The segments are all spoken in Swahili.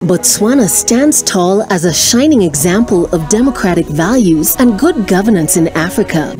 Botswana stands tall as a shining example of democratic values and good governance in Africa.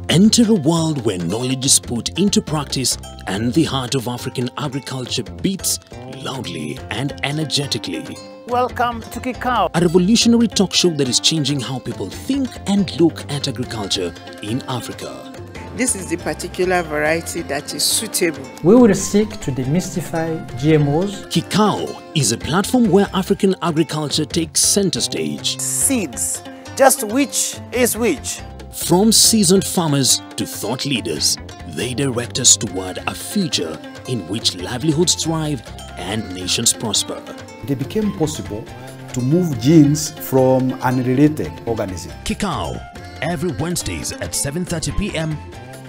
Enter a world where knowledge is put into practice and the heart of African agriculture beats loudly and energetically. Welcome to Kikao, a revolutionary talk show that is changing how people think and look at agriculture in Africa. This is the particular variety that is suitable. We will seek to demystify GMOs. Kikao is a platform where African agriculture takes center stage. Seeds, just which is which. From seasoned farmers to thought leaders, they direct us toward a future in which livelihoods thrive and nations prosper. It became possible to move genes from unrelated organisms. Kikao, every Wednesdays at 7:30 p.m.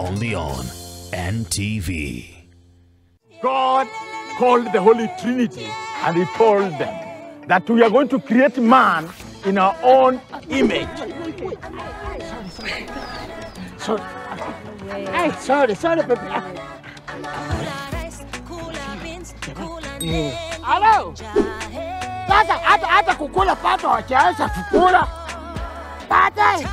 only on NTV. God called the Holy Trinity and he told them that we are going to create man in our own image. Sorry. Hey, sorry, baby. Hello. Sasa hata kukula pato wachaanza kukula. Pate.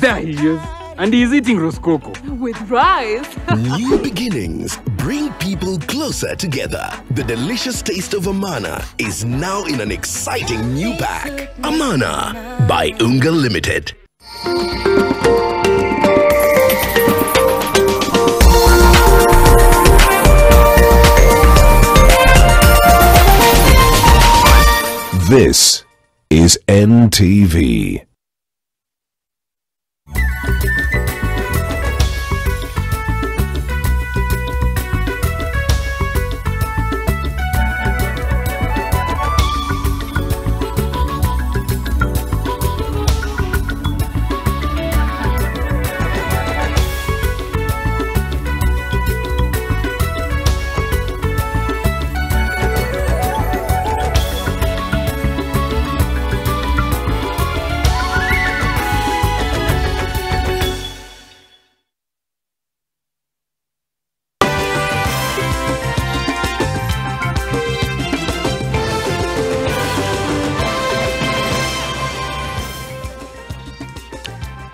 There he is, and he's eating roskoko. With rice. New beginnings bring people closer together. The delicious taste of Amana is now in an exciting new pack. Amana by Unga Limited. This is NTV.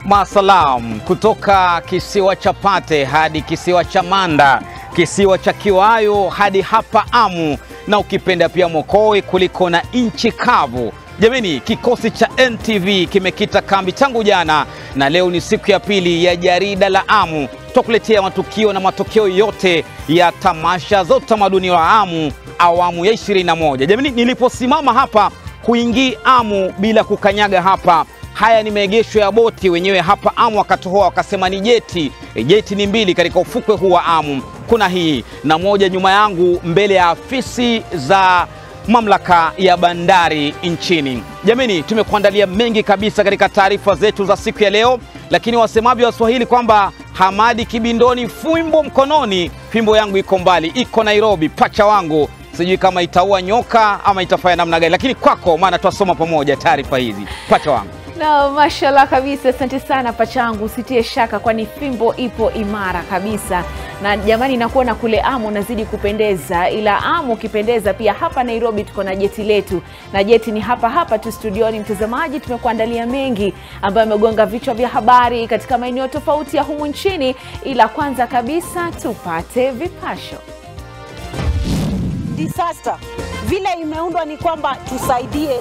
Masalam kutoka kisiwa cha Pate hadi kisiwa cha Manda, kisiwa cha Kiwayo hadi hapa Amu, na ukipenda pia Mokoi kuliko na inchi kavu. Jamani, kikosi cha NTV kimekita kambi tangu jana na leo ni siku ya pili ya jarida la Amu. Tutakuletea matukio na matokeo yote ya tamasha za utamaduni wa Amu awamu ya 21. Jamani, niliposimama hapa kuingia Amu bila kukanyaga hapa, haya ni maegesho ya boti wenyewe hapa Amu wakatohoa wakasema ni jeti. Jeti ni mbili katika ufukwe huu wa Amu. Kuna hii na moja nyuma yangu mbele ya afisi za mamlaka ya bandari nchini. Jamani, tumekuandalia mengi kabisa katika taarifa zetu za siku ya leo, lakini wasemavyo Waswahili kwamba Hamadi kibindoni fimbo mkononi, fimbo yangu iko mbali, iko Nairobi, pacha wangu. Sijui kama itaua nyoka ama itafanya namna gani, lakini kwako maana tutasoma pamoja taarifa hizi. Pacha wangu. Na mashallah kabisa, asante sana pachangu, usitie shaka kwani fimbo ipo imara kabisa. Na jamani, nakuona kule Amu nazidi kupendeza, ila Amu kipendeza pia hapa Nairobi tuko na jeti letu. Na jeti ni hapa tu studioni. Mtazamaji, tumekuandalia mengi ambayo yamegonga vichwa vya habari katika maeneo tofauti ya humu nchini, ila kwanza kabisa tupate vipasho. Disaster vile imeundwa ni kwamba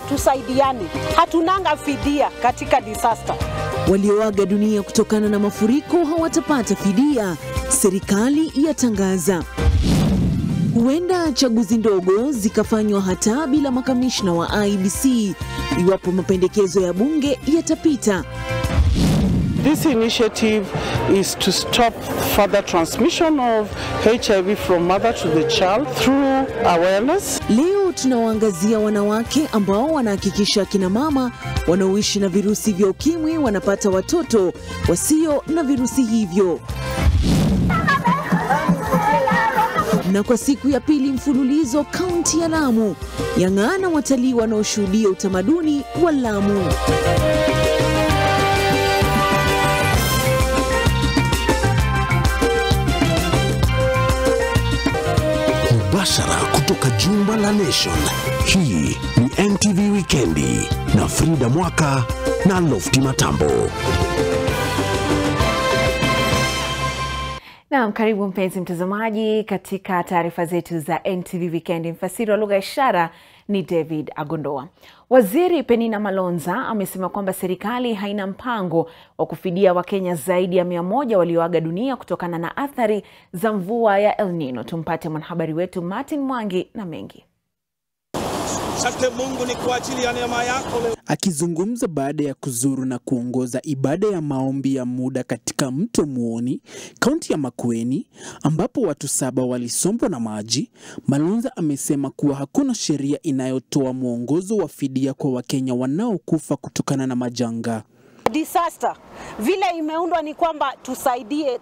tusaidiane. Hatunanga fidia katika disaster. Walioaga dunia kutokana na mafuriko hawatapata fidia, serikali yatangaza. Huenda chaguzi ndogo zikafanywa hata bila makamishna wa IBC iwapo mapendekezo ya bunge yatapita. This initiative is to stop further transmission of HIV from mother to the child through awareness. Leo tunawaangazia wanawake ambao wanahakikisha kina mama wanaoishi na virusi vya ukimwi wanapata watoto wasio na virusi hivyo. Na kwa siku ya pili mfululizo, kaunti ya Lamu yang'ana watalii wanaoshuhudia utamaduni wa Lamu. mubashara kutoka jumba la Nation. Hii ni NTV Weekendi na Frida Mwaka na Lofty Matambo. Naam, karibu mpenzi mtazamaji katika taarifa zetu za NTV Weekendi. Mfasiri wa lugha ya ishara ni David Agondoa. Waziri Penina Malonza amesema kwamba serikali haina mpango wa kufidia Wakenya zaidi ya 100 walioaga dunia kutokana na athari za mvua ya El Nino. Tumpate mwanahabari wetu Martin Mwangi na mengi. Asante Mungu ni kwa ajili ya neema yako. Akizungumza baada ya kuzuru na kuongoza ibada ya maombi ya muda katika mto Muoni, kaunti ya Makueni, ambapo watu 7 walisombwa na maji, Malonza amesema kuwa hakuna sheria inayotoa mwongozo wa fidia kwa Wakenya wanaokufa kutokana na majanga. Disaster vile imeundwa ni kwamba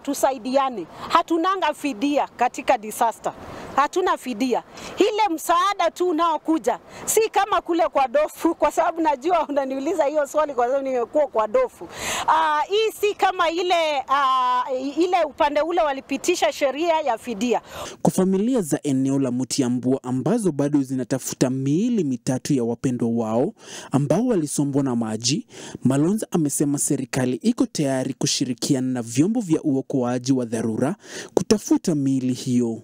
tusaidiane. Hatunanga fidia katika disaster. Hatuna fidia. Ile msaada tu unaokuja si kama kule kwa dofu, kwa sababu najua unaniuliza hiyo swali kwa sababu nimekuwa kwa dofu. Hii si kama ile upande ule walipitisha sheria ya fidia. Kwa familia za eneo la Mutiambua ambazo bado zinatafuta miili mitatu ya wapendwa wao ambao walisombwa na maji, Malonza amesema serikali iko tayari kushirikiana na vyombo vya uokoaji wa dharura kutafuta miili hiyo.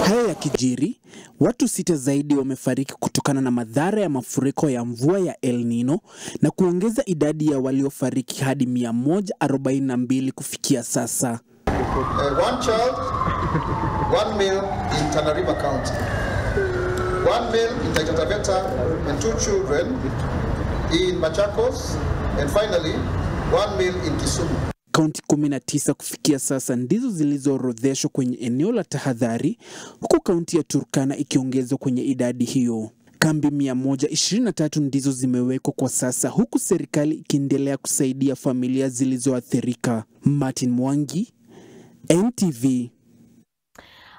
Haya ya kijiri, watu 6 zaidi wamefariki kutokana na madhara ya mafuriko ya mvua ya El Nino na kuongeza idadi ya waliofariki hadi 142 kufikia sasa. 1 child, 1 male in Tana River County, 1 male in Taita Taveta, and 2 children in Machakos, and finally 1 male in Kisumu. Kaunti 19 kufikia sasa ndizo zilizoorodheshwa kwenye eneo la tahadhari, huku kaunti ya Turkana ikiongezwa kwenye idadi hiyo. Kambi 123 ndizo zimewekwa kwa sasa, huku serikali ikiendelea kusaidia familia zilizoathirika. Martin Mwangi, NTV.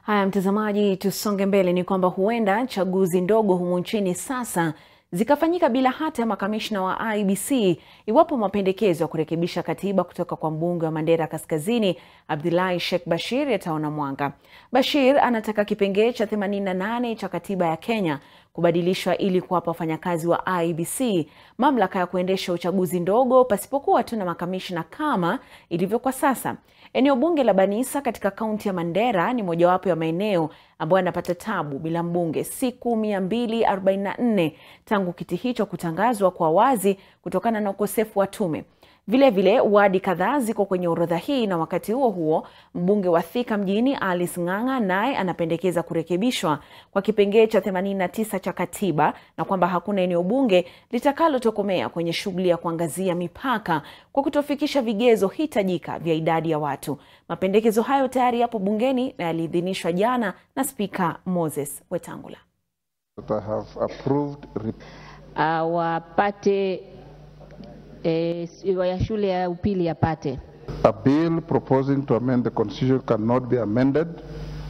Haya mtazamaji, tusonge mbele. Ni kwamba huenda chaguzi ndogo humu nchini sasa zikafanyika bila hata ya makamishna wa IEBC iwapo mapendekezo ya kurekebisha katiba kutoka kwa mbunge wa Mandera Kaskazini Abdullahi Sheikh Bashir yataona mwanga. Bashir anataka kipengee cha 88 cha katiba ya Kenya kubadilishwa ili kuwapa wafanyakazi wa IEBC mamlaka ya kuendesha uchaguzi ndogo pasipokuwa tu na makamishna kama ilivyo kwa sasa. Eneo bunge la Banisa katika kaunti ya Mandera ni mojawapo ya maeneo ambayo yanapata tabu bila mbunge siku 244 tangu kiti hicho kutangazwa kwa wazi kutokana na ukosefu wa tume. Vile vile wadi kadhaa ziko kwenye orodha hii, na wakati huo huo mbunge wa Thika mjini Alice Ng'ang'a naye anapendekeza kurekebishwa kwa kipengee cha 89 cha katiba na kwamba hakuna eneo bunge litakalotokomea kwenye shughuli ya kuangazia mipaka kwa kutofikisha vigezo hitajika vya idadi ya watu. Mapendekezo hayo tayari yapo bungeni na yaliidhinishwa jana na Spika Moses Wetangula. I have approved wapate ya shule ya upili yapate. A bill proposing to amend the constitution cannot be amended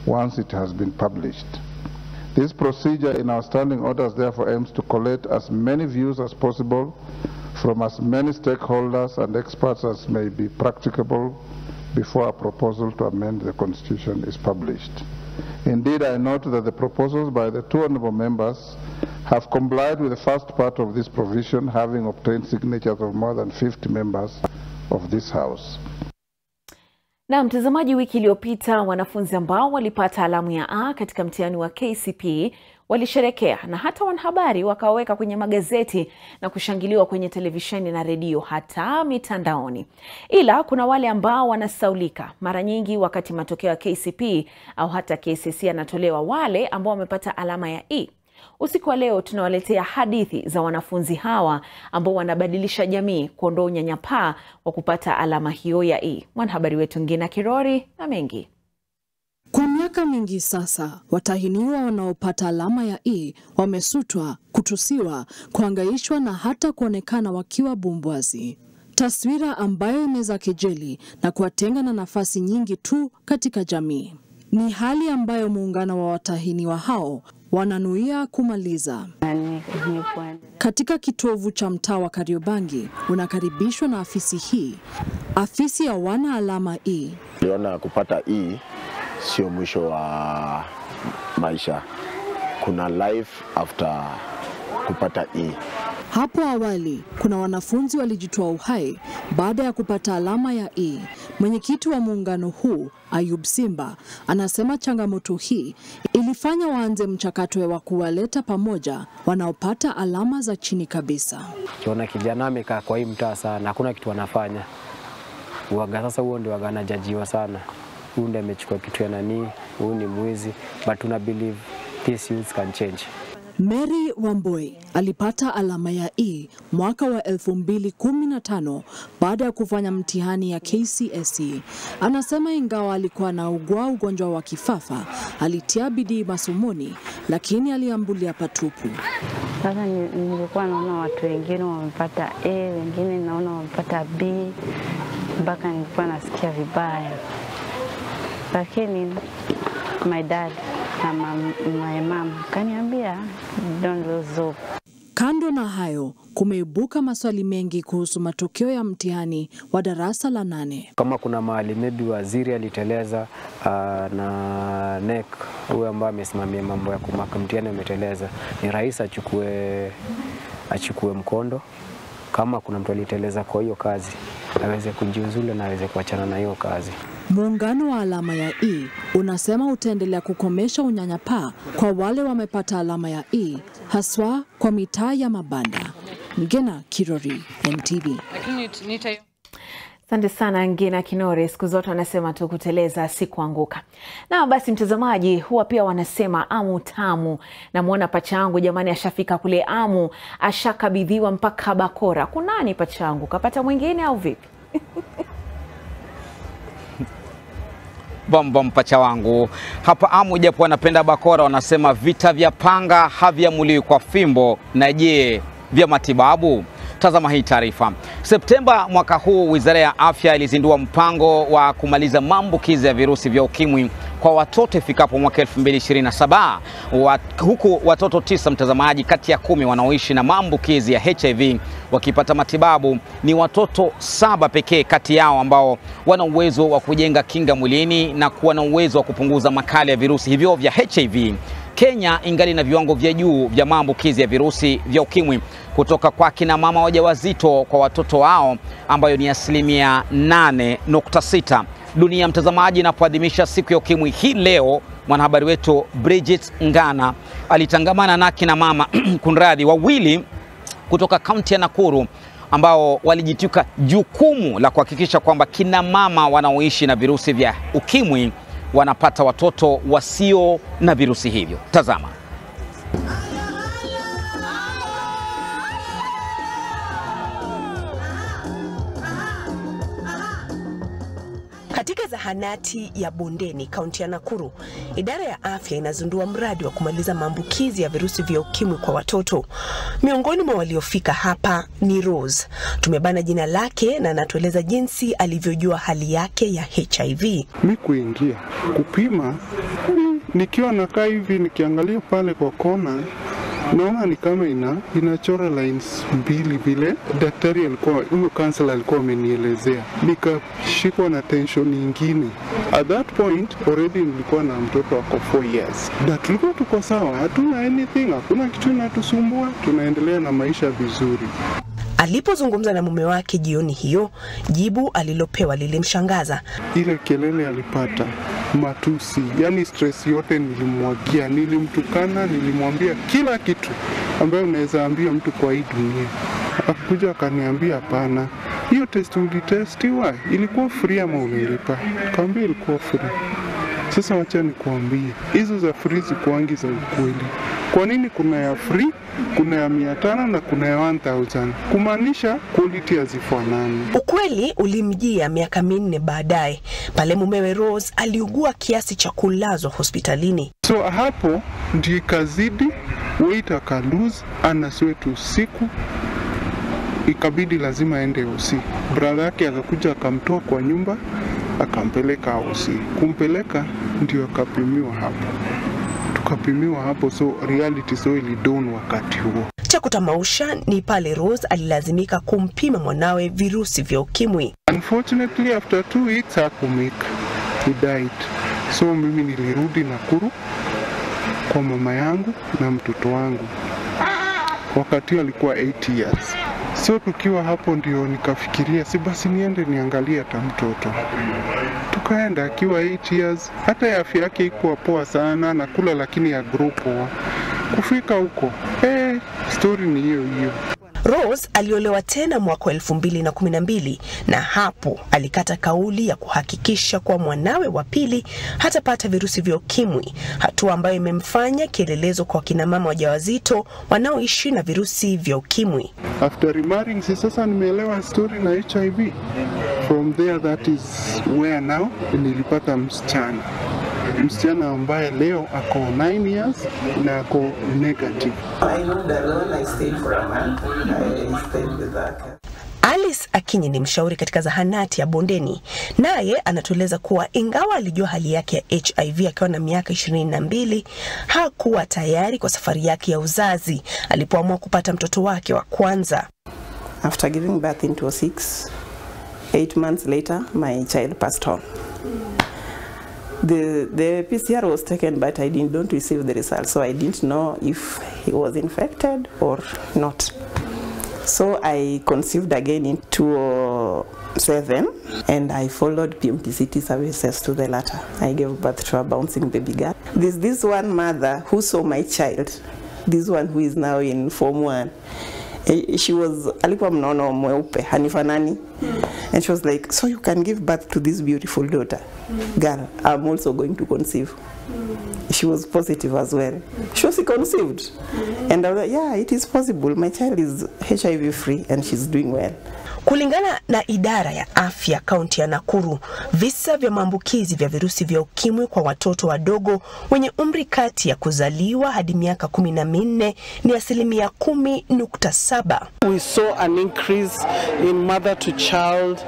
once it has been published. This procedure in our standing orders therefore aims to collect as many views as possible from as many stakeholders and experts as may be practicable before a proposal to amend the constitution is published. Indeed, I note that the proposals by the 2 honorable members have complied with the first part of this provision, having obtained signatures of more than 50 members of this House. Na mtazamaji, wiki iliyopita wanafunzi ambao walipata alamu ya A katika mtihani wa KCPE walisherekea na hata wanahabari wakaweka kwenye magazeti na kushangiliwa kwenye televisheni na redio hata mitandaoni. Ila kuna wale ambao wanasaulika mara nyingi wakati matokeo ya KCPE au hata KCSE yanatolewa, wale ambao wamepata alama ya E. Usiku wa leo tunawaletea hadithi za wanafunzi hawa ambao wanabadilisha jamii kuondoa unyanyapaa wa kupata alama hiyo ya E. Mwanahabari wetu Ngina Kirori na mengi. Kwa miaka mingi sasa, watahiniwa wanaopata alama ya E wamesutwa, kutusiwa, kuhangaishwa na hata kuonekana wakiwa bumbwazi. Taswira ambayo imeza kejeli na kuwatenga na nafasi nyingi tu katika jamii. Ni hali ambayo muungano wa watahiniwa hao wananuia kumaliza. Katika kitovu cha mtaa wa Kariobangi unakaribishwa na afisi hii, afisi ya wana alama E. Niliona kupata E sio mwisho wa maisha. Kuna life after kupata E. Hapo awali kuna wanafunzi walijitoa uhai baada ya kupata alama ya E. Mwenyekiti wa muungano huu, Ayub Simba, anasema changamoto hii ilifanya waanze mchakato wa kuwaleta pamoja wanaopata alama za chini kabisa. Kiona kijana amekaa kwa hii mtaa sana, hakuna kitu anafanya. Uaga sasa huo ndio waga anajajiwa sana. Huyu ndiye amechukua kitu ya nani, huyu ni mwizi, but tuna believe this youth can change. Mary Wamboi alipata alama ya E mwaka wa 2015 baada ya kufanya mtihani ya KCSE. Anasema ingawa alikuwa anaugua ugonjwa wa kifafa, alitia bidii masomoni, lakini aliambulia patupu. Sasa nilikuwa naona watu wengine wamepata A, wengine naona wamepata B, mpaka nilikuwa nasikia vibaya. Lakini my dad na my mom kaniambia don't lose hope. Kando na hayo, kumeibuka maswali mengi kuhusu matokeo ya mtihani wa darasa la 8. Kama kuna mahali maybe waziri aliteleza na NEC, huyo ambaye amesimamia mambo ya kumaka mtihani ameteleza, ni rais achukue mkondo. Kama kuna mtu aliteleza kwa hiyo kazi, aweze kujiuzulu na aweze kuachana na hiyo kazi. Muungano wa alama ya E unasema utaendelea kukomesha unyanyapaa kwa wale wamepata alama ya E, haswa kwa mitaa ya mabanda. Ngina Kirori, NTV. Asante sana Ngina Kinore, siku zote wanasema tu kuteleza si kuanguka. Na basi mtazamaji, huwa pia wanasema amu tamu. Na muona pachangu jamani ashafika kule Amu, ashakabidhiwa mpaka bakora. Kunani pachangu? Kapata mwingine au vipi? Bom pacha wangu. Hapa Amu japo wanapenda bakora, wanasema vita vya panga haviamuliwi kwa fimbo. Na je, vya matibabu? Tazama hii taarifa. Septemba mwaka huu Wizara ya Afya ilizindua mpango wa kumaliza maambukizi ya virusi vya ukimwi kwa watoto ifikapo mwaka 2027. Huku watoto 9 mtazamaji kati ya 10 wanaoishi na maambukizi ya HIV wakipata matibabu. Ni watoto 7 pekee kati yao ambao wana uwezo wa kujenga kinga mwilini na kuwa na uwezo wa kupunguza makali ya virusi hivyo vya HIV. Kenya ingali na viwango vya juu vya maambukizi ya virusi vya ukimwi kutoka kwa kina mama wajawazito kwa watoto wao, ambayo ni 8.6. Dunia mtazamaji inapoadhimisha siku ya ukimwi hii leo, mwanahabari wetu Bridget Ngana alitangamana na kina mama kunradhi wawili kutoka kaunti ya Nakuru ambao walijituka jukumu la kuhakikisha kwamba kina mama wanaoishi na virusi vya ukimwi wanapata watoto wasio na virusi hivyo. Tazama. Katika zahanati ya Bondeni, kaunti ya Nakuru, idara ya afya inazindua mradi wa kumaliza maambukizi ya virusi vya ukimwi kwa watoto. Miongoni mwa waliofika hapa ni Rose. Tumebana jina lake na anatueleza jinsi alivyojua hali yake ya HIV. Mimi kuingia kupima, nikiwa nakaa hivi nikiangalia pale kwa kona, naona ni kama inachora lines mbili vile daktari alikuwa counselor alikuwa amenielezea. Nikashikwa na tension nyingine. At that point already nilikuwa na mtoto wako 4 years. Na tulikuwa tuko sawa, hatuna anything, hakuna kitu inatusumbua, tunaendelea na maisha vizuri. Alipozungumza na mume wake jioni hiyo, jibu alilopewa lilimshangaza. Ile kelele alipata, matusi, yani stress yote nilimwagia, nilimtukana, nilimwambia kila kitu ambayo unaweza ambia mtu kwa hii dunia. Akakuja akaniambia hapana, hiyo test ulitestiwa ilikuwa free ama ulilipa? Kaambia ilikuwa free. Sasa wacha nikuambie, hizo za free zikuangi za ukweli. Kwa nini kuna ya free, kuna ya 500 na kuna ya 1000? Kumaanisha quality hazifanani. Ukweli ulimjia miaka 4 baadaye pale mumewe Rose aliugua kiasi cha kulazwa hospitalini. So hapo ndio kazidi, weight akalose, anasweat usiku, ikabidi lazima aende usiku. Brother yake akakuja akamtoa kwa nyumba akampeleka usiku. Kumpeleka ndio akapimiwa hapo. Tukapimiwa hapo, so reality so ilidon wakati huo. Cha kutamausha ni pale Rose alilazimika kumpima mwanawe virusi vya ukimwi. Unfortunately after 2 weeks hakumake, he died. So mimi nilirudi Nakuru kwa mama yangu na mtoto wangu. Wakati alikuwa 8 years. So tukiwa hapo ndio nikafikiria si basi niende niangalie hata mtoto. Tukaenda akiwa 8 years, hata afya yake ikuwa poa sana, nakula lakini ya poa. Kufika huko, story ni hiyo hiyo. Rose aliolewa tena mwaka 2012 na hapo alikata kauli ya kuhakikisha kwa mwanawe wa pili hatapata virusi vya ukimwi, hatua ambayo imemfanya kielelezo kwa kina mama wajawazito wanaoishi na virusi vya ukimwi. After remarrying, sasa nimeelewa story na HIV. From there, that is where now nilipata msichana. Msichana ambaye leo ako 9 years na ako negative. I moved alone. I stayed for a month. I stayed with that. Alice Akinyi ni mshauri katika zahanati ya Bondeni. Naye anatueleza kuwa ingawa alijua hali yake ya HIV akiwa na miaka 22, hakuwa tayari kwa safari yake ya uzazi alipoamua kupata mtoto wake wa kwanza. After giving birth into 8 months later, my child passed on. The PCR was taken, but I don't receive the results, so I didn't know if he was infected or not. So I conceived again in 2007, and I followed PMTCT services to the latter. I gave birth to a bouncing baby girl. There's this one mother who saw my child, this one who is now in Form 1. She was alikuwa mnono mweupe hanifanani, and she was like, so you can give birth to this beautiful daughter. Girl, I'm also going to conceive. She was positive as well. She was conceived, and I was like, yeah, it is possible. My child is HIV free and she's doing well. Kulingana na idara ya afya kaunti ya Nakuru, visa vya maambukizi vya virusi vya ukimwi kwa watoto wadogo wenye umri kati ya kuzaliwa hadi miaka 14 ni 10.7. We saw an increase in mother-to-child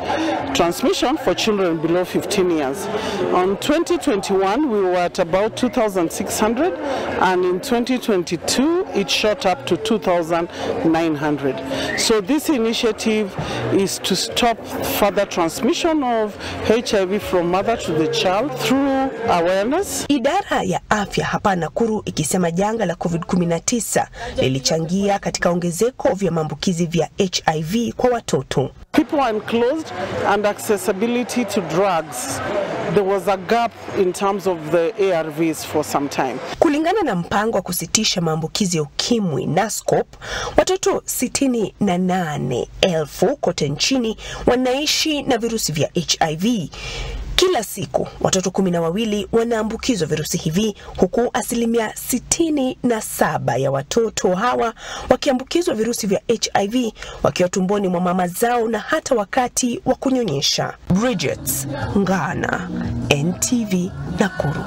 transmission for children below 15 years. On 2021, we were at about 2,600, and in 2022, it shot up to 2,900. So this initiative is to stop further transmission of HIV from mother to the child through awareness. Idara ya afya hapa Nakuru ikisema janga la COVID-19 lilichangia katika ongezeko vya maambukizi vya HIV kwa watoto. People are enclosed, and accessibility to drugs. There was a gap in terms of the ARVs for some time. Kulingana na mpango wa kusitisha maambukizi ya ukimwi NASCOP, watoto 68,000 kote nchini wanaishi na virusi vya HIV. Kila siku watoto 12 wanaambukizwa virusi hivi, huku 67% ya watoto hawa wakiambukizwa virusi vya HIV wakiwa tumboni mwa mama zao na hata wakati wa kunyonyesha. Bridget Ngana, NTV, Nakuru.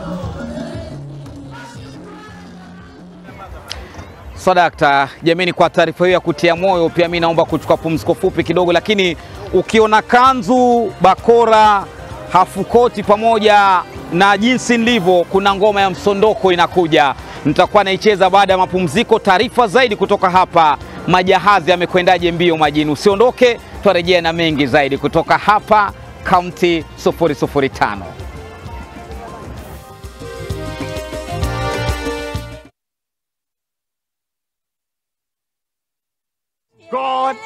Sadakta, jameni, kwa taarifa hiyo ya kutia moyo, pia mimi naomba kuchukua pumziko fupi kidogo, lakini ukiona kanzu, bakora, hafukoti pamoja na jinsi nilivyo, kuna ngoma ya msondoko inakuja. Nitakuwa naicheza baada ya mapumziko. Taarifa zaidi kutoka hapa, majahazi yamekwendaje mbio majini. Usiondoke, tutarejea na mengi zaidi kutoka hapa County 005. God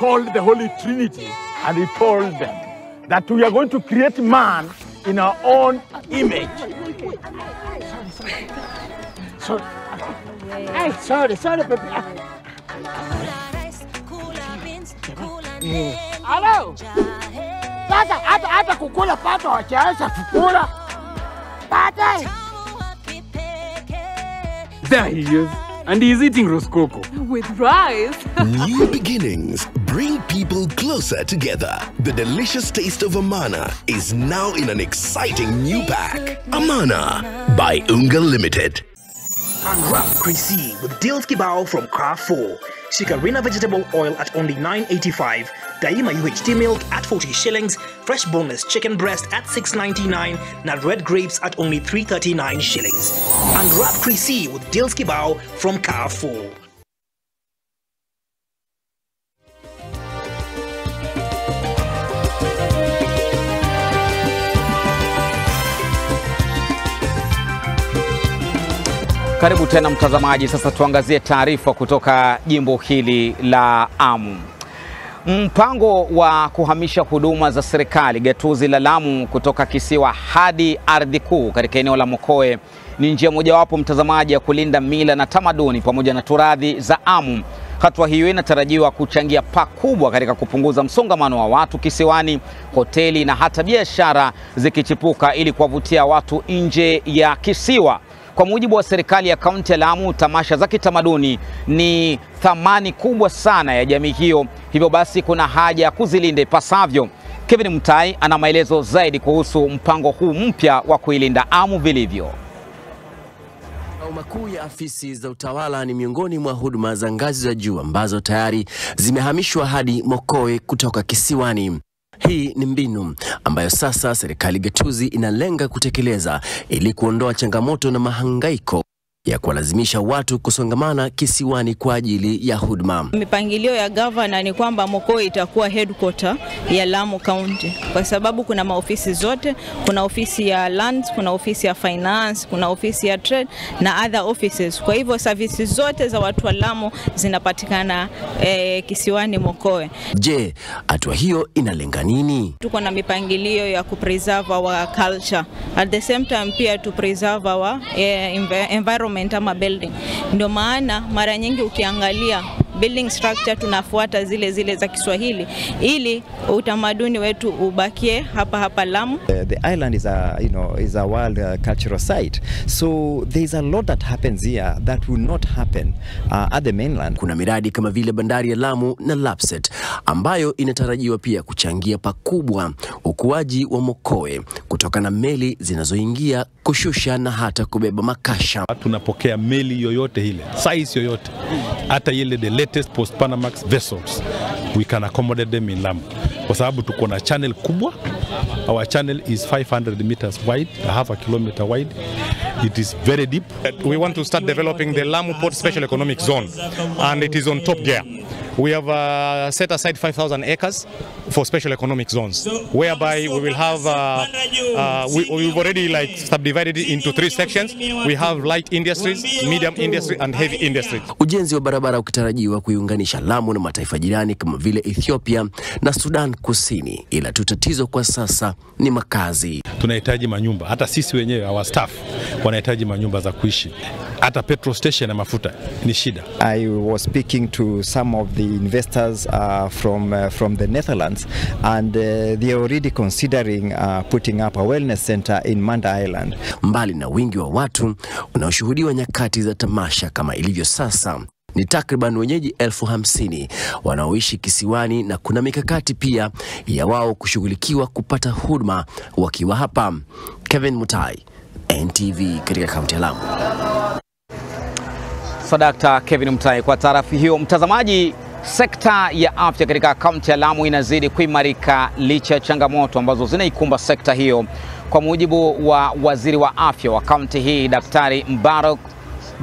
called the Holy Trinity and he told them that we are going to create man in our own image. Sorry. Hey, sorry, baby. Hello. Sasa hata kukula pato wachaanza kukula. Pata. There he is. And he's eating roskoko. With rice. New beginnings bring people closer together. The delicious taste of Amana is now in an exciting new pack. Amana by Unga Limited. Unwrap Chrissy with Deals Kibao from Carrefour. Shikarina vegetable oil at only 9.85. Daima UHT milk at 40 shillings. Fresh boneless chicken breast at 6.99. Now red grapes at only 3.39 shillings. Unwrap Chrissy with Deals Kibao from Carrefour. Karibu tena mtazamaji, sasa tuangazie taarifa kutoka jimbo hili la Amu. Mpango wa kuhamisha huduma za serikali gatuzi la Lamu kutoka kisiwa hadi ardhi kuu katika eneo la Mokoe ni njia mojawapo mtazamaji ya kulinda mila na tamaduni pamoja na turadhi za Amu. Hatua hiyo inatarajiwa kuchangia pakubwa katika kupunguza msongamano wa watu kisiwani, hoteli na hata biashara zikichipuka ili kuwavutia watu nje ya kisiwa. Kwa mujibu wa serikali ya kaunti ya Lamu, tamasha za kitamaduni ni thamani kubwa sana ya jamii hiyo. Hivyo basi kuna haja ya kuzilinda ipasavyo. Kevin Mutai ana maelezo zaidi kuhusu mpango huu mpya wa kuilinda Amu vilivyo. Makao makuu ya afisi za utawala ni miongoni mwa huduma za ngazi za juu ambazo tayari zimehamishwa hadi Mokoe kutoka kisiwani. Hii ni mbinu ambayo sasa serikali gatuzi inalenga kutekeleza ili kuondoa changamoto na mahangaiko ya kuwalazimisha watu kusongamana kisiwani kwa ajili ya huduma. Mipangilio ya governor ni kwamba Mokoe itakuwa headquarter ya Lamu County kwa sababu kuna maofisi zote, kuna ofisi ya lands, kuna ofisi ya finance, kuna ofisi ya trade na other offices. Kwa hivyo services zote za watu wa Lamu zinapatikana kisiwani Mokoe. Je, hatua hiyo inalenga nini? Tuko na mipangilio ya kupreserve our culture. At the same time pia to preserve our environment ama building. Ndio maana mara nyingi ukiangalia building structure tunafuata zile za Kiswahili ili utamaduni wetu ubakie hapa Lamu. The island is a world cultural site. So there is a lot that happens here that will not happen at the mainland. Kuna miradi kama vile bandari ya Lamu na Lapset ambayo inatarajiwa pia kuchangia pakubwa ukuaji wa Mokoe kutokana na meli zinazoingia, kushusha na hata kubeba makasha. Tunapokea meli yoyote ile, size yoyote, hata ile the latest post Panamax vessels, we can accommodate them in Lamu. Kwa sababu tuko na channel kubwa. Our channel is 500 meters wide, half a kilometer wide. It is very deep. We want to start developing the Lamu Port Special Economic Zone, and it is on top gear. We have set aside 5,000 acres for special economic zones, whereby we will have, we've already subdivided it into 3 sections. We have light industries, medium industry and heavy industry. Ujenzi wa barabara ukitarajiwa kuiunganisha Lamu na mataifa jirani kama vile Ethiopia na Sudan Kusini, ila tatizo kwa sasa ni makazi. Tunahitaji manyumba, hata sisi wenyewe our staff wanahitaji manyumba za kuishi. Hata petrol station na mafuta ni shida. I was speaking to some of the investors from the Netherlands, and they are already considering putting up a wellness center in Manda Island. Mbali na wingi wa watu unaoshuhudiwa nyakati za tamasha kama ilivyo sasa, ni takriban wenyeji 50,000 wanaoishi kisiwani, na kuna mikakati pia ya wao kushughulikiwa kupata huduma wakiwa hapa. Kevin Mutai, NTV katika kaunti ya Lamu. Sadakta Kevin Mutai kwa taarifa hiyo. Mtazamaji, sekta ya afya katika kaunti ya Lamu inazidi kuimarika licha ya changamoto ambazo zinaikumba sekta hiyo. Kwa mujibu wa waziri wa afya wa kaunti hii Daktari Mbaruk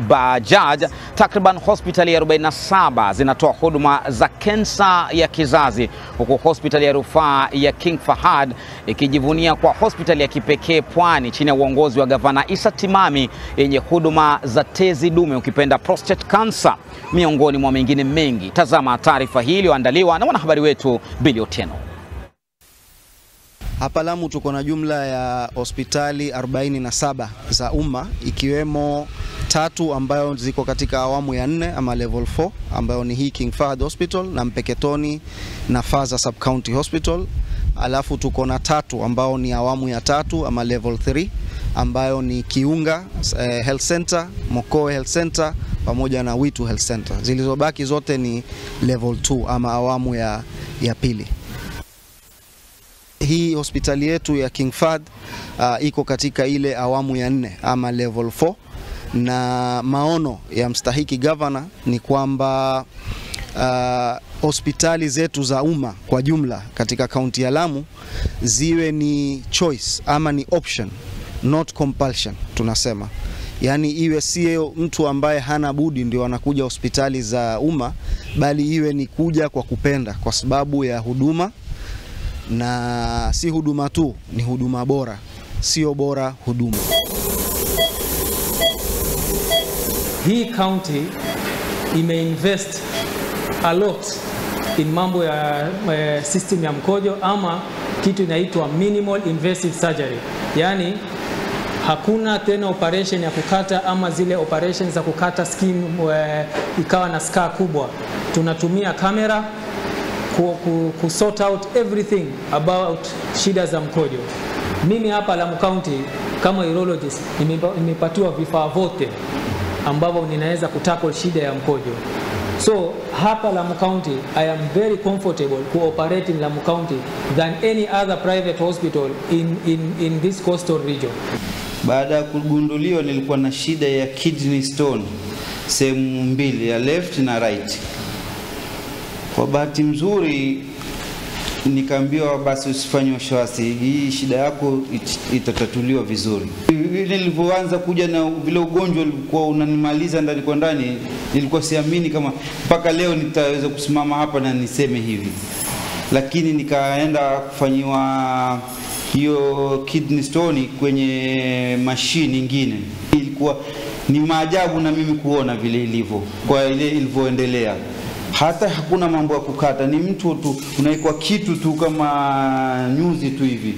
Bajaj, takriban hospitali 47 zinatoa huduma za kansa ya kizazi, huku hospitali ya rufaa ya King Fahad ikijivunia kwa hospitali ya kipekee Pwani chini ya uongozi wa gavana Isa Timami yenye huduma za tezi dume, ukipenda prostate cancer, miongoni mwa mengine mengi. Tazama taarifa hii iliyoandaliwa na mwanahabari wetu Billy Otieno. Hapa Lamu tuko na jumla ya hospitali 47 za umma, ikiwemo 3 ambayo ziko katika awamu ya 4 ama level 4, ambayo ni hii King Fahad Hospital na Mpeketoni na Faza Sub County Hospital. Alafu tuko na 3 ambao ni awamu ya 3 ama level 3, ambayo ni Kiunga Health Center, Mokoe Health Center pamoja na Witu Health Center. Zilizobaki zote ni level 2 ama awamu ya pili. Hii hospitali yetu ya King Fahad iko katika ile awamu ya 4 ama level 4, na maono ya mstahiki governor ni kwamba hospitali zetu za umma kwa jumla katika kaunti ya Lamu ziwe ni choice ama ni option, not compulsion tunasema. Yani iwe sio mtu ambaye hana budi ndio anakuja hospitali za umma, bali iwe ni kuja kwa kupenda kwa sababu ya huduma, na si huduma tu, ni huduma bora, sio bora huduma. hii county imeinvest a lot in mambo ya system ya mkojo ama kitu inaitwa minimal invasive surgery. Yani hakuna tena operation ya kukata ama zile operations za kukata skin ikawa na scar kubwa. Tunatumia kamera ku sort out everything about shida za mkojo. Mimi hapa Lamu County kama urologist nimepatiwa vifaa vyote ambavyo ninaweza kutackle shida ya mkojo. So hapa Lamu County I am very comfortable cooperating Lamu County than any other private hospital in this coastal region. Baada ya kugunduliwa nilikuwa na shida ya kidney stone sehemu mbili, ya left na right. Kwa bahati mzuri nikaambiwa basi usifanye wasiwasi, hii shida yako itatatuliwa vizuri. Nilipoanza kuja na vile ugonjwa ulikuwa unanimaliza ndani kwa ndani, nilikuwa siamini kama mpaka leo nitaweza kusimama hapa na niseme hivi. Lakini nikaenda kufanyiwa hiyo kidney stone kwenye mashine nyingine. Ilikuwa ni maajabu na mimi kuona vile ilivyo, kwa ile ilivyoendelea. Hata hakuna mambo ya kukata, ni mtu tu unaikwa kitu tu kama nyuzi tu hivi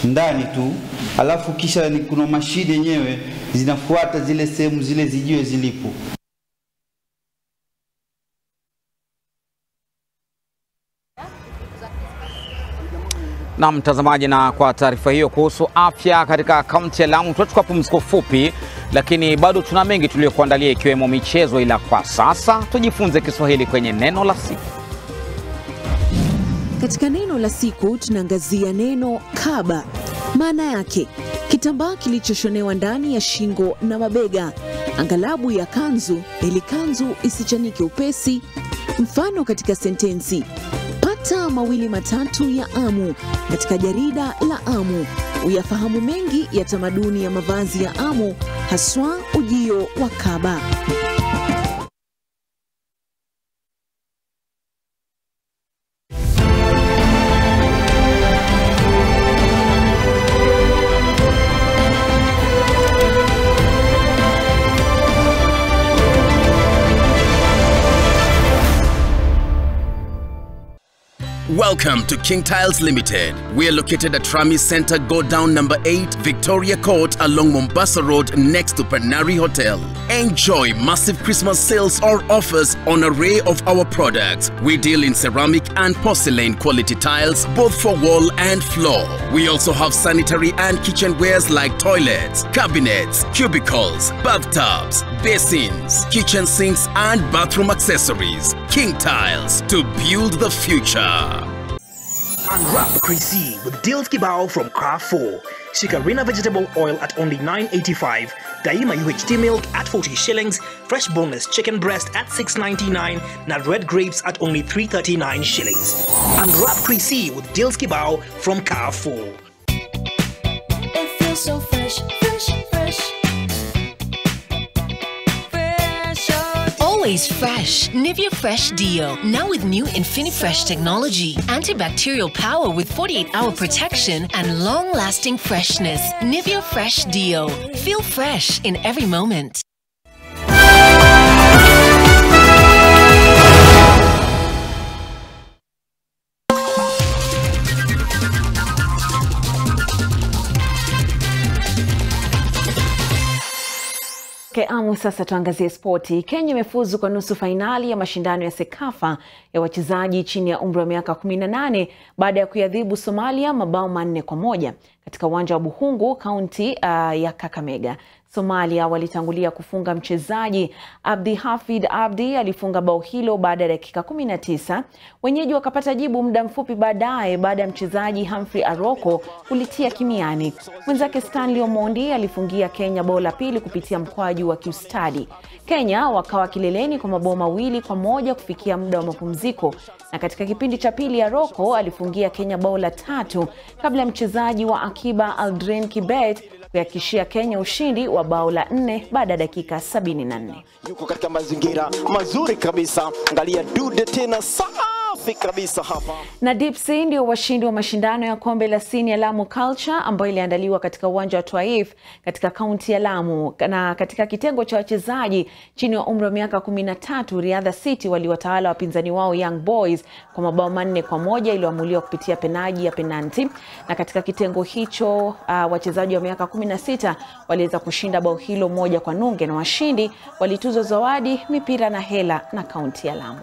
ndani tu, alafu kisha ni kuna mashine yenyewe zinafuata zile sehemu zile zijiwe zilipo. Na mtazamaji, na kwa taarifa hiyo kuhusu afya katika kaunti ya Lamu, tutachukua pumziko fupi, lakini bado tuna mengi tuliyokuandalia ikiwemo michezo, ila kwa sasa tujifunze Kiswahili kwenye neno la siku. Katika neno la siku tunaangazia neno kaba. Maana yake kitambaa kilichoshonewa ndani ya shingo na mabega, angalabu ya kanzu ili kanzu isichanike upesi. Mfano katika sentensi: pata mawili matatu ya Amu katika jarida la Amu. Uyafahamu mengi ya tamaduni ya mavazi ya Amu, haswa ujio wa kaba. Welcome to King Tiles Limited. We are located at Rami Center, Go Down number 8, Victoria Court along Mombasa Road next to Panari Hotel. Enjoy massive Christmas sales or offers on an array of our products. We deal in ceramic and porcelain quality tiles both for wall and floor. We also have sanitary and kitchenwares like toilets, cabinets, cubicles, bathtubs, basins, kitchen sinks and bathroom accessories. King Tiles, to build the future. Unwrap Chrissy with Deals Kibao from Carrefour. Shikarina vegetable oil at only 9.85. Daima UHT milk at 40 shillings. Fresh boneless chicken breast at 6.99. Now red grapes at only 3.39 shillings. Unwrap Chrissy with Deals Kibao from Carrefour. It feels so fresh, fresh, fresh. Always fresh. Nivea Fresh Deo. Now with new InfiniFresh technology. Antibacterial power with 48-hour protection and long-lasting freshness. Nivea Fresh Deo. Feel fresh in every moment. Amu, sasa tuangazie spoti. Kenya imefuzu kwa nusu fainali ya mashindano ya Sekafa ya wachezaji chini ya umri wa miaka 18 baada ya kuiadhibu Somalia mabao 4-1 katika uwanja wa Buhungu, kaunti ya Kakamega. Somalia walitangulia kufunga. Mchezaji Abdi Hafid Abdi alifunga bao hilo baada ya dakika 19. Wenyeji wakapata jibu muda mfupi baadaye baada ya mchezaji Humphrey Aroko kulitia kimiani. Mwenzake Stanley Omondi alifungia Kenya bao la pili kupitia mkwaju wa kiustadi. Kenya wakawa kileleni kwa mabao 2-1 kufikia muda wa mapumziko, na katika kipindi cha pili Aroko alifungia Kenya bao la 3 kabla mchezaji wa akiba Aldrin Kibet kuyakishia Kenya ushindi wa bao la 4 baada ya dakika 74. Yuko katika mazingira mazuri kabisa. Angalia dude tena safi safi kabisa hapa. Na Deep Sea ndio washindi wa mashindano ya kombe la Senior Lamu Culture ambayo iliandaliwa katika uwanja wa Twaif katika kaunti ya Lamu. Na katika kitengo cha wachezaji chini ya umri wa miaka 13, Riadha City waliwatawala wapinzani wao Young Boys kwa mabao 4-1 iliyoamuliwa kupitia penaji ya penalti. Na katika kitengo hicho wachezaji wa miaka 16 waliweza kushinda bao hilo 1-0 na washindi walituzwa zawadi, mipira na hela na kaunti ya Lamu.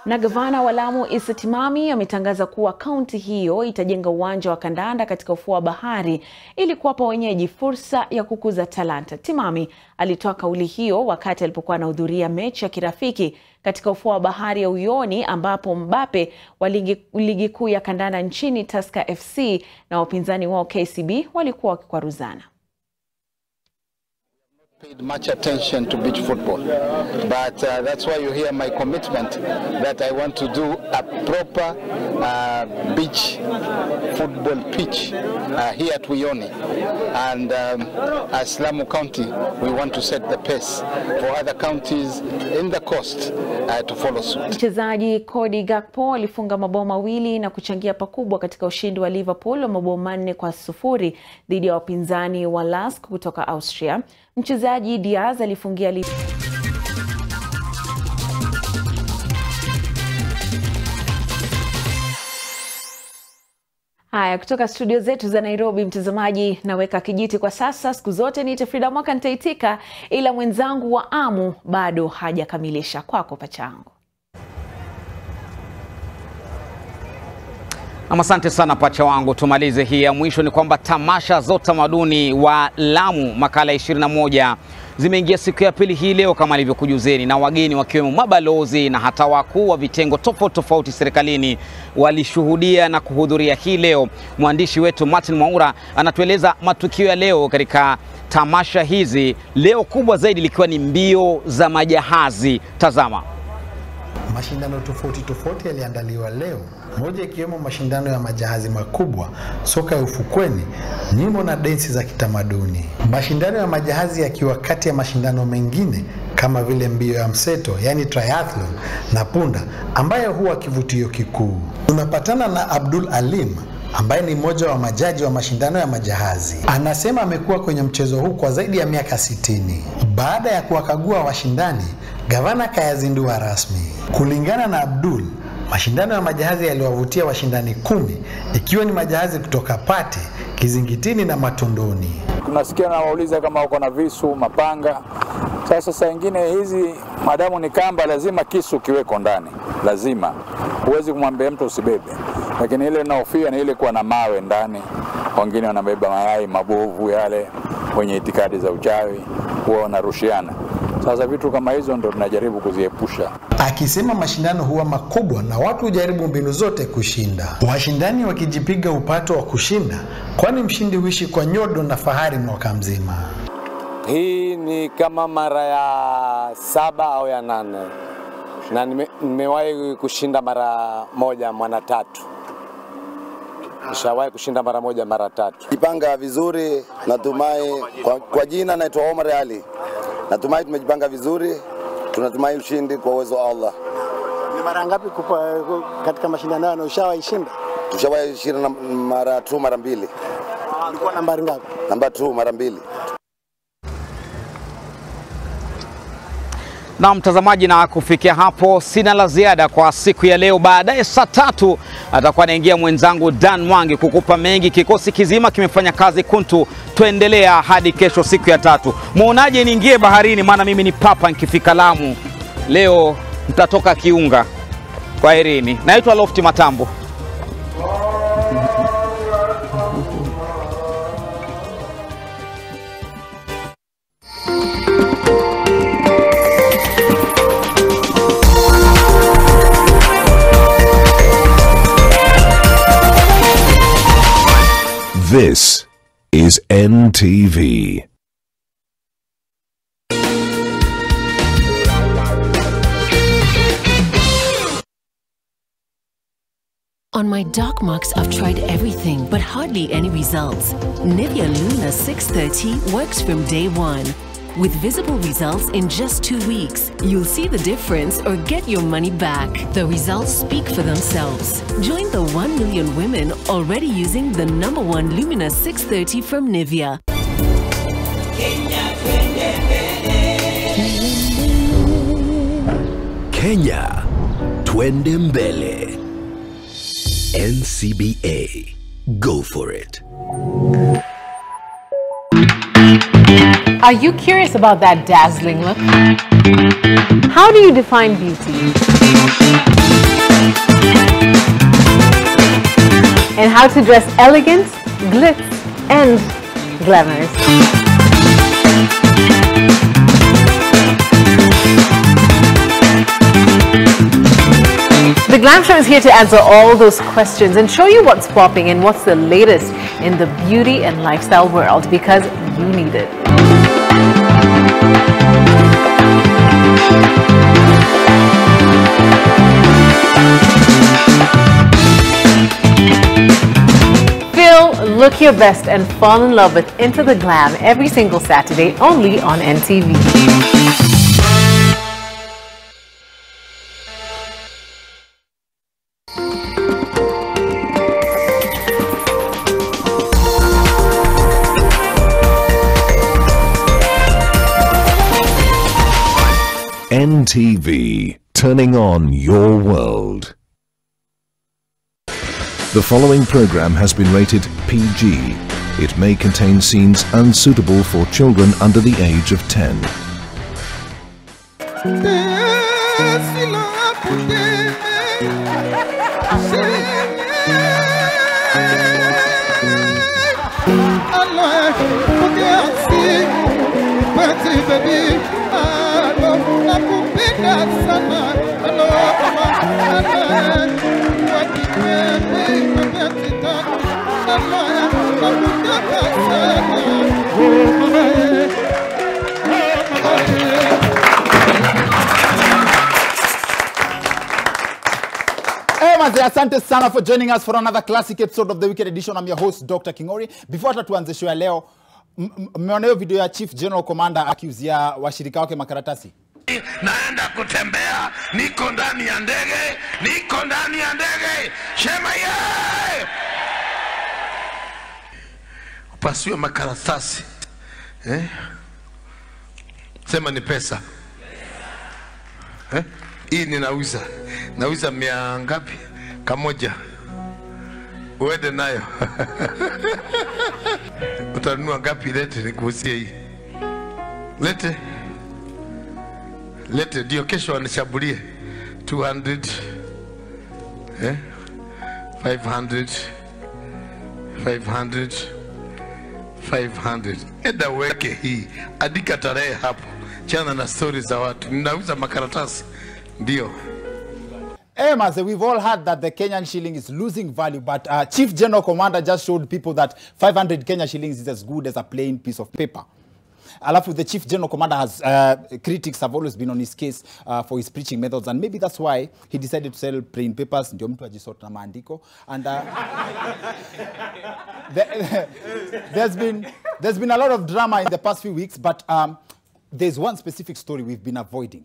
Na gavana wa Lamu Issa Timami ametangaza kuwa kaunti hiyo itajenga uwanja wa kandanda katika ufuo wa bahari ili kuwapa wenyeji fursa ya kukuza talanta. Timami alitoa kauli hiyo wakati alipokuwa anahudhuria mechi ya kirafiki katika ufuo wa bahari ya Uyoni ambapo Mbappe wa ligi kuu ya kandanda nchini Tusker FC na wapinzani wao KCB walikuwa wakikwaruzana. Paid much attention to beach football, but that's why you hear my commitment that I want to do a proper beach football pitch here at Uyoni, and as Lamu County we want to set the pace for other counties in the coast to follow suit. Mchezaji Cody Gakpo alifunga mabao 2 na kuchangia pakubwa katika ushindi wa Liverpool wa mabao 4-0 dhidi ya wapinzani wa Lask kutoka Austria. Mchezaji Diaz alifungia Haya, kutoka studio zetu za Nairobi, mtazamaji, naweka kijiti kwa sasa. Siku zote niite Frida Mwaka nitaitika, ila mwenzangu wa Amu bado hajakamilisha. Kwako Pachangu. Asante sana pacha wangu. Tumalize hii ya mwisho ni kwamba tamasha za utamaduni wa Lamu makala 21 zimeingia siku ya pili hii leo kama nilivyokujuzeni, na wageni wakiwemo mabalozi na hata wakuu wa vitengo tofauti serikalini walishuhudia na kuhudhuria hii leo. Mwandishi wetu Martin Mwaura anatueleza matukio ya leo katika tamasha hizi, leo kubwa zaidi likiwa ni mbio za majahazi. Tazama. Mashindano tofauti yaliandaliwa leo, moja ikiwemo mashindano ya majahazi makubwa, soka ya ufukweni, nyimbo na densi za kitamaduni. Mashindano ya majahazi yakiwa kati ya mashindano mengine kama vile mbio ya mseto, yani triathlon, na punda ambayo huwa kivutio kikuu. Tunapatana na Abdul Alim ambaye ni mmoja wa majaji wa mashindano ya majahazi. Anasema amekuwa kwenye mchezo huu kwa zaidi ya miaka 60. Baada ya kuwakagua washindani, gavana kayazindua rasmi. Kulingana na Abdul, mashindano ya majahazi yaliwavutia washindani 10, ikiwa ni majahazi kutoka Pate, Kizingitini na Matondoni. Tunasikia na wauliza kama uko na visu, mapanga. Sasa saa nyingine hizi madamu ni kamba, lazima kisu kiweko ndani. Lazima. Huwezi kumwambia mtu usibebe. Lakini ile naofia ni ile kuwa na mawe ndani. Wengine wanabeba mayai mabovu yale wenye itikadi za uchawi, huwa wanarushiana. Sasa vitu kama hizo ndo tunajaribu kuziepusha. Akisema mashindano huwa makubwa na watu hujaribu mbinu zote kushinda. Washindani wakijipiga upato wa kushinda, kwani mshindi huishi kwa nyodo na fahari mwaka mzima. Hii ni kama mara ya 7 au ya 8. Na nimewahi kushinda mara 1 mara 3. Nishawahi kushinda mara 1 mara 3. Jipanga vizuri, natumai kwa jina naitwa Omar Ali. Natumai tumejipanga vizuri, tunatumai ushindi kwa uwezo wa Allah. Ni mara ngapi katika mashindano haya ushawahi shinda? Tushawahi shinda mara 2 mara 2. Ulikuwa nambari ngapi? Namba 2 mara 2. Na mtazamaji, na kufikia hapo sina la ziada kwa siku ya leo. Baadaye saa 3 atakuwa anaingia mwenzangu Dan Mwangi kukupa mengi. Kikosi kizima kimefanya kazi kuntu. Tuendelea hadi kesho siku ya 3. Muonaje niingie baharini, maana mimi ni papa nikifika Lamu. Leo mtatoka Kiunga. Kwaherini. Naitwa Lofty Matambo. This is NTV. On my dark marks, I've tried everything, but hardly any results. Nivea Luna 630 works from day one. With visible results in just 2 weeks, you'll see the difference or get your money back. The results speak for themselves. Join the 1 million women already using the #1 Lumina 630 from Nivea. Kenya, twende mbele. NCBA, go for it. Are you curious about that dazzling look? How do you define beauty? And how to dress elegant, glitz, and glamorous? The Glam Show is here to answer all those questions and show you what's popping and what's the latest in the beauty and lifestyle world, because you need it. Look your best and fall in love with Into the Glam every single Saturday only on NTV. NTV, turning on your world. The following program has been rated PG. It may contain scenes unsuitable for children under the age of 10. Asante sana for joining us for another classic episode of the Weekend Edition. I'm your host, Dr. Kingori. Before hata tuanze show ya leo, mmeona hiyo video ya Chief General Commander akiuzia washirika wake makaratasi? Naenda kutembea, niko ndani ya ndege, niko ndani ya ndege. Shema ye! Upasiwe makaratasi. Sema ni pesa. Hii ninauza. Nauza 100 ngapi? Kamoja. Uende nayo. Utanunua ngapi? Lete nikuuzie hii. Lete. Lete ndio kesho anishabulie. 200. 500. 500. 500. Eda weke hii. Andika tarehe hapo. Chana na stories za watu. Ninauza makaratasi. Ndio. Maze, we've all heard that the Kenyan shilling is losing value, but Chief General Commander just showed people that 500 Kenya shillings is as good as a plain piece of paper. Alafu, the Chief General Commander has, critics have always been on his case for his preaching methods, and maybe that's why he decided to sell plain papers, ndio mtu ajisort na maandiko. And there's been a lot of drama in the past few weeks, but there's one specific story we've been avoiding.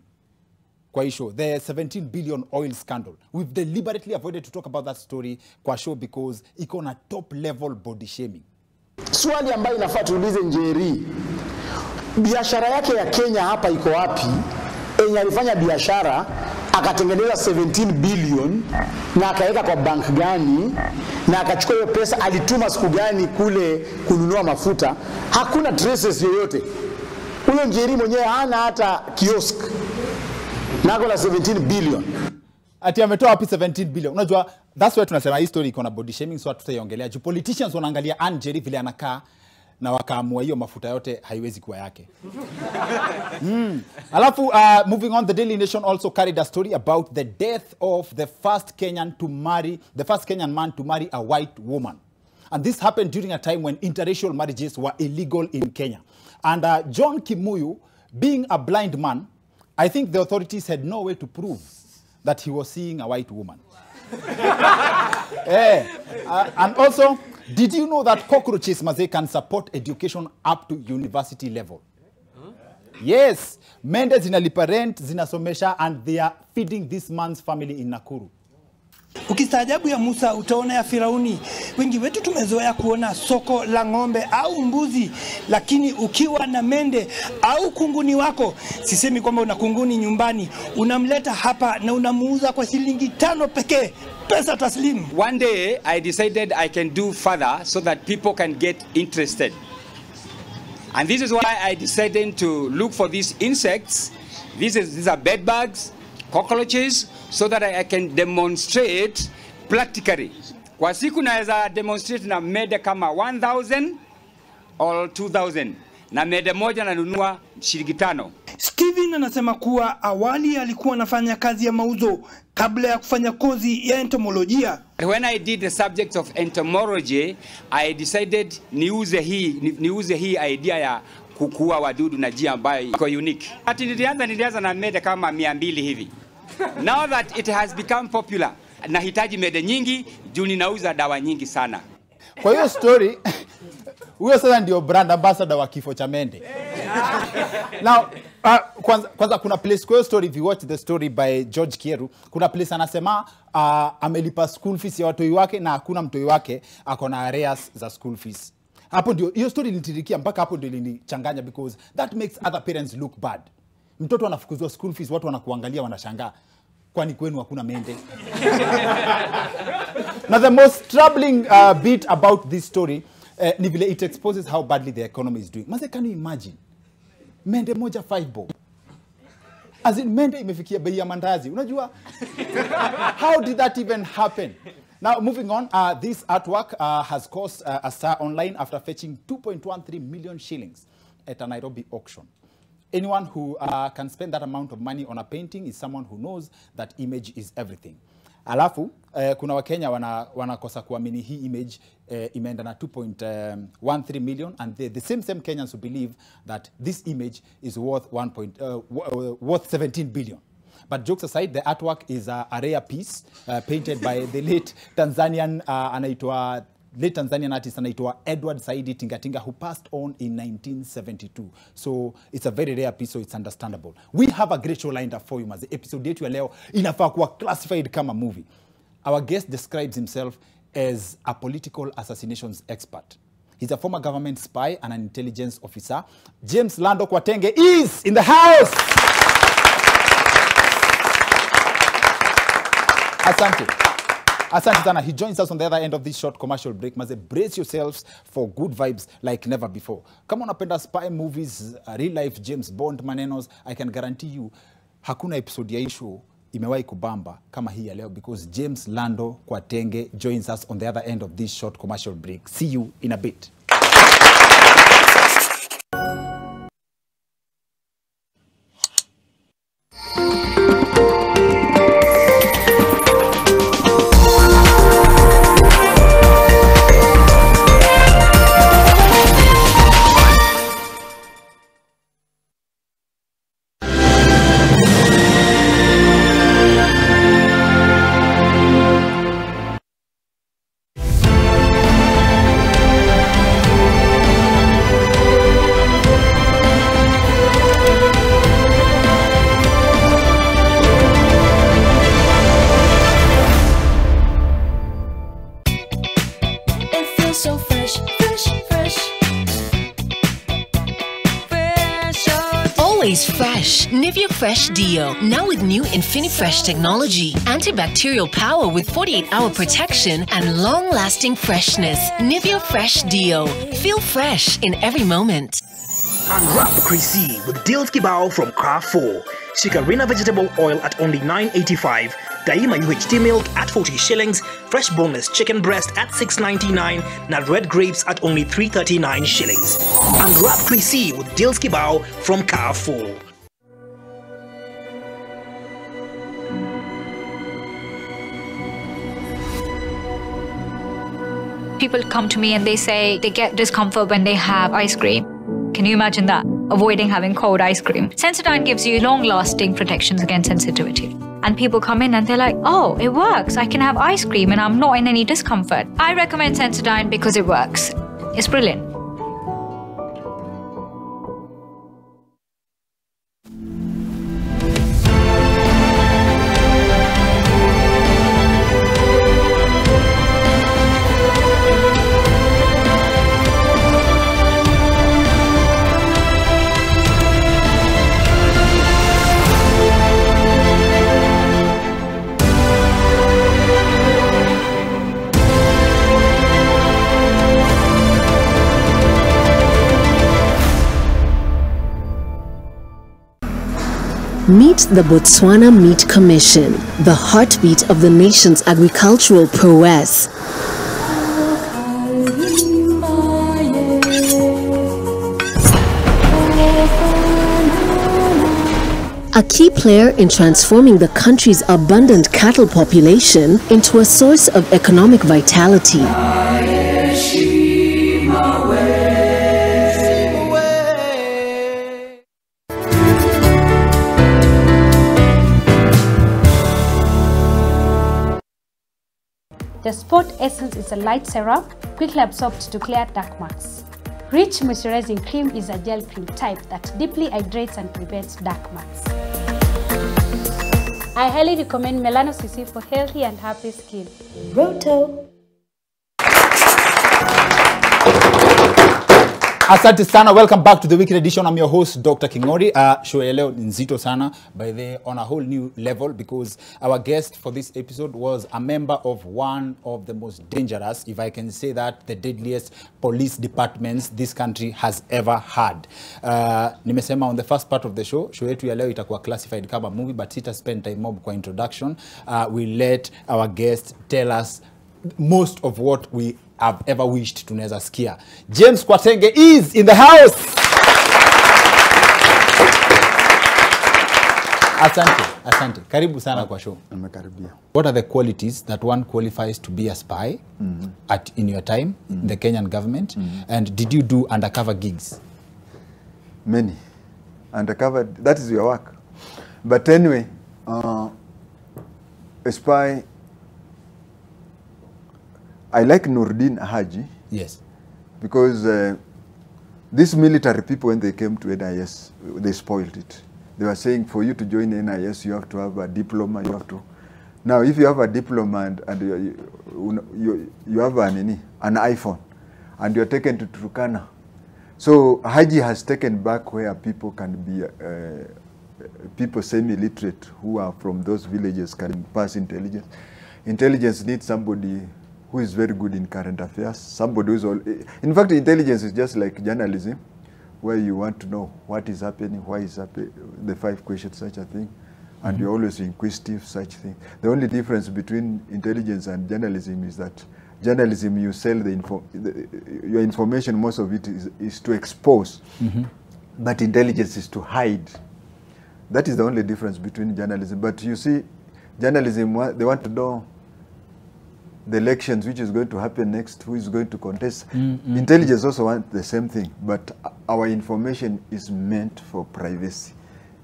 Kwa show, the 17 billion oil scandal. We've deliberately avoided to talk about that story kwa show because iko na top level body shaming. Swali ambayo inafaa tuulize Njeri, biashara yake ya Kenya hapa iko wapi? Enye alifanya biashara akatengeneza 17 billion na akaweka kwa bank gani, na akachukua hiyo pesa alituma siku gani kule kununua mafuta? Hakuna traces yoyote. Huyo Njeri mwenyewe hana hata kiosk. Nako la 17 billion. Ati ametoa wapi 17 billion? Unajua, that's why tunasema hii story iko na body shaming, so tutaiongelea. Ju politicians wanaangalia Njeri vile anakaa na wakaamua hiyo mafuta yote haiwezi kuwa yake. Alafu, moving on, the Daily Nation also carried a story about the death of the first Kenyan man to marry a white woman. And this happened during a time when interracial marriages were illegal in Kenya. And John Kimuyu, being a blind man, I think the authorities had no way to prove that he was seeing a white woman. And also, did you know that cockroaches, Maze, can support education up to university level? Yes, mende zinalipa rent, zinasomesha, and they are feeding this man's family in Nakuru. Ukistaajabu ya Musa utaona ya Firauni. Wengi wetu tumezoea kuona soko la ng'ombe au mbuzi, lakini ukiwa na mende au kunguni wako, sisemi kwamba una kunguni nyumbani, unamleta hapa na unamuuza kwa shilingi 5 pekee. Pesa taslim. One day I decided I can do further so that people can get interested. And this is why I decided to look for these insects. These are bed bugs, cockroaches, so that I can demonstrate practically. Kwa siku naweza demonstrate na mede kama 1,000 or 2,000. Na mede moja nanunua shilingi 5. Steven anasema kuwa awali alikuwa anafanya kazi ya mauzo kabla ya kufanya kozi ya entomolojia. When I did the subject of entomology, I decided niuze hii idea ya kukua wadudu na njia ambayo iko unique. Ati nilianza na mede kama 200 hivi. Now that it has become popular, nahitaji mede nyingi juu ninauza dawa nyingi sana. Kwa hiyo story, huyo sasa ndio brand ambassador wa kifo cha mende. Now, kwanza kuna place kwa hiyo story, if you watch the story by George Kieru, kuna place anasema amelipa school fees ya watoi wake na hakuna mtoi wake akona arrears za school fees. Hapo ndio hiyo story nitirikia, mpaka hapo ndio ilinichanganya, because that makes other parents look bad. Mtoto anafukuzwa school fees, watu wanakuangalia wanashangaa, kwani kwenu hakuna mende? Now the most troubling bit about this story ni vile it exposes how badly the economy is doing. Maze, can you imagine? Mende moja 5 bob. As in, mende imefikia bei ya mandazi. Unajua? How did that even happen? Now, moving on, this artwork has cost a star online after fetching 2.13 million shillings at a Nairobi auction. Anyone who can spend that amount of money on a painting is someone who knows that image is everything. Alafu, kuna Wakenya wanakosa kuamini hii image imeenda na 2.13 million, and the same Kenyans who believe that this image is worth 17 billion. But jokes aside, the artwork is a rare piece painted by the late Tanzanian artist anaitwa Edward Saidi Tingatinga, who passed on in 1972. So it's a very rare piece, so it's understandable. We have a great show lined up for you, mazi. Episode yetu ya leo inafaa kuwa classified kama movie. Our guest describes himself as a political assassinations expert. He's a former government spy and an intelligence officer. James Lando Kwatenge is in the house. Asante sana. He joins us on the other end of this short commercial break. Maze, brace yourselves for good vibes like never before. Kama unapenda spy movies, real life James Bond manenos, I can guarantee you hakuna episode ya show imewahi kubamba kama hii ya leo, because James Lando Kwatenge joins us on the other end of this short commercial break. See you in a bit. Fresh. Nivea Fresh Deo. Now with new InfiniFresh technology. Antibacterial power with 48-hour protection and long-lasting freshness. Nivea Fresh Deo. Feel fresh in every moment. Unwrap Chrissy with Dill's Kibao from Craft 4. Shikarina vegetable oil at only 9.85. Daima UHT milk at 40 shillings. Fresh boneless chicken breast at 6.99. Now red grapes at only 3.39 shillings. Unwrap Chrissy with Dill's Kibao from Carrefour. People come to me and they say they get discomfort when they have ice cream. Can you imagine that? Avoiding having cold ice cream. Sensodyne gives you long-lasting protections against sensitivity. and people come in and they're like, oh, it works. I can have ice cream and I'm not in any discomfort. I recommend Sensodyne because it works. It's brilliant. Meet the Botswana Meat Commission, the heartbeat of the nation's agricultural prowess. A key player in transforming the country's abundant cattle population into a source of economic vitality. The Sport Essence is a light serum, quickly absorbed to clear dark marks. Rich moisturizing cream is a gel cream type that deeply hydrates and prevents dark marks. I highly recommend Melano CC for healthy and happy skin. Roto. Asante sana, welcome back to the weekend edition. I'm your host, Dr. Kingori. Show ya leo nzito sana, by the on a whole new level, because our guest for this episode was a member of one of the most dangerous, if I can say that, the deadliest police departments this country has ever had. Nimesema on the first part of the show yetu ya leo itakuwa classified kama movie, but sita spend time mob kwa introduction. We let our guest tell us most of what we have ever wished tunaweza sikia. James Kwatenge is in the house. Asante. Karibu sana kwa show. Nimekaribia. What are the qualities that one qualifies to be a spy in your time in the Kenyan government? And did you do undercover gigs? Many. Undercover, that is your work. But anyway, a spy, I like Nurdin Haji. Yes. Because these military people, when they came to NIS, they spoiled it. They were saying, for you to join NIS, you have to have a diploma, you have to... Now, if you have a diploma and you have an iPhone, and you're taken to Turkana, so Haji has taken back where people can be, people semi-literate who are from those villages can pass intelligence. Intelligence needs somebody who is very good in current affairs, somebody who is all... In fact, intelligence is just like journalism, where you want to know what is happening, why is happening, the 5 questions, such a thing, and you're always inquisitive, such thing. The only difference between intelligence and journalism is that journalism, you sell your information, most of it is to expose, but intelligence is to hide. That is the only difference between journalism. But you see, journalism, they want to know the elections, which is going to happen next, who is going to contest. Intelligence also wants the same thing, but our information is meant for privacy.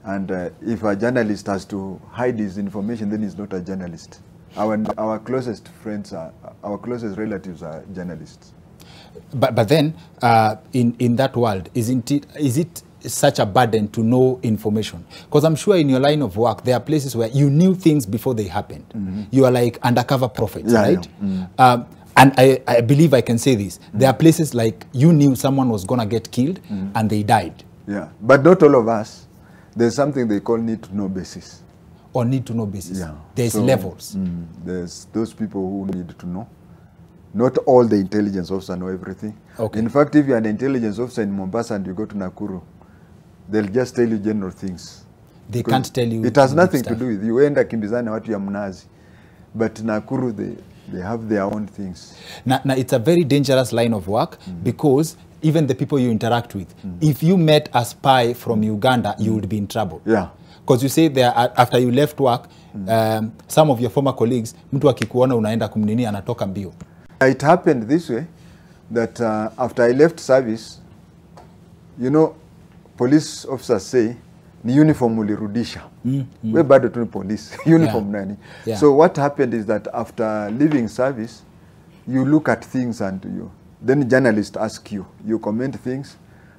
And if a journalist has to hide his information, then he's not a journalist. Our closest friends, our closest relatives are journalists. But then, in that world, is it such a burden to know information? Because I'm sure in your line of work, there are places where you knew things before they happened. You are like undercover prophets, right? And I believe I can say this. There are places like you knew someone was going to get killed and they died. Yeah, but not all of us. There's something they call need to know basis. Or need to know basis. Yeah. There's levels. There's those people who need to know. Not all the intelligence officers know everything. Okay. In fact, if you're an intelligence officer in Mombasa and you go to Nakuru, they'll just tell you general things. They can't tell you. It has nothing to do with you. Enda kimbizana watu ya mnazi. But Nakuru, they have their own things. Now it's a very dangerous line of work because even the people you interact with, if you met a spy from Uganda, you would be in trouble. Yeah. Because you say there, after you left work, some of your former colleagues, mtu akikuona unaenda kumnini anatoka mbio. It happened this way, that after I left service, you know, police officers say ni uniform ulirudisha. We bado tu ni police. Uniform nani? So what happened is that after leaving service, you look at things and then journalists ask you, you comment things,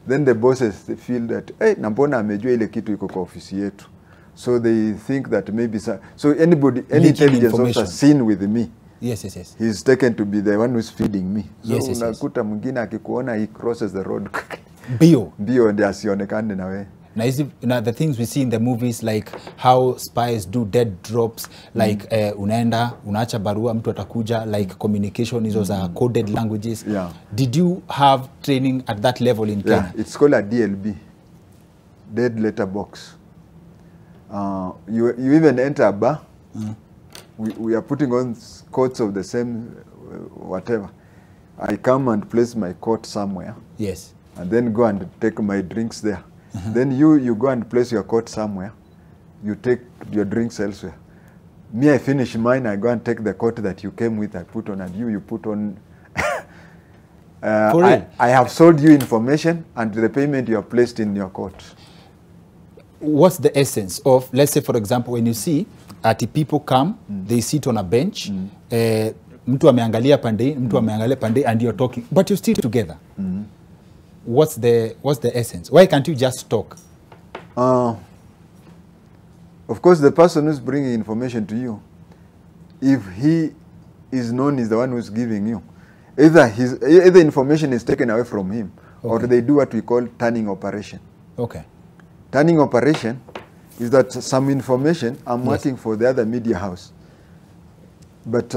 then the bosses they feel that, hey, nampona amejua ile kitu iko kwa ofisi yetu. So they think that maybe, so any intelligence officer seen with me, he's taken to be the one who's feeding me. So unakuta mwingine akikuona, he crosses the road bio ndi asionekane na we. Now, the things we see in the movies, like how spies do dead drops, like unaenda, unaacha barua, mtu atakuja, like communication is also coded languages. Did you have training at that level in Kenya? Yeah, it's called a DLB, dead letter box. You even enter a bar, we are putting on coats of the same whatever. I come and place my coat somewhere. Yes. And then go and take my drinks there. Then you go and place your coat somewhere. You take your drinks elsewhere. Me, I finish mine. I go and take the coat that you came with. I put on, and you put on. For real? I have sold you information, and the payment you have placed in your coat. What's the essence of, let's say, for example, when you see people come, they sit on a bench, mtu ameangalia pande, mtu ameangalia pande, and you're talking, but you're still together. What's the essence? Why can't you just talk? Of course, the person who's bringing information to you, if he is known as the one who's giving you, either information is taken away from him, or they do what we call turning operation. Okay. Turning operation is that some information, I'm working for the other media house, but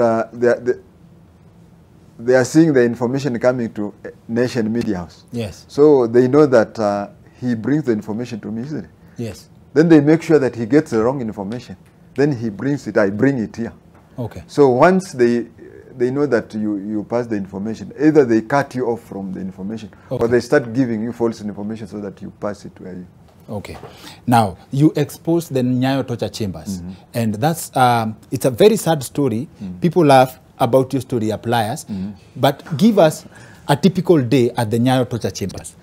they are seeing the information coming to Nation Media House. Yes. So they know that he brings the information to me, isn't it? Yes. Then they make sure that he gets the wrong information. Then he brings it, I bring it here. Okay. So once they know that you pass the information, either they cut you off from the information, or they start giving you false information so that you pass it where you. Okay. Now, you exposed the Nyayo torture chambers, and that's, it's a very sad story. People laugh about your story, appliers, but give us a typical day at the Nyayo torture chambers.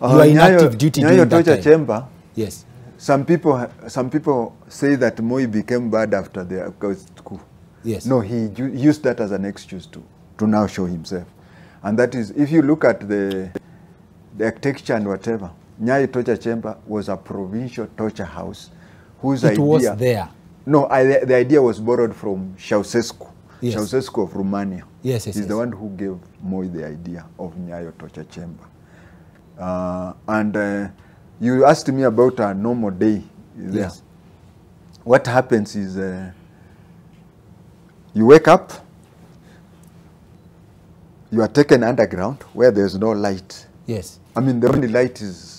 You are in active duty during that torture time. chamber. Yes. Some people say that Moi became bad after the coup. Yes. No, he used that as an excuse to now show himself. And that is, if you look at the architecture and whatever, Nyayo torture chamber was a provincial torture house whose idea... It was there. No, the idea was borrowed from Ceausescu. Yes. Ceausescu of Romania. Yes, He's the one who gave Moi the idea of Nyayo torture chamber. You asked me about a normal day there. Yes. What happens is you wake up, you are taken underground where there's no light. Yes. I mean, the only light is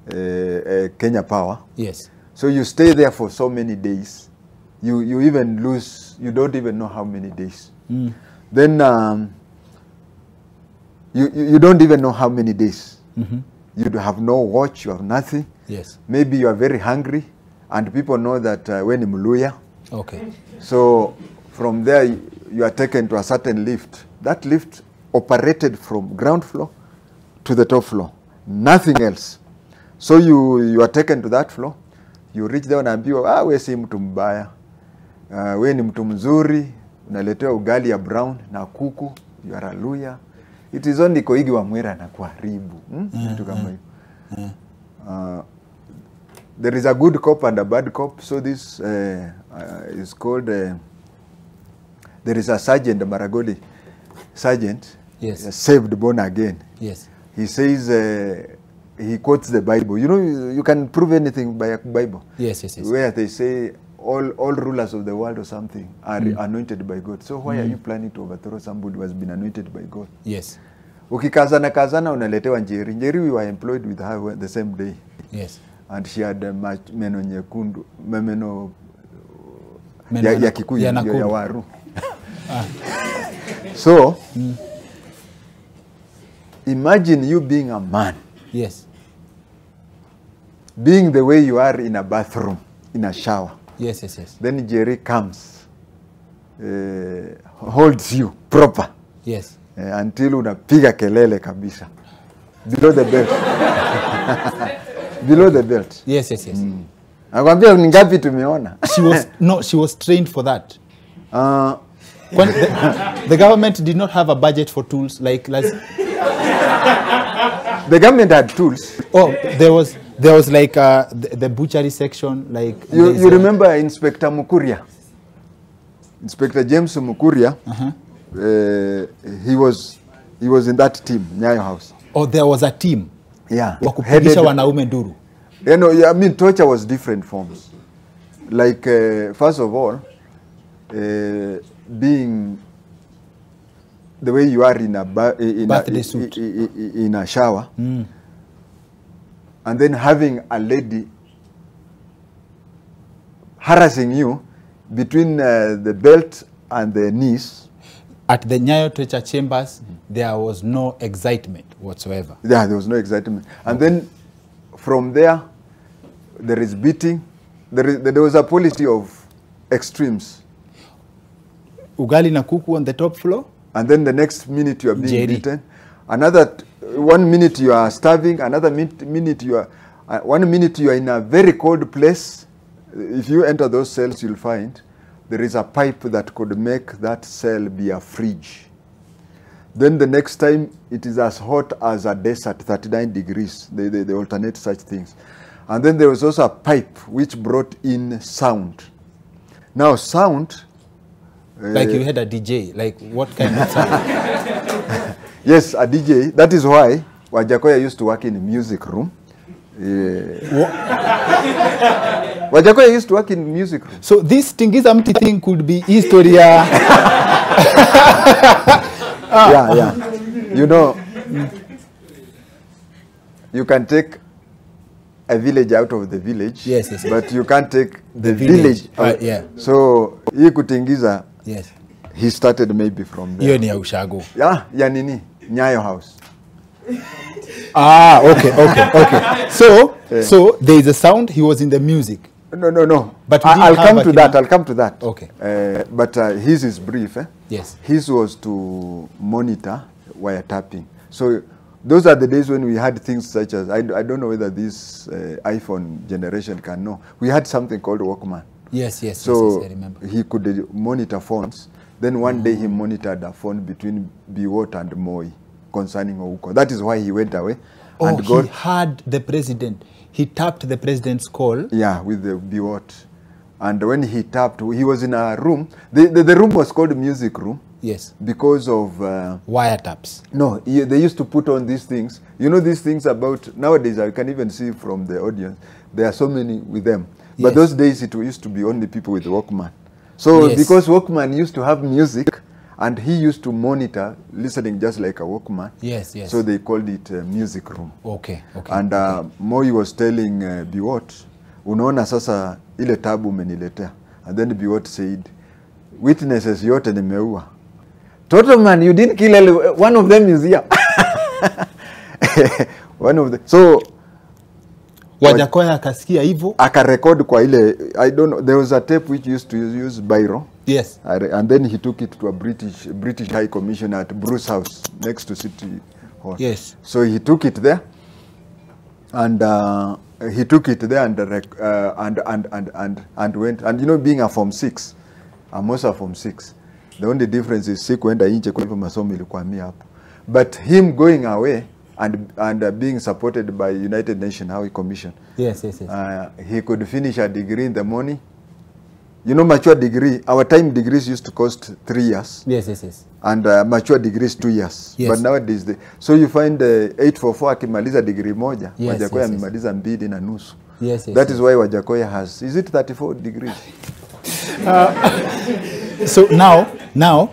Kenya Power. Yes. So you stay there for so many days. You even lose, you don't even know how many days. Then you don't even know how many days. You have no watch, you have nothing. Yes. Maybe you are very hungry, and people know that when in Muluya. Okay. So from there, you are taken to a certain lift. That lift operated from ground floor to the top floor. Nothing else. So you are taken to that floor. You reach there unaambiwa, we si mtu mbaya. We ni mtu mzuri, unaletewa ugali ya brown na kuku, you are a Luya. It is only Koigi wa Mwera na kuharibu. Kitu kama hiyo. There is a good cop and a bad cop. So this is called, there is a sergeant, a Maragoli sergeant, yes. Saved, born again. Yes. He says, he quotes the Bible. You know, you can prove anything by a Bible. Yes, yes, yes. Where they say all rulers of the world or something are anointed by God. So why are you planning to overthrow somebody who has been anointed by God? Yes. Ukikazana unaletewa Njeri. Njeri, we were employed with her the same day. Yes. And she had meno nyekundu, meno Meno ya Kikuyu, ya Waru. So, imagine you being a man. Yes. Being the way you are in a bathroom, in a shower. Yes, yes, yes. Then Jerry comes, holds you proper. Yes. Until unapiga kelele kabisa. Below the belt. Below the belt. Yes. Nakwambia ni ngapi tumeona. She was trained for that. When the government did not have a budget for tools like the government had tools. Oh, there was like the butchery section, like you remember Inspector Mukuria, Inspector James Mukuria. He was in that team, Nyayo House. Oh, there was a team. Yeah. Wakupigisha wanaume nduru. You know, I mean, torture was different forms. Like first of all, being the way you are in a birthday suit, in a shower, and then having a lady harassing you between the belt and the knees. At the Nyayo torture chambers, there was no excitement whatsoever. Yeah, there was no excitement. And then from there, there is beating. There was a policy of extremes. Ugali na kuku on the top floor. And then the next minute you are being beaten. Another 1 minute you are starving. Another minute you are 1 minute you are in a very cold place. If you enter those cells, you'll find there is a pipe that could make that cell be a fridge. Then the next time it is as hot as a desert, 39 degrees. They alternate such things. And then there was also a pipe which brought in sound. Now sound. Like you had a DJ, like what kind of sound? Yes, a DJ. That is why Wajakoya used to work in a music room. Wajakoya used to work in music room. So this Tingiza Mti thing could be historia. Yeah. You know, you can take a village out of the village. Yes. But you can't take the village out. Yeah. So hii kutingiza. Yes. He started maybe from there. Hiyo ni ya ushago. Ya nini? Nyayo House. Okay. So there is a sound. He was in the music. No. But I'll come to that. Okay. But his is brief. Yes. His was to monitor wiretapping. So those are the days when we had things such as, I don't know whether this iPhone generation can know. We had something called Walkman. Yes, So I remember. he could monitor phones. Then one day he monitored a phone between Biwot and Moi concerning Ouko. That is why he went away. And he had the president. He tapped the president's call. Yeah, with the Biwot. And when he tapped, he was in a room. The room was called music room. Yes. Because of... wiretaps. No, they used to put on these things. You know these things about... Nowadays, I can even see from the audience, there are so many with them. But those days, it used to be only people with Walkman. So because Walkman used to have music, and he used to monitor, listening just like a Walkman. Yes. So they called it music room. Okay. And Moi was telling Biwot, unaona sasa ile tabu umeniletea. And then Biwot said, witnesses yote nimeua. Total man, you didn't kill one of them is here. One of them. So Wajakoya akasikia hivyo, akarecord kwa ile, I don't know, there was a tape which used to use Biro. Yes. And then he took it to a British High Commission at Bruce House next to City Hall. Yes. So he took it there, and and went, and you know, being a Form 6, I'm also a Form 6. The only difference is sikuenda nje kwa hivyo masomo ilikuwa mimi hapo. But him going away and being supported by United Nations High Commission. Yes. He could finish a degree in the morning. You know, mature degree, our time degrees used to cost 3 years. Yes. And mature degrees 2 years. Yes. But nowadays, so you find 844 akimaliza degree moja, yes, Wajakoya amemaliza 2.5. That is why Wajakoya has, is it 34 degrees? So now,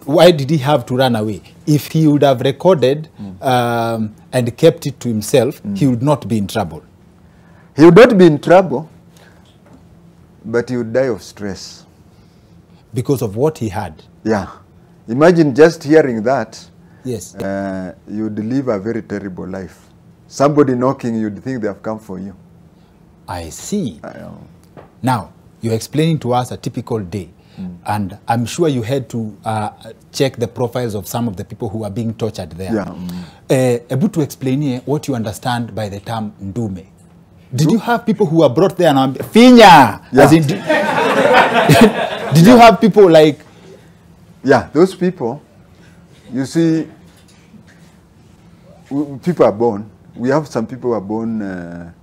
why did he have to run away? If he would have recorded and kept it to himself, he would not be in trouble. He would not be in trouble, but he would die of stress. Because of what he had. Yeah. Imagine just hearing that. Yes. You'd live a very terrible life. Somebody knocking, you'd think they have come for you. I see. Now, you're explaining to us a typical day. And I'm sure you had to check the profiles of some of the people who are being tortured there. Yeah. Able to explain here what you understand by the term ndume. Did you have people who were brought there and Finya? Yeah. As in, did you have people like? Yeah, those people. You see, people are born. We have some people who are born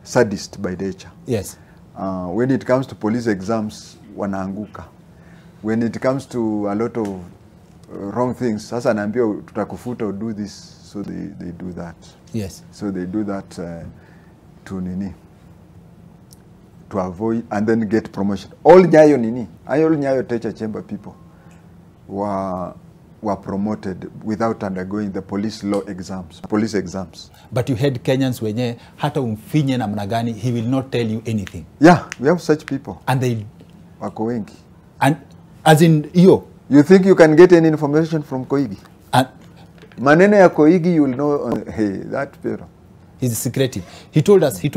sadist by nature. Yes. When it comes to police exams, wanaanguka. When it comes to a lot of wrong things, sasa naambia tutakufuta or do this, so they do that. Yes. So they do that to avoid and then get promotion. All Nyayo all Nyayo Teacher Chamber people were promoted without undergoing the police exams. But you had Kenyans wenye hata umfinye namna gani, he will not tell you anything. Yeah, we have such people. And they wako wengi. And as in you think you can get any information from Koigi? And maneno ya Koigi, you will know. Hey, that people. He's secretive. He told us, he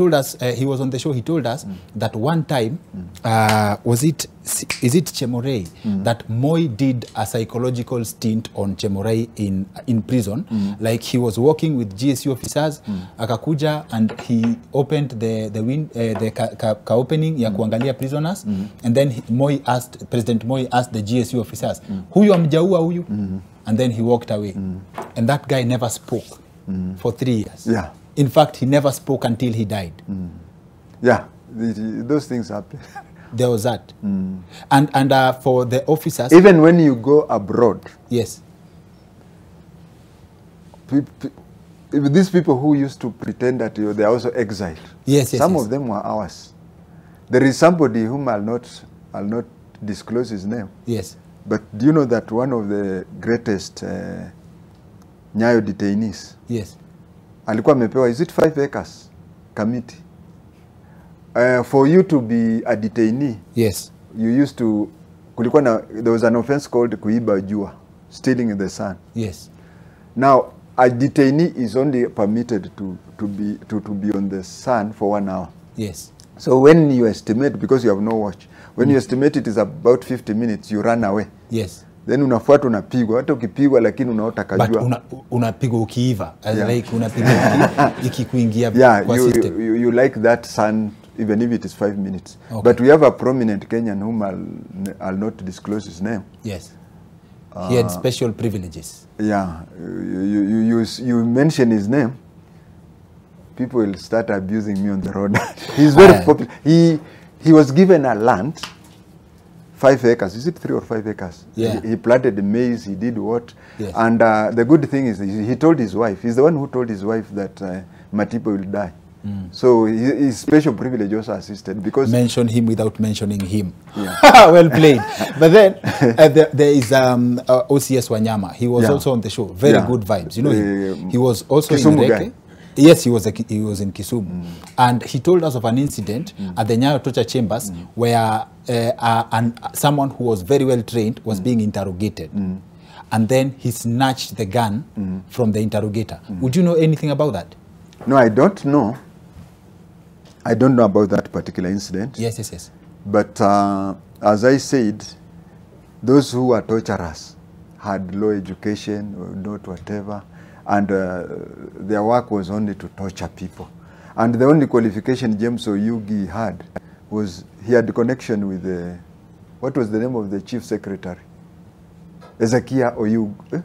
was on the show, he told us that one time, is it Chemorei, that Moi did a psychological stint on Chemorei in prison. Like he was working with GSU officers, akakuja, and he opened the opening ya kuangalia prisoners, and then President Moi asked the GSU officers, huyu amjaua huyu? And then he walked away. And that guy never spoke for 3 years. Yeah. In fact, he never spoke until he died. Yeah, those things happen. There was that. And for the officers... Even when you go abroad... Yes. These people who used to pretend that they are also exiled. Yes, Some of them were ours. There is somebody whom I'll not disclose his name. Yes. But do you know that one of the greatest Nyayo detainees... Yes. Alikuwa amepewa, is it 5 acres committee? For you to be a detainee, yes, you used to, there was an offense called kuiba jua, stealing in the sun. Yes. Now, a detainee is only permitted to be on the sun for 1 hour. Yes. So when you estimate, because you have no watch, when you estimate it is about 50 minutes, you run away. Yes. Then unafuata unapigwa, hata ukipigwa lakini unaota kajua. But unapigwa ukiiva, like unapigwa ikikuingia kwa system. You like that sun even if it is 5 minutes. Okay. But we have a prominent Kenyan whom I'll not disclose his name. Yes. He had special privileges. Yeah. You mention his name, people will start abusing me on the road. He's very popular. He was given a land, 5 acres. Is it 3 or 5 acres? Yeah. He planted maize, he did what? Yes. And the good thing is he told his wife, he's the one who told his wife that Matipo will die. So his special privilege also assisted because... Mention him without mentioning him. Yeah. Well played. But then there is OCS Wanyama. He was also on the show. Very good vibes. You know him. He was also Kisumu in Reke. Yes, he was in Kisumu. And he told us of an incident at the Nyayo Torture Chambers where someone who was very well trained was being interrogated. And then he snatched the gun from the interrogator. Would you know anything about that? No, I don't know. I don't know about that particular incident. Yes, yes, yes. But as I said, those who were torturers had low education or not whatever, and their work was only to torture people. And the only qualification James Oyugi had was he had a connection with the, what was the name of the chief secretary? Ezekiah Oyugi.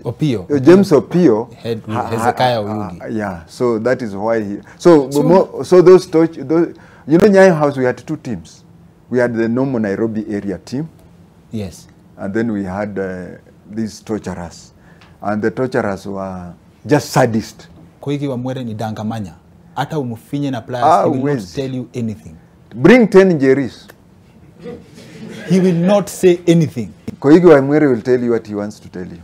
Opio. James Opio. Hezekiah Oyugi. Yeah, so that is why he... So those you know, Nyayo House, we had 2 teams. We had the normal Nairobi area team. Yes. And then we had these torturers. And the torturers were just sadists. Koigi wa Mwere ni dangamanya. Hata umufinye na pliers, he will not tell you anything. Bring 10 Jerry's. He will not say anything. Koigi wa Mwere will tell you what he wants to tell you.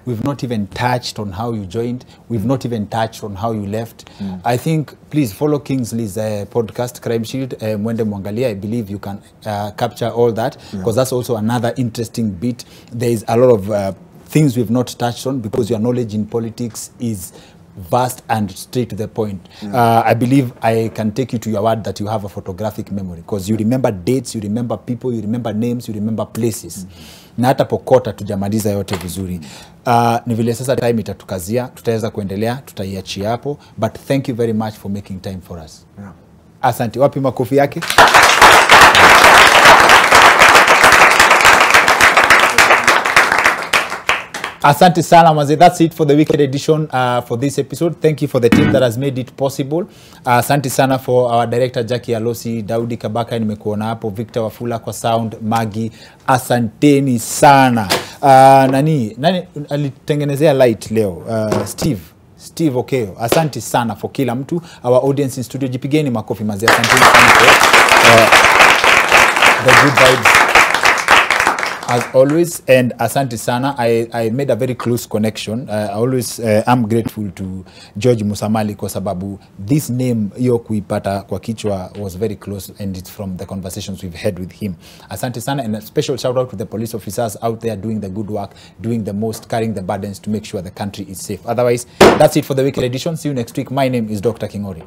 We've not even touched on how you joined. We've not even touched on how you left. I think, please follow Kingsley's podcast, Crime Shield, Mwende Mwangalia. I believe you can capture all that, because that's also another interesting bit. There is a lot of things we've not touched on, because your knowledge in politics is vast and straight to the point. I believe I can take you to your word that you have a photographic memory, because you remember dates, you remember people, you remember names, you remember places. Na hata pokota tujamaliza yote vizuri. Ni vile sasa time itatukazia, tutaweza kuendelea, tutaiachia hapo, but thank you very much for making time for us. Asante. Wapi makofi yake? Asante sana maze. That's it for the weekend edition for this episode. Thank you for the team that has made it possible. Asante sana for our director Jackie Alosi, Daudi Kabaka nimekuona hapo, Victor Wafula kwa sound, Maggie. Asanteni sana. Nani alitengenezea light leo? Steve Okeo. Asante sana for kila mtu. Our audience in studio, jipigeni makofi maze. Asanteni sana for the good vibes as always, and asante sana. I made a very close connection. I always am grateful to George Musamali kwa sababu this name yo kuipata kwa kichwa was very close, and it's from the conversations we've had with him. Asante sana, and a special shout out to the police officers out there doing the good work, doing the most, carrying the burdens to make sure the country is safe. Otherwise, that's it for the weekend edition. See you next week. My name is Dr. Kingori.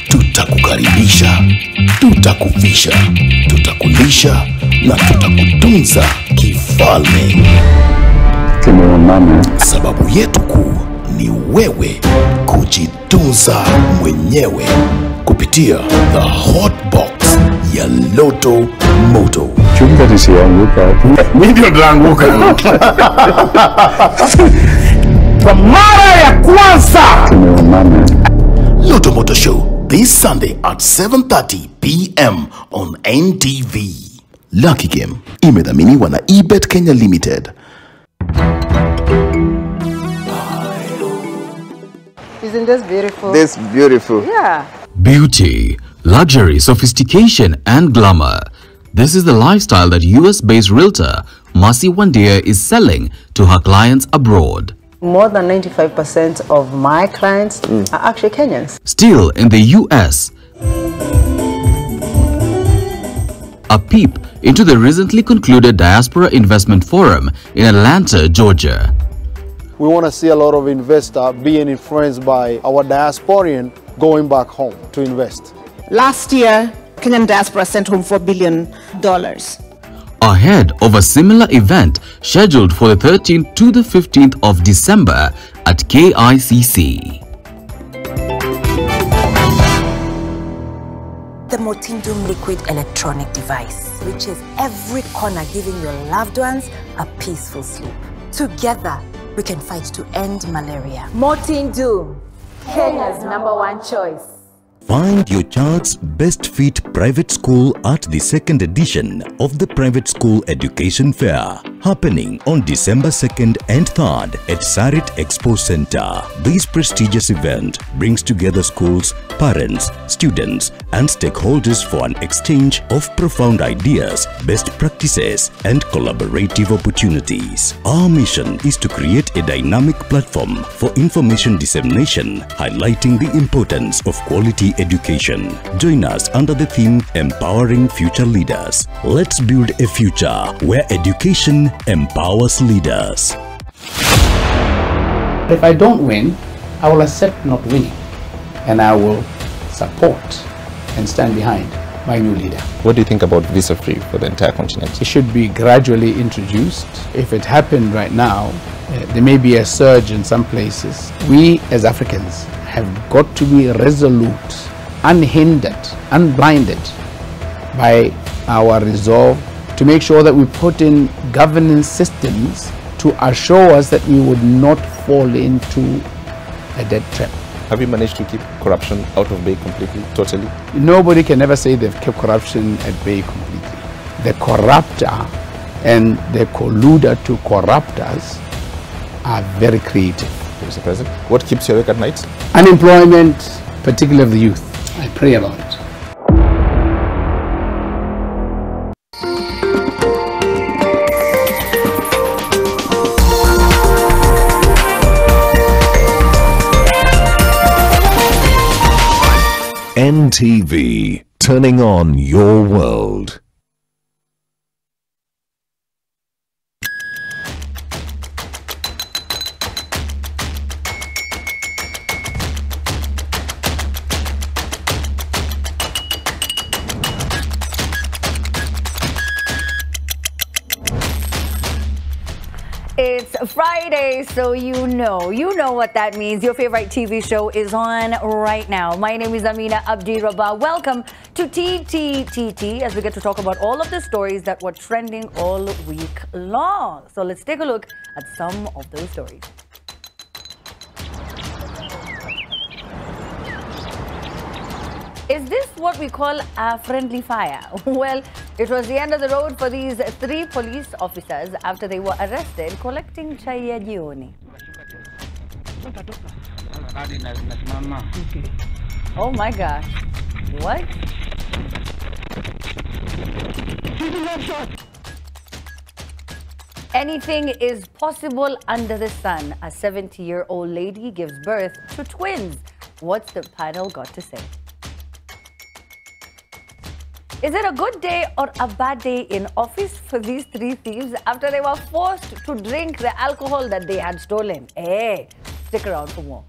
Tutakukaribisha, tutakufisha, tutakulisha na tutakutunza kifalme. Sababu yetu kuu ni wewe kujitunza mwenyewe kupitia the hot box ya Loto Moto. Chunga nisianguka. Mimi ndio naanguka. Kwa mara ya kwanza Loto Moto Show this Sunday at 7:30 p.m. on NTV. Lucky Game imedhaminiwa na eBet Kenya Limited. Isn't this beautiful? This beautiful. Yeah. Beauty, luxury, sophistication, and glamour. This is the lifestyle that US-based realtor Mercy Wandia is selling to her clients abroad. More than 95% of my clients are actually Kenyans. Still in the US, a peep into the recently concluded Diaspora Investment Forum in Atlanta, Georgia. We want to see a lot of investors being influenced by our diasporian going back home to invest. Last year, Kenyan diaspora sent home $4 billion. Ahead of a similar event scheduled for the 13th to the 15th of December at KICC. The Motindum liquid electronic device reaches every corner, giving your loved ones a peaceful sleep. Together, we can fight to end malaria. Motindum, Kenya's #1 choice. Find your child's best fit private school at the second edition of the Private School Education Fair, happening on December 2nd and 3rd at Sarit Expo Center. This prestigious event brings together schools, parents, students, and stakeholders for an exchange of profound ideas, best practices, and collaborative opportunities. Our mission is to create a dynamic platform for information dissemination, highlighting the importance of quality education. Join us under the theme Empowering Future Leaders. Let's build a future where education empowers leaders. If I don't win, I will accept not winning, and I will support and stand behind my new leader. What do you think about visa-free for the entire continent? It should be gradually introduced. If it happened right now, there may be a surge in some places. We as Africans have got to be resolute, unhindered, unblinded by our resolve to make sure that we put in governance systems to assure us that we would not fall into a dead trap. Have you managed to keep corruption out of bay completely, totally? Nobody can ever say they've kept corruption at bay completely. The corrupter and the colluder to corrupt us are very creative. Mr. President. What keeps you awake at night? Unemployment, particularly of the youth. I pray about it. NTV, turning on your world. It's Friday, so you know what that means. Your favorite TV show is on right now. My name is Amina Abdi Rabah. Welcome to TTTT as we get to talk about all of the stories that were trending all week long. So let's take a look at some of those stories. Is this what we call a friendly fire? Well, it was the end of the road for these 3 police officers after they were arrested collecting chai ya jioni. Oh my gosh. What? Anything is possible under the sun. A 70-year-old lady gives birth to twins. What's the panel got to say? Is it a good day or a bad day in office for these 3 thieves after they were forced to drink the alcohol that they had stolen? Hey, stick around for more.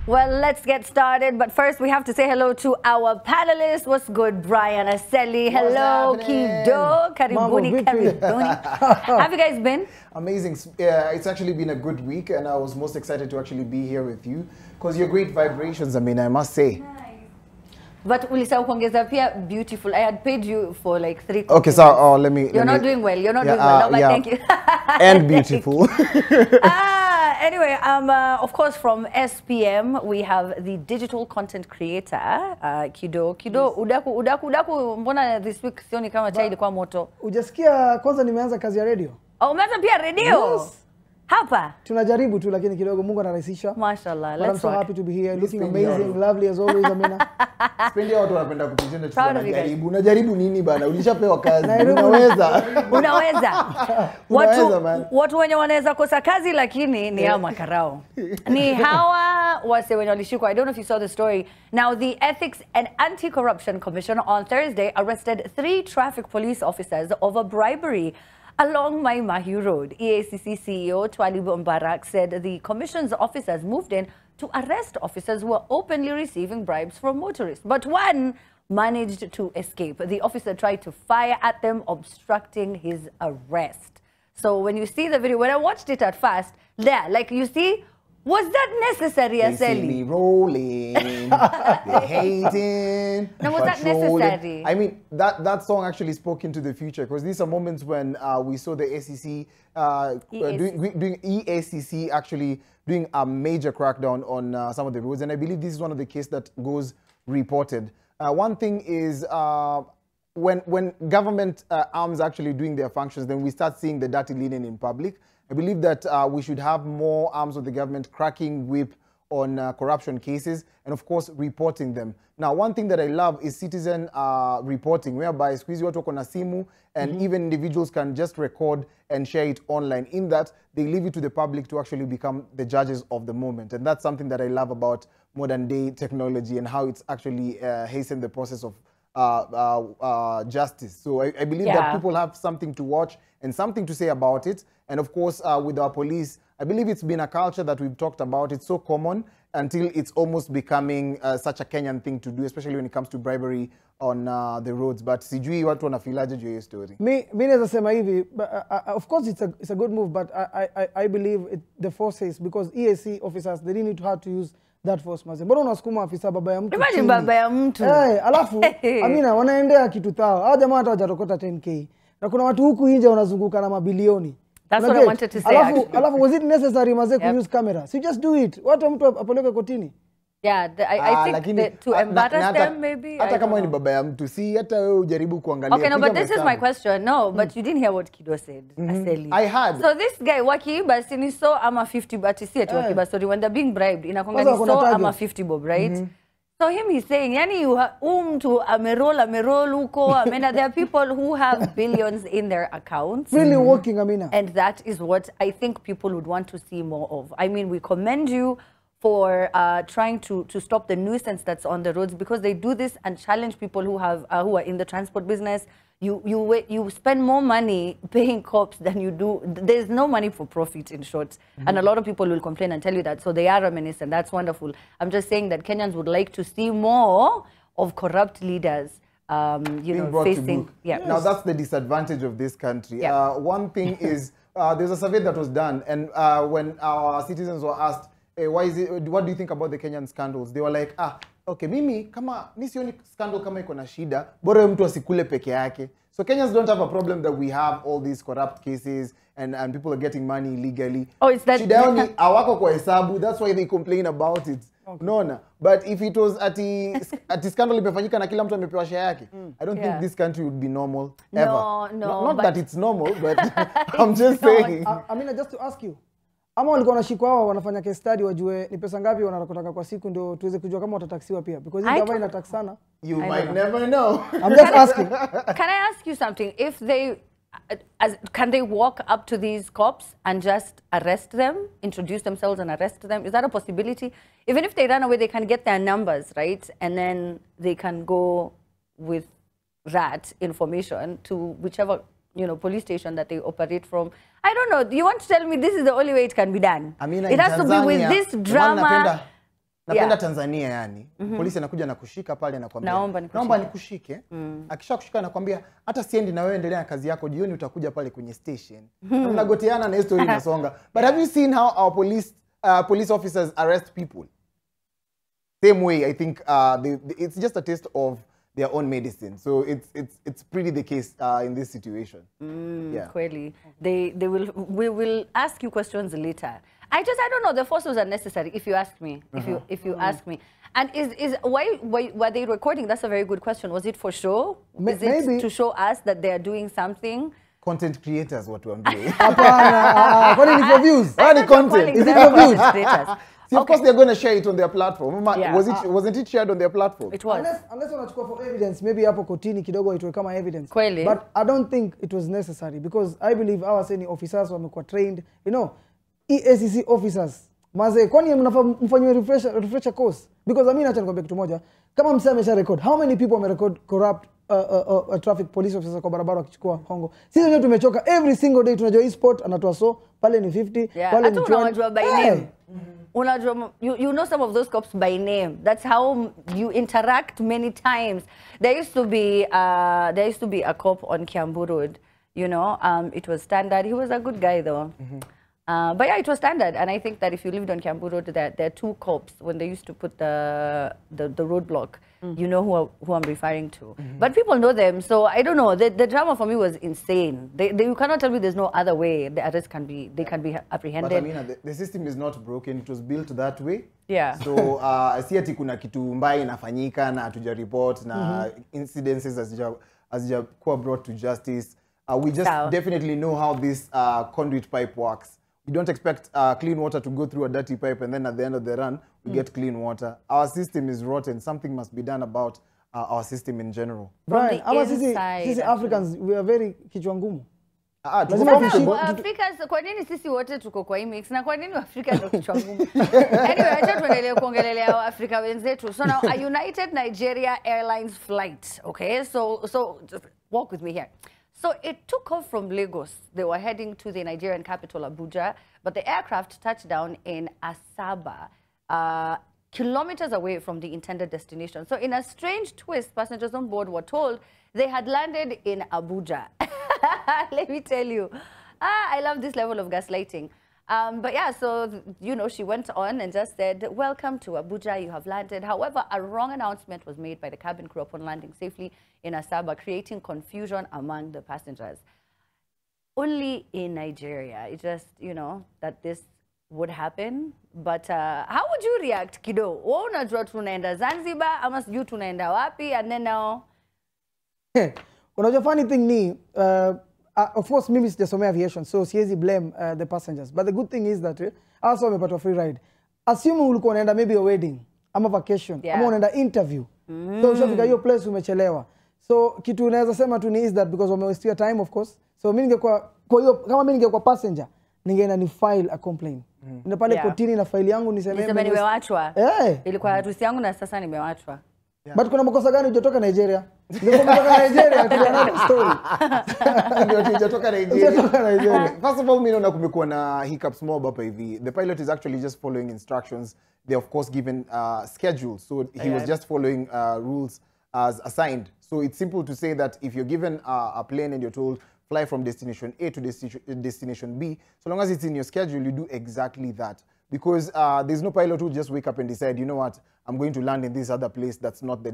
Well, let's get started. But first, we have to say hello to our panelists. What's good, Brian Aseli? Hello, Kido. Karibuni, karibuni. Have you guys been? Amazing. It's actually been a good week, and I was most excited to actually be here with you because you're great vibrations, I mean, I must say. But Ulisa Ukongeza pia beautiful. I had paid you for like 3 compliments. Okay, so let me... You're not doing well. You're not doing well. No, but thank you. And beautiful. Anyway, of course, from SPM, we have the digital content creator, Kido. Kido, udaku, mbona this week sioni kama chai ilikuwa moto? Ujasikia kwanza nimeanza kazi ya radio? Oh, umeanza pia radio? Yes. Hapa? Tunajaribu tu lakini kidogo Mungu anarahisisha. Mashallah. But I'm so happy to be here. Looking amazing, lovely as always, Amina. Sipendi watu wanapenda kupitenda tunajaribu. Unajaribu nini bana? Ulishapewa kazi. Unaweza. Unaweza. Watu wenye wanaweza kosa kazi lakini ni hawa makarao. Ni hawa wase wenye walishikwa. I don't know if you saw the story. Now, the Ethics and Anti-Corruption Commission on Thursday arrested 3 traffic police officers over bribery along Mai Mahiu Road. EACC CEO Twalibu Mbarak said the commission's officers moved in to arrest officers who were openly receiving bribes from motorists. But one managed to escape. The officer tried to fire at them, obstructing his arrest. So when you see the video, when I watched it at first, there, like you see, was that necessary, Aseli? They see me rolling, they hating. No, was that necessary? I mean, that song actually spoke into the future because these are moments when we saw the ACC doing EACC actually doing a major crackdown on some of the roads, and I believe this is one of the cases that goes reported. One thing is when government arms actually doing their functions, then we start seeing the dirty linen in public. I believe that we should have more arms of the government cracking whip on corruption cases and, of course, reporting them. Now, one thing that I love is citizen reporting, whereby squeeze watu wako na simu and even individuals can just record and share it online. In that, they leave it to the public to actually become the judges of the moment. And that's something that I love about modern day technology and how it's actually hastened the process of justice. So I believe that people have something to watch and something to say about it. And of course, with our police, I believe it's been a culture that we've talked about. It's so common until it's almost becoming such a Kenyan thing to do, especially when it comes to bribery on the roads. But sijui watu wanafilaje juu hiyo story. Mi naweza sema hivi, of course it's a good move, but I believe the forces, because EAC officers, they really need to have to use that force maze. Mbona unasukuma afisa baba ya mtu? Imagine baba ya mtu. Alafu Amina wanaendea kitu tao. Hao jamaa hata hawajarokota 10k. Na kuna watu huku nje wanazunguka na mabilioni. That's what I wanted to say. Alafu was it necessary maze ku use camera? So just do it. Watu mtu apeleke kotini. Yeah, I think to embarrass them maybe. Hata kama ni baba ya mtu, si hata wewe ujaribu kuangalia. Okay, no, but this is my question. No, but you didn't hear what Kido said. I had. So this guy, wakiiba, sini so ama 50, but you see it, wakiiba, sorry, when they're being bribed, inakonga ni so ama 50 bob, right? So him, he's saying, yani to amerol uko, Amina, there are people who have billions in their accounts. Really working, Amina. And that is what I think people would want to see more of. I mean, we commend you for trying to stop the nuisance that's on the roads, because they do this and challenge people who have who are in the transport business. You spend more money paying cops than you do. There's no money for profit, in short. And a lot of people will complain and tell you that. So they are reminiscent. That's wonderful. I'm just saying that Kenyans would like to see more of corrupt leaders, facing. Yeah. Now that's the disadvantage of this country. One thing is there's a survey that was done, and when our citizens were asked, what do you think about the Kenyan scandals? They were like, okay, mimi sioni scandal kama iko na shida, bora mtu asikule peke yake. So Kenyans don't have a problem that we have all these corrupt cases and people are getting money illegally. Oh, it's that shida yao ni hawako kwa hesabu. That's why they complain about it. Okay. No. But if it was ati scandal imefanyika na kila mtu amepewa share yake, I don't think this country would be normal ever. No, not that it's normal, but I'm just saying. I mean, just to ask you, ama walikuwa wanashikwa hao wanafanya case study wajue ni pesa ngapi wanataka kwa siku ndio tuweze kujua kama watataksiwa pia, because hii kama inataksana. You might never know. I'm just asking. Can I ask you something? If they can they walk up to these cops and just arrest them, introduce themselves and arrest them? Is that a possibility? Even if they run away, they can get their numbers, right? And then they can go with that information to whichever police station that they operate from. I don't know. Do you want to tell me this is the only way it can be done? I mean, it has to be with this drama. Napenda Tanzania yani. Polisi anakuja na kushika pale anakuambia, naomba nikushike. Akisha kushika anakuambia hata siendi na wewe, endelea na kazi yako, jioni utakuja pale kwenye station. Mnagoteana na story inasonga. But have you seen how our police officers arrest people? Same way, I think it's just a taste of their own medicine. So it's pretty the case in this situation. Clearly, we will ask you questions later. I don't know, the force was unnecessary, if you ask me. If you ask me. And why were they recording? That's a very good question. Was it for show? Is it to show us that they are doing something? Content creators, what we are doing. What is it for views? What is content? Is it for views? See, of course, they're going to share it on their platform. Wasn't it shared on their platform? It was. Unless wanachukua for evidence, maybe hapo kotini kidogo itwe kama evidence. Kweli. But I don't think it was necessary, because I believe our senior officers wamekuwa trained. EACC officers, maze, kwani mfanywe refresher course? Because I mean, acha nikwambie kitu moja. Kama msema amesha record, how many people record corrupt traffic police officers kwa barabara wakichukua hongo? Sisi wenyewe tumechoka, every single day tunajua e-sport anatoa so, pale ni 50, pale ni 20. Unajua by name. Unajua, you know some of those cops by name. That's how you interact many times. There used to be a cop on Kiambu Road. It was Standard. He was a good guy though. But yeah, it was Standard, and I think that if you lived on Kiambu Road, there are two cops when they used to put the roadblock. You know who I'm referring to. But people know them, so I don't know. The drama for me was insane. You cannot tell me there's no other way the arrests can be apprehended. But I mean, the system is not broken. It was built that way. Yeah. So si ati kuna kitu mbaya inafanyika na hatuja report na incidences hazijakuwa brought to justice. We just definitely know how this conduit pipe works. We don't expect clean water to go through a dirty pipe and then at the end of the run, we get clean water. Our system is rotten. Something must be done about our system in general. Right. Sisi Africans, we are very kichwa ngumu. Africans, kwa nini sisi wote tuko kwa mix? Na kwa nini Afrika ndio kichwa ngumu? Anyway, acha tuendelee kuongelelea Afrika wenzetu. So now, a United Nigeria Airlines flight, okay? So just walk with me here. So it took off from Lagos. They were heading to the Nigerian capital, Abuja, but the aircraft touched down in Asaba, kilometers away from the intended destination. So in a strange twist, passengers on board were told they had landed in Abuja. Let me tell you. I love this level of gaslighting. But yeah, so, she went on and just said, welcome to Abuja, you have landed. However, a wrong announcement was made by the cabin crew upon landing safely in Asaba, creating confusion among the passengers. Only in Nigeria, it's just, that this would happen. But how would you react, Kido? Wewe unajua tunaenda Zanzibar ama sijui tunaenda wapi, and then now unajua funny thing ni of course mimi sijasomea aviation, so siwezi blame the passengers, but the good thing is that also wamepata free ride. Assume ulikuwa unaenda maybe a wedding ama vacation ama unaenda interview, so ushafika hiyo place umechelewa, so kitu unaweza sema tu ni is that because wamewastia time of course. So mimi ningekuwa kwa hiyo kama mimi ningekuwa passenger ningeenda ni file a complaint ndio pale kotini na file yangu niseme nimewachwa. Ilikuwa harusi yangu na sasa nimewachwa. But kuna makosa gani hujatoka Nigeria? Ndio kutoka Nigeria tunaona story. Ndio hujatoka Nigeria. First of all, mimi naona kumekuwa na hiccups mob hapa hivi. The pilot is actually just following instructions. They of course given schedule. So he was just following rules as assigned. So it's simple to say that if you're given a plane and you're told fly from destination A to destination B, so long as it's in your schedule, you do exactly that. Because there's no pilot who just wake up and decide, you know what, I'm going to land in this other place that's not the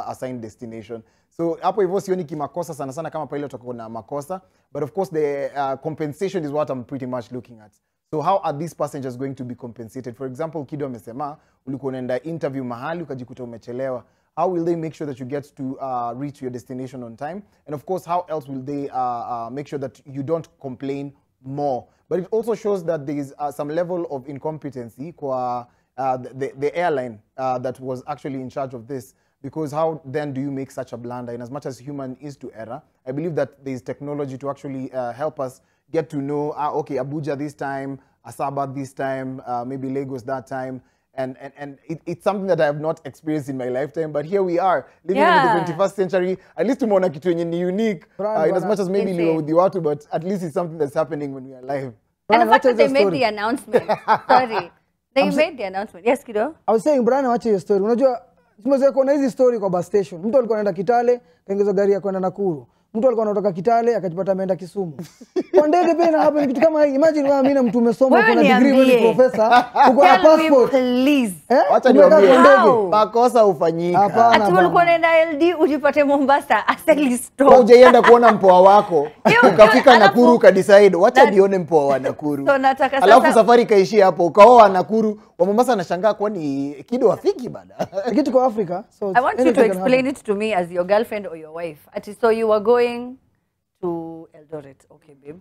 assigned destination. So hapo hivyo sioni kimakosa sana sana kama pilot wako na makosa, but of course the compensation is what I'm pretty much looking at. So how are these passengers going to be compensated? For example, Kido amesema ulikuwa unaenda interview mahali ukajikuta umechelewa. How will they make sure that you get to reach your destination on time? And of course, how else will they make sure that you don't complain more? But it also shows that there is some level of incompetency for the airline that was actually in charge of this. Because how then do you make such a blunder? And as much as human is to error, I believe that there is technology to actually help us get to know, okay, Abuja this time, Asaba this time, maybe Lagos that time. And it's something that I have not experienced in my lifetime, but here we are, living in the 21st century. At least tumeona kitu yenye ni unique, in as much as maybe ni with the watu, but at least it's something that's happening when we are live. And the fact that they made the announcement, sorry, they made the announcement. Yes, Kido? I was saying, Brian, wacha your story. Unajua, tumezoea kuona hizi story kwa bus station. Mtu alikuwa anaenda Kitale, kaongeza gari ya kwenda Nakuru. Mtu alikuwa anatoka Kitale akajipata ameenda Kisumu. Kwa ndege pia na hapa ni kitu kama hii. Imagine wewe mimi na mtu umesoma kuna degree wewe professor, uko na passport. Please. Wacha niambie ndege. Makosa ufanyika. Hapana. Ati ulikuwa unaenda LD ujipate Mombasa, asali stop. Kwa hujaenda kuona mpoa wako, ukafika Nakuru ukadecide wacha nione mpoa wa Nakuru. So nataka sasa. Alafu safari kaishia hapo, ukaoa Nakuru, wa Mombasa anashangaa kwani Kido afiki bada. Kitu kwa Africa. So I want you to explain it to me as your girlfriend or your wife. Ati so you were going to Eldoret, okay, babe.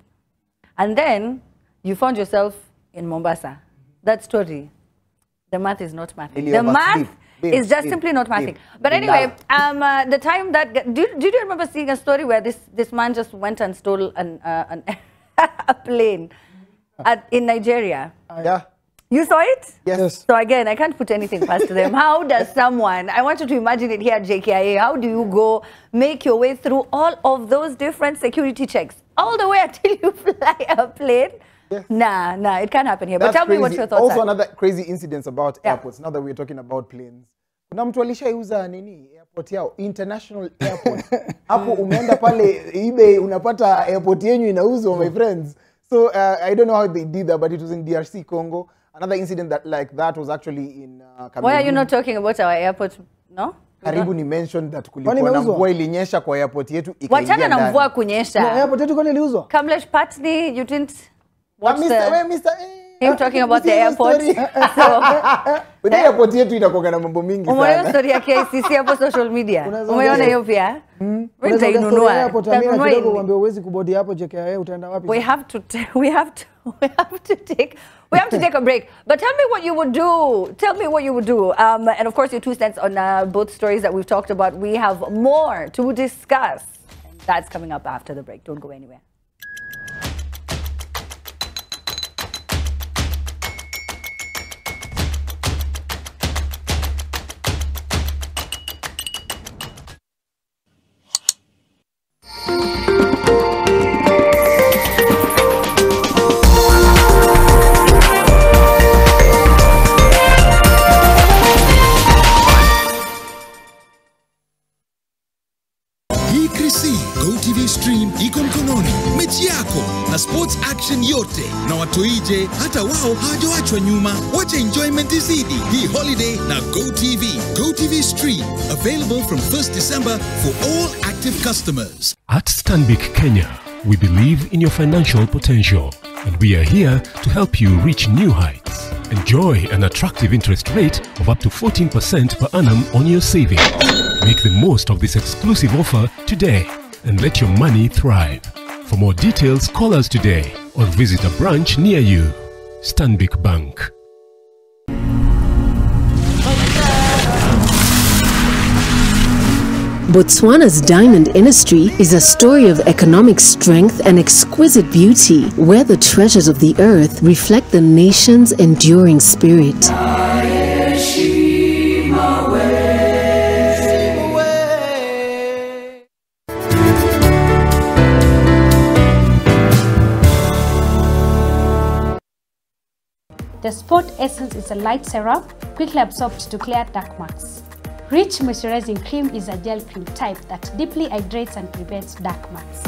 And then you found yourself in Mombasa. That story, the math is not mathing. The math is just simply not mathing. But anyway, the time that did you remember seeing a story where this man just went and stole a plane in Nigeria? Yeah. You saw it? Yes. So again, I can't put anything past them. How does someone, I want you to imagine it here at JKIA, how do you go make your way through all of those different security checks, all the way until you fly a plane? Yes. Nah, it can't happen here. But tell me what your thoughts also are. Another crazy incidents about airports, now that we're talking about planes. Kuna mtu alishaiuza nini airport yao, international airport. Hapo umeenda pale eBay unapata airport yenyu inauzwa, my friends. So I don't know how they did that, but it was in DRC Congo. Another incident that like that was actually in Cameroon. Why are you not talking about our airport? No? Karibu ni mentioned that kulikuwa na mvua ilinyesha kwa airport yetu ikaingia ndani. Wachana na mvua kunyesha. No, airport yetu kwani iliuzwa? Kamlesh Patni, you didn't watch him talking about the airport. But the airport yetu inakuwa na mambo mingi sana. Umeona story ya KICC hapo social media? Umeona hiyo pia? Wewe utainunua. Airport amina kidogo uambie uwezi kubodi hapo JKIA utaenda wapi? We have to take a break. But tell me what you would do. Tell me what you would do. And of course, your 2 cents on both stories that we've talked about. We have more to discuss. And that's coming up after the break. Don't go anywhere. GoTV Stream iko mkononi, mechi yako na sports action yote, na watoije hata wao hawajawachwa nyuma. Wacha enjoyment izidi hii holiday na GoTV. GoTV Stream available from 1st December for all active customers. At Stanbic Kenya, we believe in your financial potential. and we are here to help you reach new heights. Enjoy an attractive interest rate of up to 14% per annum on your savings. Make the most of this exclusive offer today and let your money thrive. For more details, call us today or visit a branch near you. Stanbic Bank. Botswana's diamond industry is a story of economic strength and exquisite beauty, where the treasures of the earth reflect the nation's enduring spirit. The Sport Essence is a light serum, quickly absorbed to clear dark marks. Rich moisturizing cream is a gel cream type that deeply hydrates and prevents dark marks.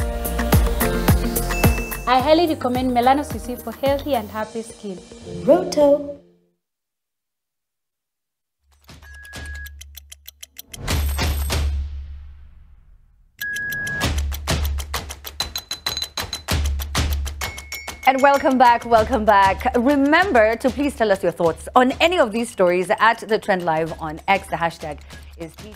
I highly recommend Melano CC for healthy and happy skin. Roto. And welcome back, welcome back. Remember to please tell us your thoughts on any of these stories at The Trend Live on X. The hashtag is TT.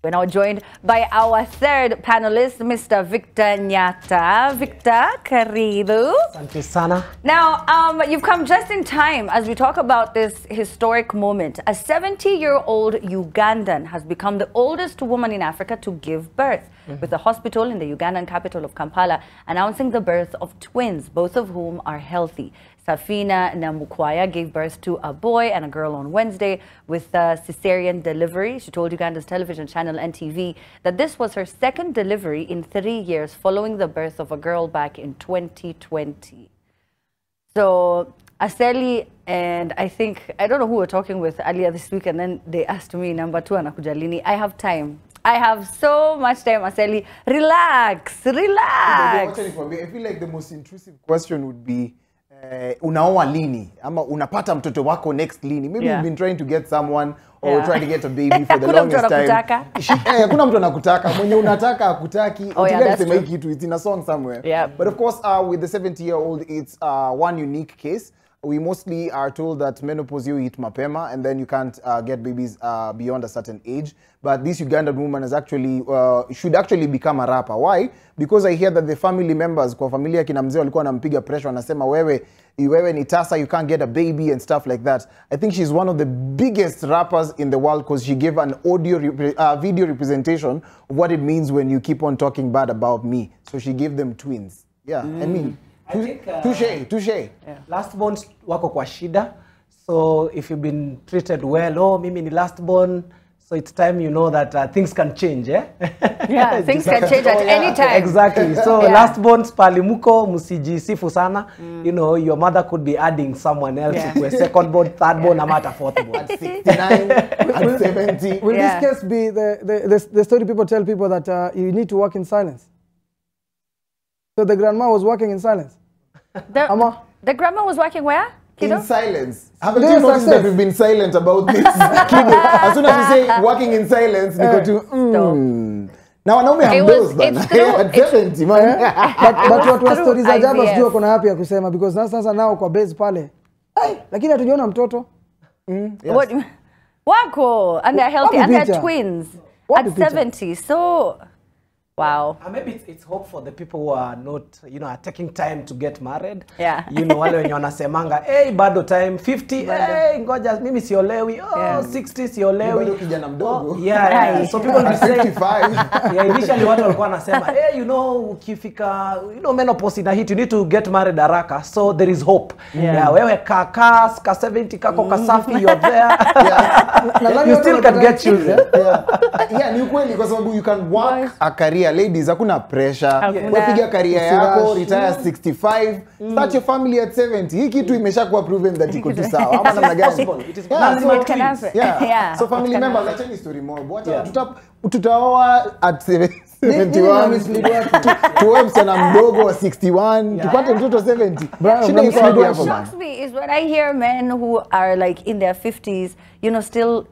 We're now joined by our third panelist, Mr. Victor Nyata. Victor, karibu. Asante sana. Now, you've come just in time as we talk about this historic moment. A 70-year-old Ugandan has become the oldest woman in Africa to give birth, with a hospital in the Ugandan capital of Kampala announcing the birth of twins, both of whom are healthy. Safina Namukwaya gave birth to a boy and a girl on Wednesday with a cesarean delivery. She told Uganda's television channel NTV that this was her second delivery in 3 years following the birth of a girl back in 2020. So Aseli and I don't know who we're talking with earlier this week, and then they asked me, number 2, anakuja lini? I have time. I have so much time, Aseli. Relax, relax. I feel like the most intrusive question would be, unaoa lini? Ama unapata mtoto wako next lini? Maybe you've been trying to get someone or trying to get a baby for the longest time. Hakuna mtu anakutaka. Mwenye unataka akutaki. It's in a song somewhere. But of course, with the 70-year-old, it's one unique case. We mostly are told that menopause you hit mapema and then you can't get babies beyond a certain age. But this Ugandan woman is actually should actually become a rapper. Why? Because I hear that the family members, kwa familia kina mzee walikuwa wanampiga pressure, wanasema wewe ni tasa, you can't get a baby and stuff like that. I think she's one of the biggest rappers in the world because she gave an video representation of what it means when you keep on talking bad about me. So she gave them twins. Yeah, I mean, touche. Yeah. Lastborns wako kwa shida. So if you've been treated well, oh, mimi ni lastborn, so it's time you know that things can change, eh? Yeah, things can change at any time. Exactly. So lastborns palimuko musijisifu sana. You know, your mother could be adding someone else to a second born, third born, and fourth born. At 69, at 70. Will this case be the story people tell people that you need to work in silence? So the grandma was working in silence. The grandma was working where? In silence. Haven't you noticed that we've been silent about this? As soon as you say working in silence, they go to Now wanaume hamdos bana. At 70 man. But what stories ajabu sijui kuna yapi ya kusema because sasa nao kwa base pale. Lakini hatujiona mtoto. What wako and they're healthy and they're twins at 70. So wow. Maybe it's hope for the people who are not, you know, are taking time to get married. Yeah. You know, wale wenye wanasemanga, hey, bado time, 50, hey, ngoja, mimi siolewi, 60 siolewi. Bado kijana mdogo. So people will say, 55. Initially watu walikuwa wanasema, hey, you know, ukifika, you know, menopause ina hit, you need to get married haraka. So there is hope. Wewe ka 70, kako kasafi, you're there. You still can get children. Ni ukweli kwa sababu you can work a career. Ladies, hakuna pressure. Wapiga career yako, retire 65, start your family at 70. Hii kitu imeshakuwa proven that iko tu sawa. Ama namna gani? So family members, acheni story mob. Wacha tutaoa at 71. Tuwe msichana mdogo wa 61, tupate mtoto 70. Shida iko hapo man. What shocks me is when I hear men who are like in their 50s, you know, still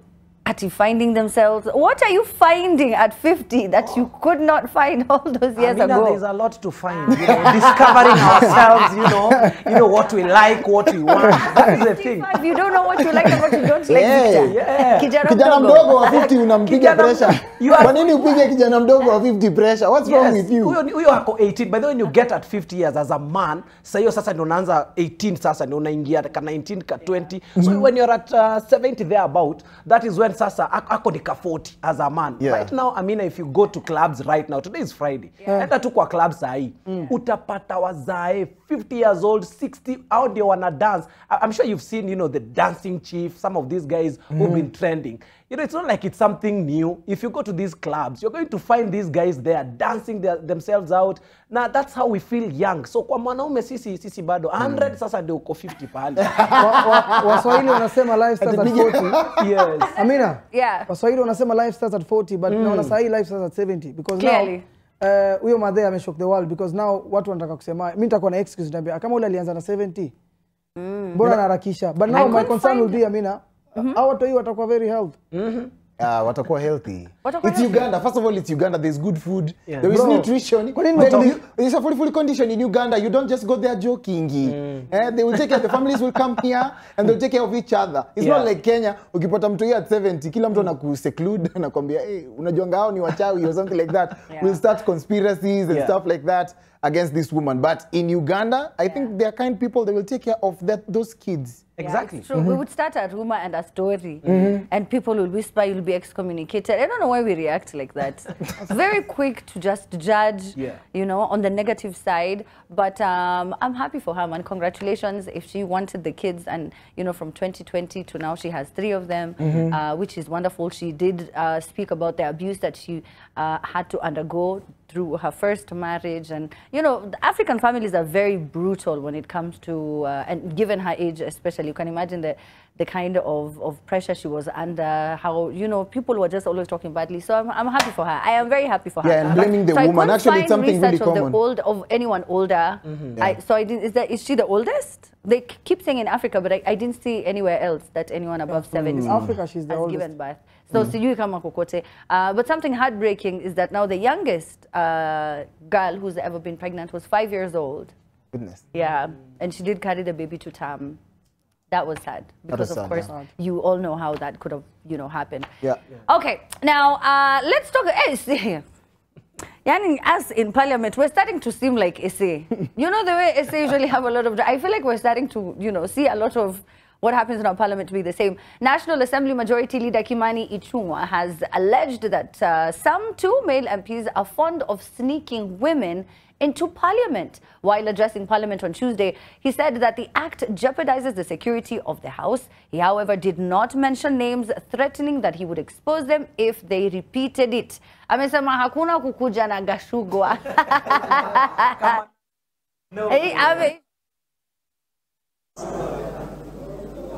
finding themselves. What are you finding at 50 that you could not find all those years ago? There's a lot to find. You know, discovering ourselves. You know what we like, what we want. That is the thing. You don't know what you like and what you don't like. Yeah. Kijana mdogo wa 50 unampiga pressure. Kwa nini upige kijana mdogo wa 50 pressure? What's wrong with you? Huyo ako 18. By the way, when you get at 50 years as a man, sasa ndio unaanza 18 sasa ndio unaingia ka 19 ka 20. So when you're at 70 thereabout, that is when sasa ako nika 40 as a man. Right now, I mean, if you go to clubs right now, today is Friday. Enda tu kwa clubs sahi. Utapata wazae 50 years old, 60 out there wanna dance. I'm sure you've seen, you know, the Dancing Chief, some of these guys who've been trending. You know, it's not like it's something new. If you go to these clubs, you're going to find these guys there dancing themselves out. Now, that's how we feel young. So, kwa mwanaume sisi bado 100 sasa ndio uko 50 pale. Waswahili wanasema life starts at 40. Yes. Amina? Yeah. Waswahili wanasema life starts at 40, but naona sahi life starts at 70 because clearly now huyo madhe ameshock the world because now watu wanataka kusema mimi nitakuwa na excuse niambia kama ule alianza na 70. Mbona naharakisha? But now my concern will be Amina, how watu hii watakuwa very healthy. Watakuwa healthy. It's Uganda. First of all, it's Uganda. There's good food. Yeah. There is nutrition. It's a fully condition in Uganda. You don't just go there joking. They will take care. The families will come here and they'll take care of each other. It's not like Kenya. Ukipata mtu at 70, kila mtu anakuseclude anakwambia, "Hey, unajuanga hao ni wachawi" or something like that. We'll start conspiracies and stuff like that against this woman. But in Uganda, I think they are kind people. They will take care of those kids. Exactly. It's true. We would start a rumor and a story, and people will whisper, you'll be excommunicated. I don't know why we react like that. It's very quick to just judge, you know, on the negative side. But I'm happy for her, man. Congratulations. If she wanted the kids, and, you know, from 2020 to now, she has 3 of them, which is wonderful. She did speak about the abuse that she had to undergo through her first marriage. And, you know, the African families are very brutal when it comes to, and given her age especially, you can imagine the kind of pressure she was under, how, you know, people were just always talking badly. So I'm happy for her. I am very happy for her. Yeah, and blaming the woman. Actually, it's something really common. Of anyone older. Is she the oldest? They keep saying in Africa, but I didn't see anywhere else that anyone above 70 Africa, she's the has oldest. given birth. So sijui kama kokote. But something heartbreaking is that now the youngest girl who's ever been pregnant was 5 years old. Goodness. Yeah, and she did carry the baby to term. That was sad because of course you all know how that could have, you know, happened. Yeah. Okay, now let's talk. Yani, as in Parliament, we're starting to seem like SA. You know the way SA usually have a lot of... I feel like we're starting to, you know, see a lot of what happens in our Parliament to be the same. National Assembly Majority Leader Kimani Ichung'wah has alleged that some 2 male MPs are fond of sneaking women into Parliament. While addressing Parliament on Tuesday, he said that the act jeopardizes the security of the House. He, however, did not mention names, threatening that he would expose them if they repeated it. Amesema hakuna kukuja na Gashugwa.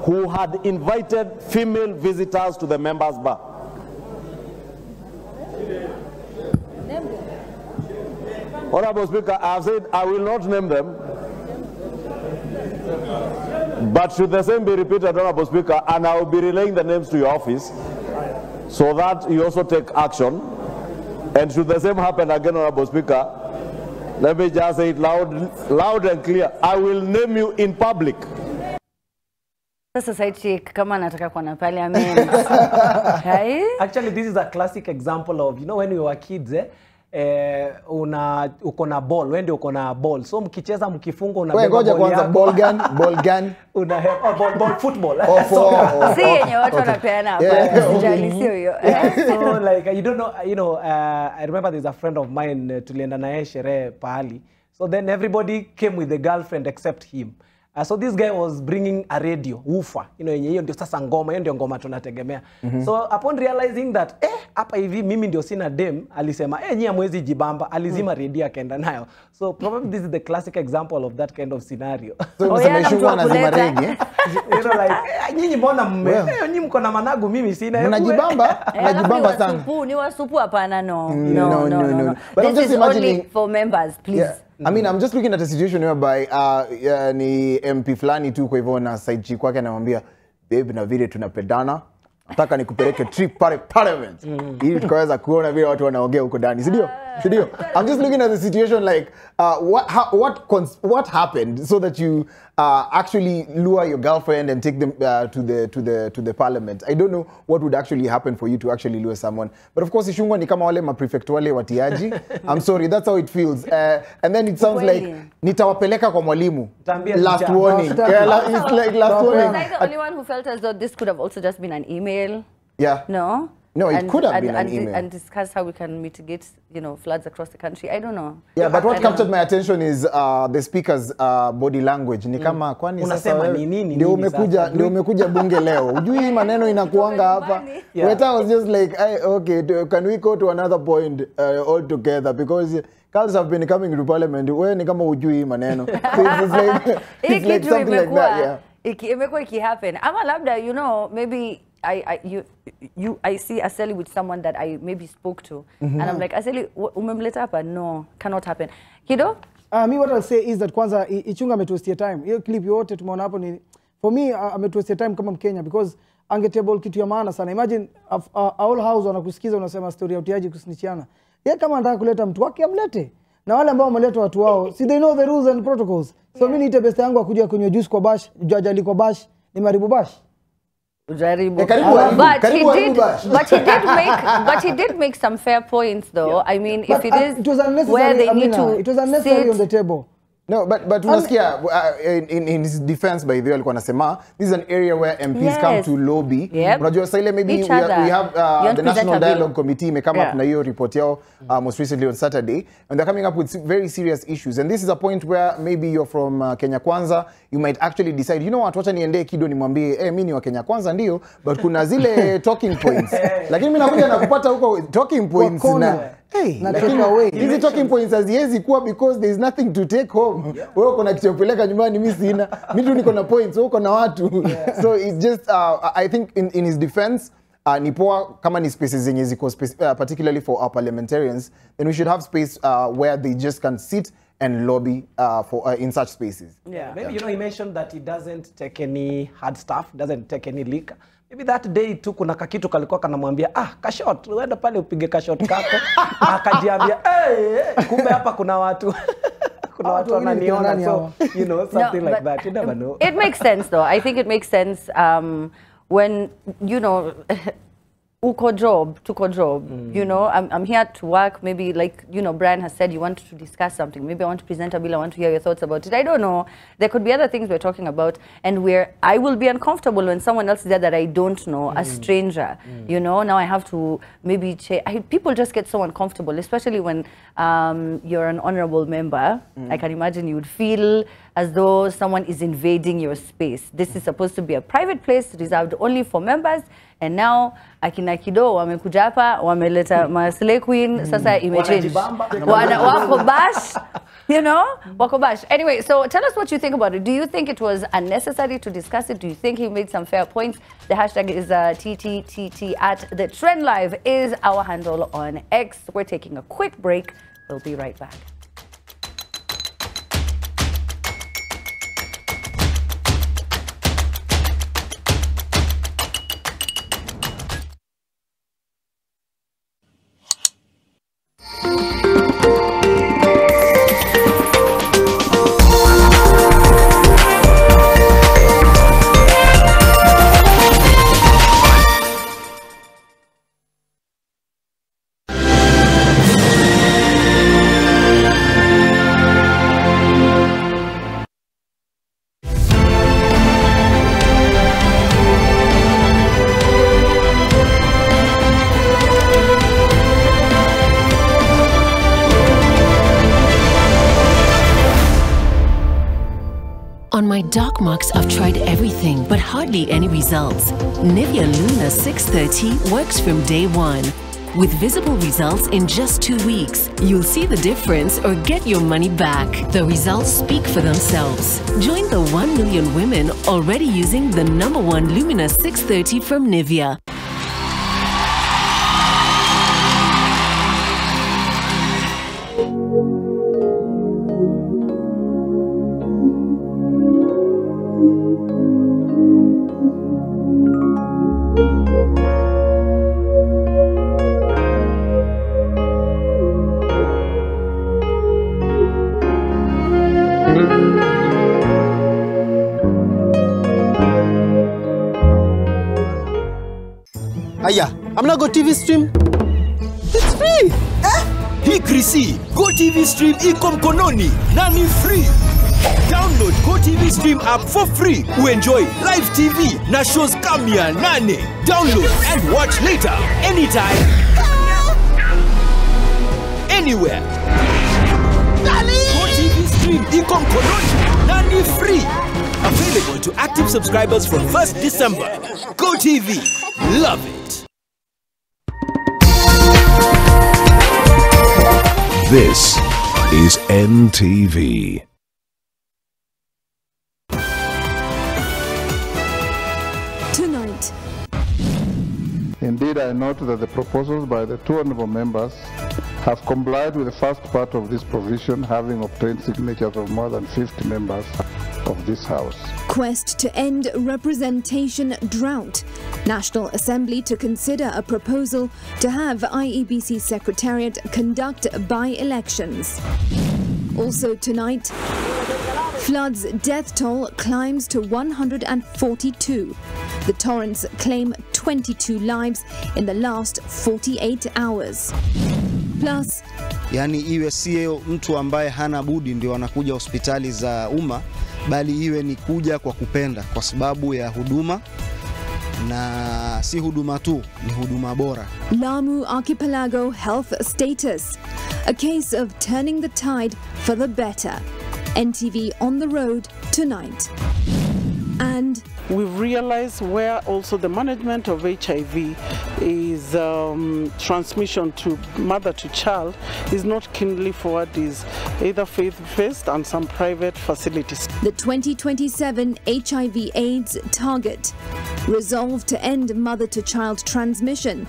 Who had invited female visitors to the members' bar. Honorable Speaker, I have said I will not name them, but should the same be repeated, Honorable Speaker, and I will be relaying the names to your office so that you also take action, and should the same happen again, Honorable Speaker, let me just say it loud and clear, I will name you in public. Society kama nataka kwa na Parliament. Actually, this is a classic example of, you know, when we were kids, uko na ball, wende uko na ball. So mkicheza mkifunga unabeba ball yako. Kwanza ball gun. Ball football. Si yenye watu wanapeana hapa. Sijali sio hiyo. So like you don't know, you know, I remember there's a friend of mine tulienda naye sherehe pahali. So then everybody came with a girlfriend except him. So this guy was bringing a radio, woofer, you know, hiyo ndio sasa ngoma, hiyo ndio ngoma tunategemea. So upon realizing that, hapa hivi mimi ndio sina dem, alisema, nyinyi hamwezi jibamba, alizima radio akaenda nayo. So probably this is the classic example of that kind of scenario. So mshameshua anazima radio, You know, like, nyinyi mbona nyinyi mko na managu mimi sina. Mnajibamba sana. Ni wasupu hapana, no. But I'm just imagining only for members, please. Yeah. I mean, I'm just looking at a situation whereby ni MP fulani tu kwa hivyo na side chick wake anamwambia, babe, na vile tunapendana, nataka nikupeleke trip pale parliament ili tukaweza kuona vile watu wanaongea huko ndani, si ndio? I'm just looking at the situation like what happened so that you actually lure your girlfriend and take them to the parliament. I don't know what would actually happen for you to actually lure someone, but of course Ishungwa ni kama wale maprefect wale watiaji. I'm sorry, that's how it feels. And then it sounds like nitawapeleka kwa mwalimu. Last warning. It's like last warning. Was I the only one who felt as though this could have also just been an email? Yeah. No? No, it could have been an email. And discuss how we can mitigate, floods across the country. I don't know. Yeah, but what captured my attention is the speaker's body language. Ni kama kwani sasa ndio umekuja bunge leo. Ujui maneno inakuanga hapa. Weta was just like, okay, can we go to another point all together because girls have been coming to parliament. Wewe ni kama ujui maneno. It's like something like that, yeah. Imekuwa happen. Ama labda, maybe I see Aseli with someone that I maybe spoke to, and I'm like, Aseli, umemleta hapa? No, cannot happen. Kido? Me what I'll say is that kwanza Ichunga ametuwastia time. Hiyo clip yote tumeona hapo ni for me ametuwastia time kama Mkenya because angetable kitu ya maana sana. Imagine all house wanakusikiza unasema story ya utiaji kusinichiana. Yeye kama anataka kuleta mtu wake amlete. Na wale ambao wameleta watu wao, see they know the rules and protocols. So mimi niite best yangu akuja kunywa juice kwa bash, jajali kwa bash, ni maribu bash. But he did make some fair points though. Yeah. I mean, if it is where they need to it was unnecessary on the table. No, but unasikia in his defense by the way alikuwa anasema this is an area where MPs come to lobby. Unajua sasa ile maybe we have the National Dialogue Committee may come up na hiyo report yao most recently on Saturday, and they're coming up with very serious issues, and this is a point where maybe you're from Kenya Kwanza, you might actually decide, you know what, wacha niende kido nimwambie mimi ni wa Kenya Kwanza ndio, but kuna zile talking points. Lakini mimi nakuja na kupata huko talking points na hizi talking points haziwezi kuwa because there is nothing to take home. Wewe uko na kitu kupeleka nyumbani, mimi sina. Mimi tu niko na points, wewe uko na watu. So it's just I think in his defense ni poa kama ni spaces zenye ziko particularly for our parliamentarians, then we should have space where they just can sit and lobby for in such spaces. Yeah, maybe he mentioned that he doesn't take any hard stuff, doesn't take any liquor. Maybe that day tu kuna kakitu kalikuwa kanamwambia kashot, uenda pale upige kashot kako. Akajiambia kumbe hapa kuna watu kuna watu wananiona, so something like that, you never know. It makes sense though. I think it makes sense when tuko job, I'm here to work. Maybe like, Brian has said, you want to discuss something. Maybe I want to present a bill. I want to hear your thoughts about it. I don't know. There could be other things we're talking about, and where I will be uncomfortable when someone else is there that I don't know, a stranger. Now I have to maybe people just get so uncomfortable, especially when you're an honorable member. I can imagine you would feel as though someone is invading your space. This is supposed to be a private place reserved only for members, and now akina Kido wamekuja hapa wameleta Slay Queen, sasa imechange. Wako bash, wako bash. Anyway, so tell us what you think about it. Do you think it was unnecessary to discuss it? Do you think he made some fair points? The hashtag is TTTT at The Trend Live is our handle on X. We're taking a quick break. We'll be right back. On my dark marks, I've tried everything, but hardly any results. Nivea Luna 630 works from day one. With visible results in just 2 weeks, you'll see the difference or get your money back. The results speak for themselves. Join the 1 million women already using the #1 Lumina 630 from Nivea. Aya, amna Go TV stream? It's free. Hii Krisi, Go TV stream iko mkononi na ni free. Download Go TV stream app for free. Enjoy live TV na shows kamia 8. Download and watch later anytime. Anywhere. Go TV stream iko mkononi na ni free. Available to active subscribers from 1st December. Go TV. Love it. This is NTV. Tonight. Indeed, I note that the proposals by the two honorable members have complied with the first part of this provision, having obtained signatures of more than 50 members of this House. Quest to end representation drought. National Assembly to consider a proposal to have IEBC Secretariat conduct by-elections. Also tonight, floods death toll climbs to 142. The torrents claim 22 lives in the last 48 hours. Plus, yani iwe sio mtu ambaye hana budi ndio anakuja hospitali za umma, bali iwe ni kuja kwa kupenda kwa sababu ya huduma, na si huduma tu, ni huduma bora. Lamu Archipelago health status. A case of turning the tide for the better. NTV on the road tonight. And we've realized where also the management of HIV is transmission to mother to child is not keenly forward, is either faith-based and some private facilities. The 2027 HIV/AIDS target. Resolve to end mother-to-child transmission.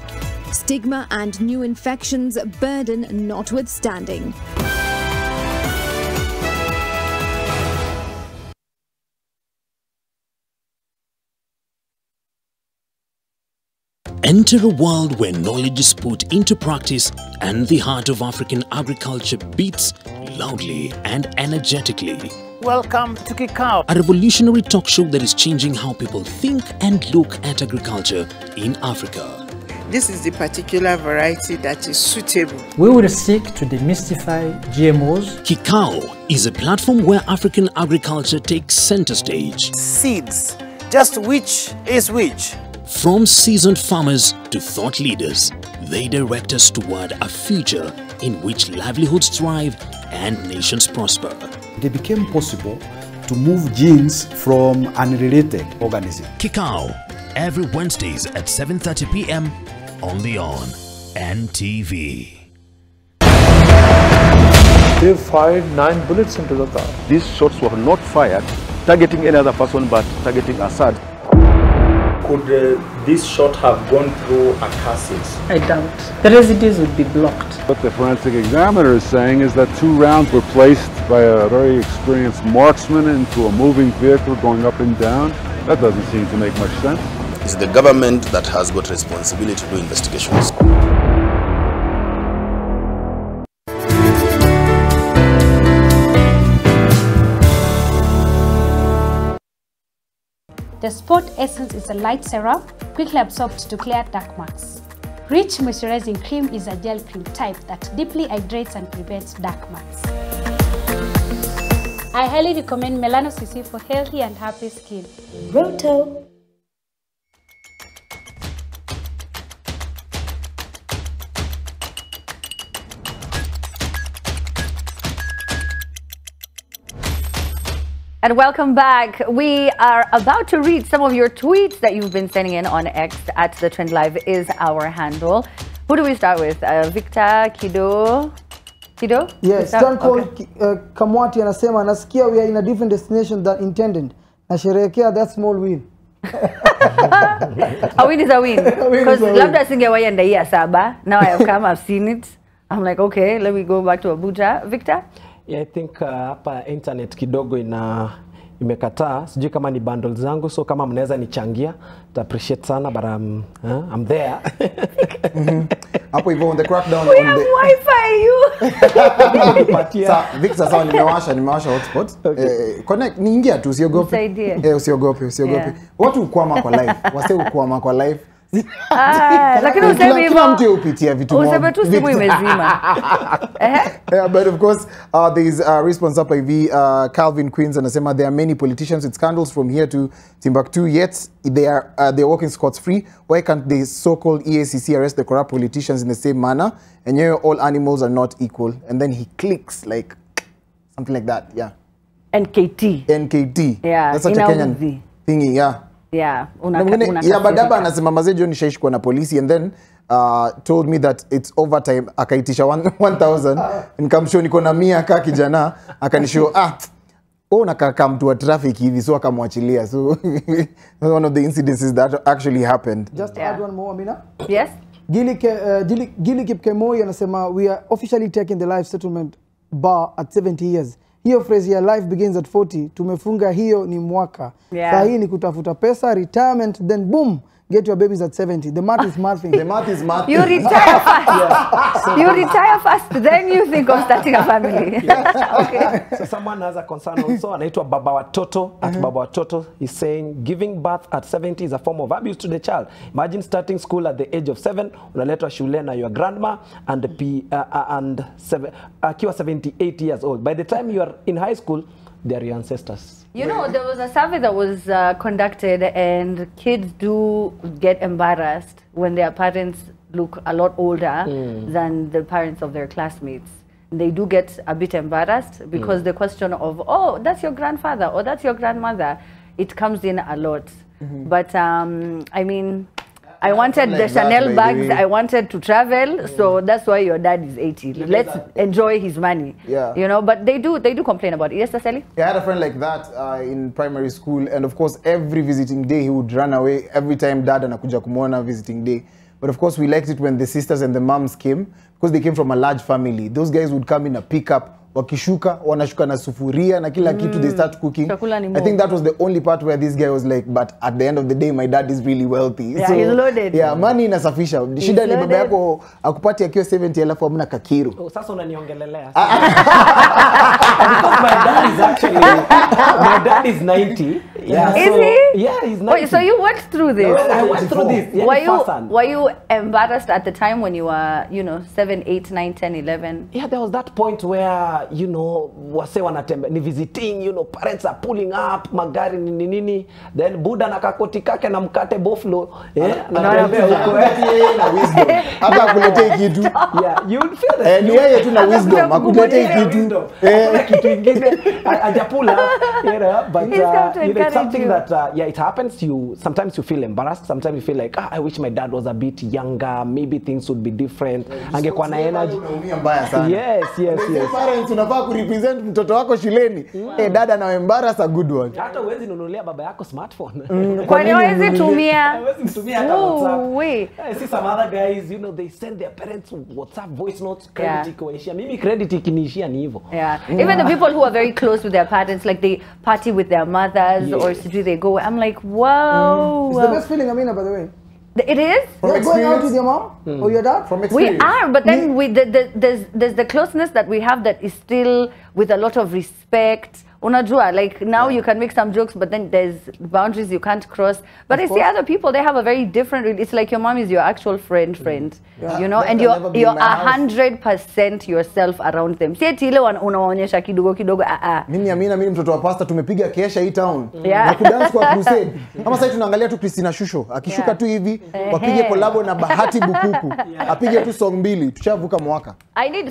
Stigma and new infections burden notwithstanding. Enter a world where knowledge is put into practice and the heart of African agriculture beats loudly and energetically. Welcome to Kikao, a revolutionary talk show that is changing how people think and look at agriculture in Africa. This is the particular variety that is suitable. We will seek to demystify GMOs. Kikao is a platform where African agriculture takes center stage. Seeds, just which is which. From seasoned farmers to thought leaders, they direct us toward a future in which livelihoods thrive and nations prosper. It became possible to move genes from unrelated organisms. Kikao, every Wednesdays at 7:30 p.m. only on NTV. They fired 9 bullets into the car. These shots were not fired targeting any other person but targeting Assad. Could this shot have gone through a casket? I doubt. The residues would be blocked. What the forensic examiner is saying is that 2 rounds were placed by a very experienced marksman into a moving vehicle going up and down. That doesn't seem to make much sense. It's the government that has got responsibility to do investigations. The Sport Essence is a light serum, quickly absorbed to clear dark marks. Rich moisturizing cream is a gel cream type that deeply hydrates and prevents dark marks. I highly recommend Melano CC for healthy and happy skin. Roto. And welcome back. We are about to read some of your tweets that you've been sending in on X at The Trend Live is our handle. Who do we start with? Victor, Kido? Kido? Yes, Stan called Kamwati anasema nasikia we are in a different destination than intended. Nasherehekea that small win. A win is a win. Because labda singewahi enda hii ya 7. Now I have come, I've seen it. I'm like, okay, let me go back to Abuja. Victor? Yeah, I think hapa internet kidogo imekataa. Sijui kama ni bundles zangu, so kama mnaweza nichangia, ta appreciate sana, but I'm there. Hapo hivyo on the crackdown we on have the Wi-Fi you. Sa Victor sawa nimewasha hotspot. Connect niingia tu usiogope. Usiogope. Yeah. Watu ukwama kwa live. Wase ukwama kwa live. Lakini useme hivyo. Kila mtu upitia vitu moja. Useme tu simu imezima. Yeah, but of course, there is a response up by Calvin Queens anasema there are many politicians with scandals from here to Timbuktu, yet they're walking scot-free. Why can't the so-called EACC arrest the corrupt politicians in the same manner? And here all animals are not equal. And then he clicks like something like that. Yeah. NKT. Yeah. That's such a Kenyan thingy. Yeah. Yeah. Yeah, Badaba anasema mazejo nishashikwa na polisi and then told me that it's overtime, akaitisha 1000 nikamshow niko na 100 aka kijana akanishow unakaa mtu wa traffic hivi so akamwachilia. So one of the incidences that actually happened. Just add one more, Amina. Yes. Gili Kipkemoi anasema we are officially taking the life settlement bar at 70 years. Hiyo phrase ya life begins at 40 tumefunga hiyo ni mwaka. Saa hii ni kutafuta pesa, retirement, then boom, get your babies at 70. The math is mathing. The math is mathing. You retire fast. You retire fast, then you think of starting a family. Okay. So someone has a concern also, anaitwa Baba Watoto, at Baba Watoto, he's saying giving birth at 70 is a form of abuse to the child. Imagine starting school at the age of 7, unaletwa shule na your grandma akiwa 78 years old. By the time you are in high school, they are your ancestors. You know, there was a survey that was conducted, and kids do get embarrassed when their parents look a lot older than the parents of their classmates. They do get a bit embarrassed because the question of, oh, that's your grandfather or that's your grandmother, it comes in a lot. But I mean, I wanted the Chanel bags, I wanted to travel, so that's why your dad is 80. Let's enjoy his money. Yeah. You know, but they do complain about it. Yes, Taseli? Yeah, I had a friend like that in primary school, and of course every visiting day he would run away every time dad anakuja kumuona visiting day. But of course we liked it when the sisters and the moms came because they came from a large family. Those guys would come in a pickup, wakishuka, wanashuka na sufuria na kila kitu, they start cooking. I think that was the only part where this guy was like, but at the end of the day, my dad is really wealthy. Yeah, so, he's loaded. Yeah, money inasafisha. Shida ni baba yako akupati akiwa 70 alafu hamna kakiru. Oh, sasa unaniongelelea. Because my dad is 90. Yeah, is he? Yeah, he's 90. Wait, so you went through this? I went through this. Yeah, were you embarrassed at the time when you were, you know, 7, 8, 9, 10, 11? Yeah, there was that point where, you know, wase wanatembe ni visiting, you know, parents are pulling up, magari nini, then Buddha na kakoti kake na mkate boflo, anatembea huko na wisdom. Hata akuletee kitu. Yeah, you will feel that. Ni yeye tu na wisdom, akuletee kitu. Hakuna kitu kingine ajapula, you know, but you know, it's something that yeah, it happens. Sometimes you feel embarrassed, sometimes you feel like I wish my dad was a bit younger, maybe things would be different. Angekuwa na energy. Yes. Parents unafaa kurepresent mtoto wako shuleni. Dada na embarrass a good one. Hata uwezi nunulia baba yako smartphone. Kwa nini uwezi tumia? Wait. I see some other guys, you know, they send their parents WhatsApp voice notes, credit ikiwaishia. Mimi credit ikiniishia ni hivyo. Yeah. Even the people who are very close with their parents, like they party with their mothers or they go, I'm like, whoa. It's the best feeling, Amina, by the way. It is? You're going out with your mom or your dad? From experience. We are, but then there's the closeness that we have that is still with a lot of respect. Unajua, like now you can make some jokes, but then there's boundaries you can't cross. But I see other people, they have a very different, it's like your mom is your actual friend, you know, and you're 100% yourself around them. Si eti ile unaonyesha kidogo. Mimi mtoto wa pasta tumepiga kesha hii town. Na kudance kwa crusade. Kama sasa tunaangalia tu Christina Shusho, akishuka tu hivi, wapige collabo na Bahati Bukuku. Apige tu song mbili, tushavuka mwaka.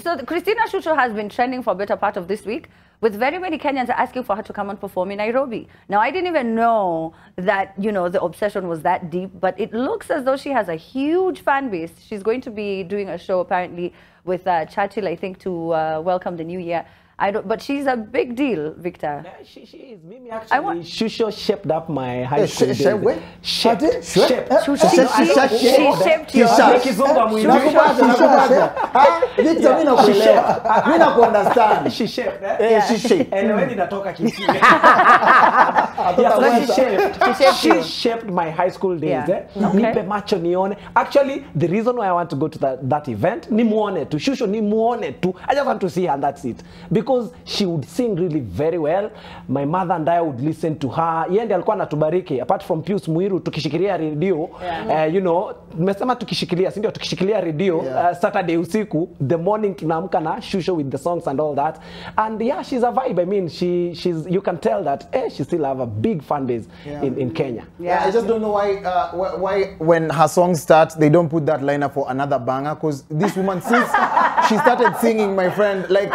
So Christina Shusho has been trending for a better part of this week, with very many Kenyans asking for her to come and perform in Nairobi. Now, I didn't even know that, you know, the obsession was that deep, but it looks as though she has a huge fan base. She's going to be doing a show apparently with Churchill, I think, to welcome the new year. But she's a big deal, Victor. Yeah, she is. Mimi actually, Shusho shaped up my high school days. Shaped your... Victor, mimi nakuunderstand. She shaped, eh? She shaped. And when inatoka kisi. She shaped my high school days. Nipe macho nione. Actually, the reason why I want to go to that event, ni muone tu. Shusho ni muone tu. I just want to see her and that's it. Because she would sing really very well. My mother and I would listen to her. Yeye alikuwa anatubariki. Apart from Pius Muiru, tukishikilia radio, you know, mesema tukishikilia, sindio? Tukishikilia radio, Saturday usiku, the morning tunaamka na Shusho with the songs and all that. And yeah, she's a vibe. I mean, she's you can tell that she still have a big fan base in Kenya. Yeah, I just don't know why when her songs start, they don't put that liner for another banger. Because this woman, since she started singing, my friend, like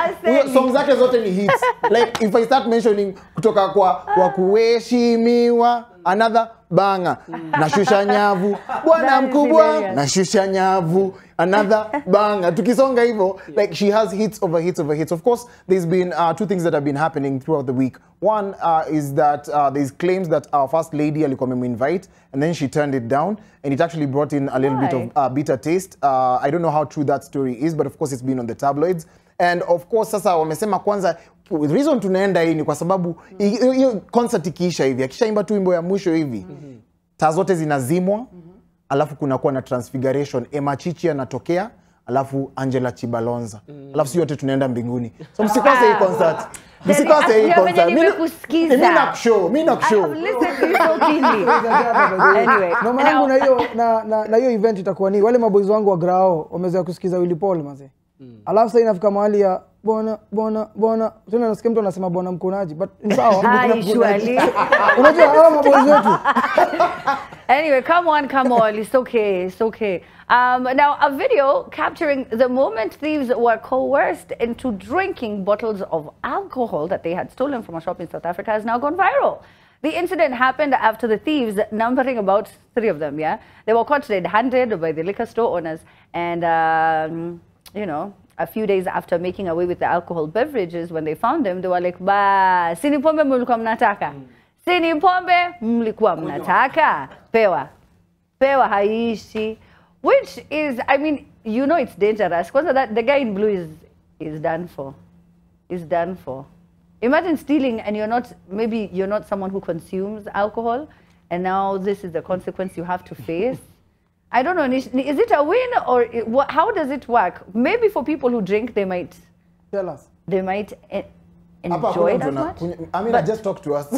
songs zake zote ni hits. Like if I start mentioning kutoka kwa wakuheshimiwa, another banger. Nashusha nyavu, bwana mkubwa, nashusha nyavu, another banger. Tukisonga hivyo, like she has hits over hits over hits. Of course, there's been two things that have been happening throughout the week. One is that there's claims that our first lady alikuwa amemwinvite and then she turned it down, and it actually brought in a little bit of bitter taste. I don't know how true that story is, but of course it's been on the tabloids. And of course sasa wamesema kwanza the reason tunaenda hii ni kwa sababu hiyo concert ikiisha hivi, akishaimba tu wimbo ya mwisho hivi, taa zote zinazimwa, alafu kunakuwa na transfiguration, Emma Chichi anatokea, alafu Angela Chibalonza, alafu sisi wote tunaenda mbinguni. So msikose hii concert. Msikose hii concert. Mimi nakushow. I have listened to you so keenly. Anyway, no mangu na hiyo event itakuwa ni wale maboys wangu wa Grao wamezoea kusikiza Willy Paul maze. Alafu sasa inafika mahali ya bona tena nasikia mtu anasema bona mkonaji, but ni sawa. Unajua hao maboys wetu. Anyway, come on, it's okay. Now, a video capturing the moment thieves were coerced into drinking bottles of alcohol that they had stolen from a shop in South Africa has now gone viral. The incident happened after the thieves, numbering about 3 of them, they were caught red-handed by the liquor store owners, and you know, a few days after making away with the alcohol beverages, when they found them, they were like, "Ba, sini pombe mlikuwa mnataka? Sini pombe mlikuwa mnataka? Pewa haishi." Which is, I mean, you know it's dangerous. Because that the guy in blue is done for. Is done for. Imagine stealing and maybe you're not someone who consumes alcohol, and now this is the consequence you have to face. I don't know, is it a win or how does it work? Maybe for people who drink, they might tell us. They might enjoy it as much. I mean, just talk to us.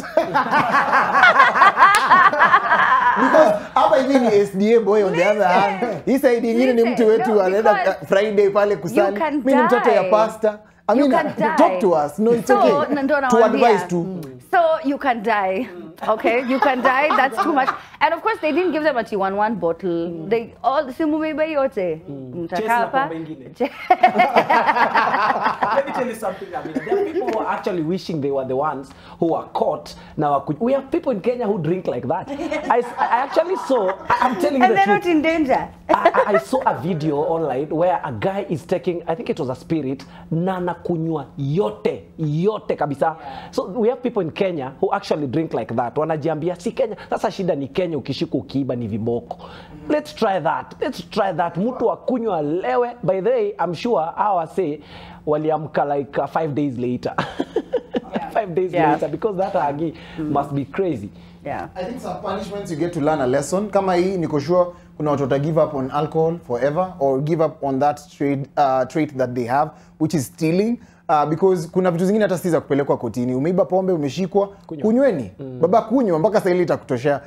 Because hapa hivi ni SDA boy on the other hand. Hii saidi ingine ni mtu wetu anaenda Friday pale kusali. Mimi ni mtoto ya pastor. I mean, talk to us. No, it's okay. To advise too. So you can die. Okay, you can die. That's too much. And of course, they didn't give them a T11 bottle. They all simumeiba yote. Mtakapa. Let me tell you something. I mean, there are people who are actually wishing they were the ones who are caught. Now we have people in Kenya who drink like that. I actually saw. I'm telling you the truth. And they're not in danger. I saw a video online where a guy is taking, I think it was a spirit, na kunywa yote kabisa. So we have people in Kenya who actually drink like that. Wanajiambia si Kenya. Sasa shida ni Kenya, ukishika ukiiba ni viboko. Let's try that. Mtu akunywa lewe. By the way, I'm sure our say waliamka like 5 days later. 5 days later, because that agi must be crazy. Yeah. I think some punishments you get to learn a lesson. Kama hii niko sure kuna watu wata give up on alcohol forever or give up on that trait that they have, which is stealing. Because kuna vitu zingine hata siza kupelekwa kotini. Umeiba pombe, umeshikwa, kunyweni. Baba kunywa mpaka sasa ile itakutoshea.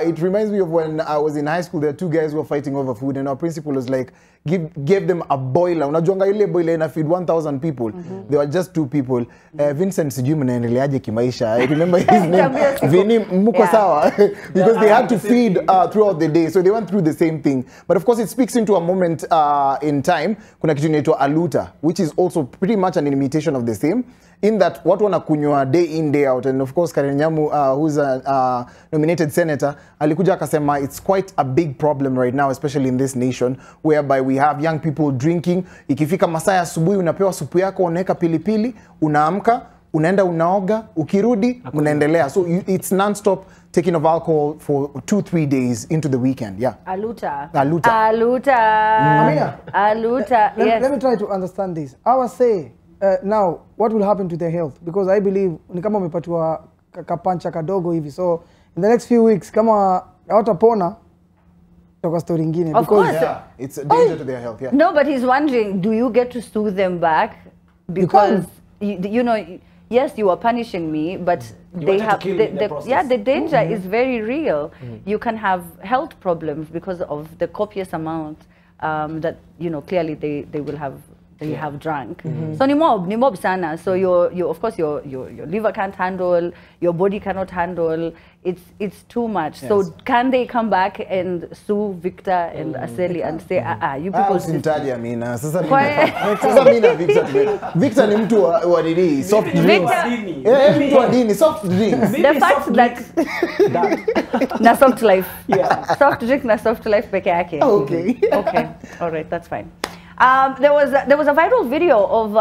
It reminds me of when I was in high school, there were 2 guys who were fighting over food, and our principal was like, gave them a boiler. Unajuanga ile boiler ina feed 1,000 people. There were just 2 people. Vincent sijui mnaendeleaje kimaisha. I remember his name. Vini mko sawa. Because they had to feed throughout the day. So they went through the same thing. But of course it speaks into a moment in time. Kuna kitu inaitwa aluta, which is also pretty much an imitation of the same. In that watu wanakunywa day in day out, and of course Karen Nyamu, who's a nominated senator, alikuja akasema it's quite a big problem right now, especially in this nation, whereby we have young people drinking. Ikifika masaa ya asubuhi unapewa supu yako, unaweka pilipili, unaamka, unaenda unaoga, ukirudi unaendelea. So it's non-stop taking of alcohol for 2-3 days into the weekend. Yeah. Aluta. Yes. Let me try to understand this. I was saying now what will happen to their health, because I believe ni kama umepatiwa kapancha kadogo hivi. So in the next few weeks kama hawatapona toka story ingine, of course it's a danger to their health. No, but he's wondering, do you get to sue them back because you know, yes, you are punishing me, but they have the danger is very real. You can have health problems because of the copious amount that, you know, clearly they will have have drunk. So ni mob sana. So your of course your liver can't handle, your body cannot handle. It's too much. Yes. So can they come back and sue Victor and Aseli and say you people usinitaje Amina. Sasa Amina Victor ni mtu wa dini, soft drinks. Mtu wa dini, soft drinks. The fact that na soft life. Yeah. Soft drink na soft life peke yake. Okay. Okay. All right, that's fine. There was a viral video of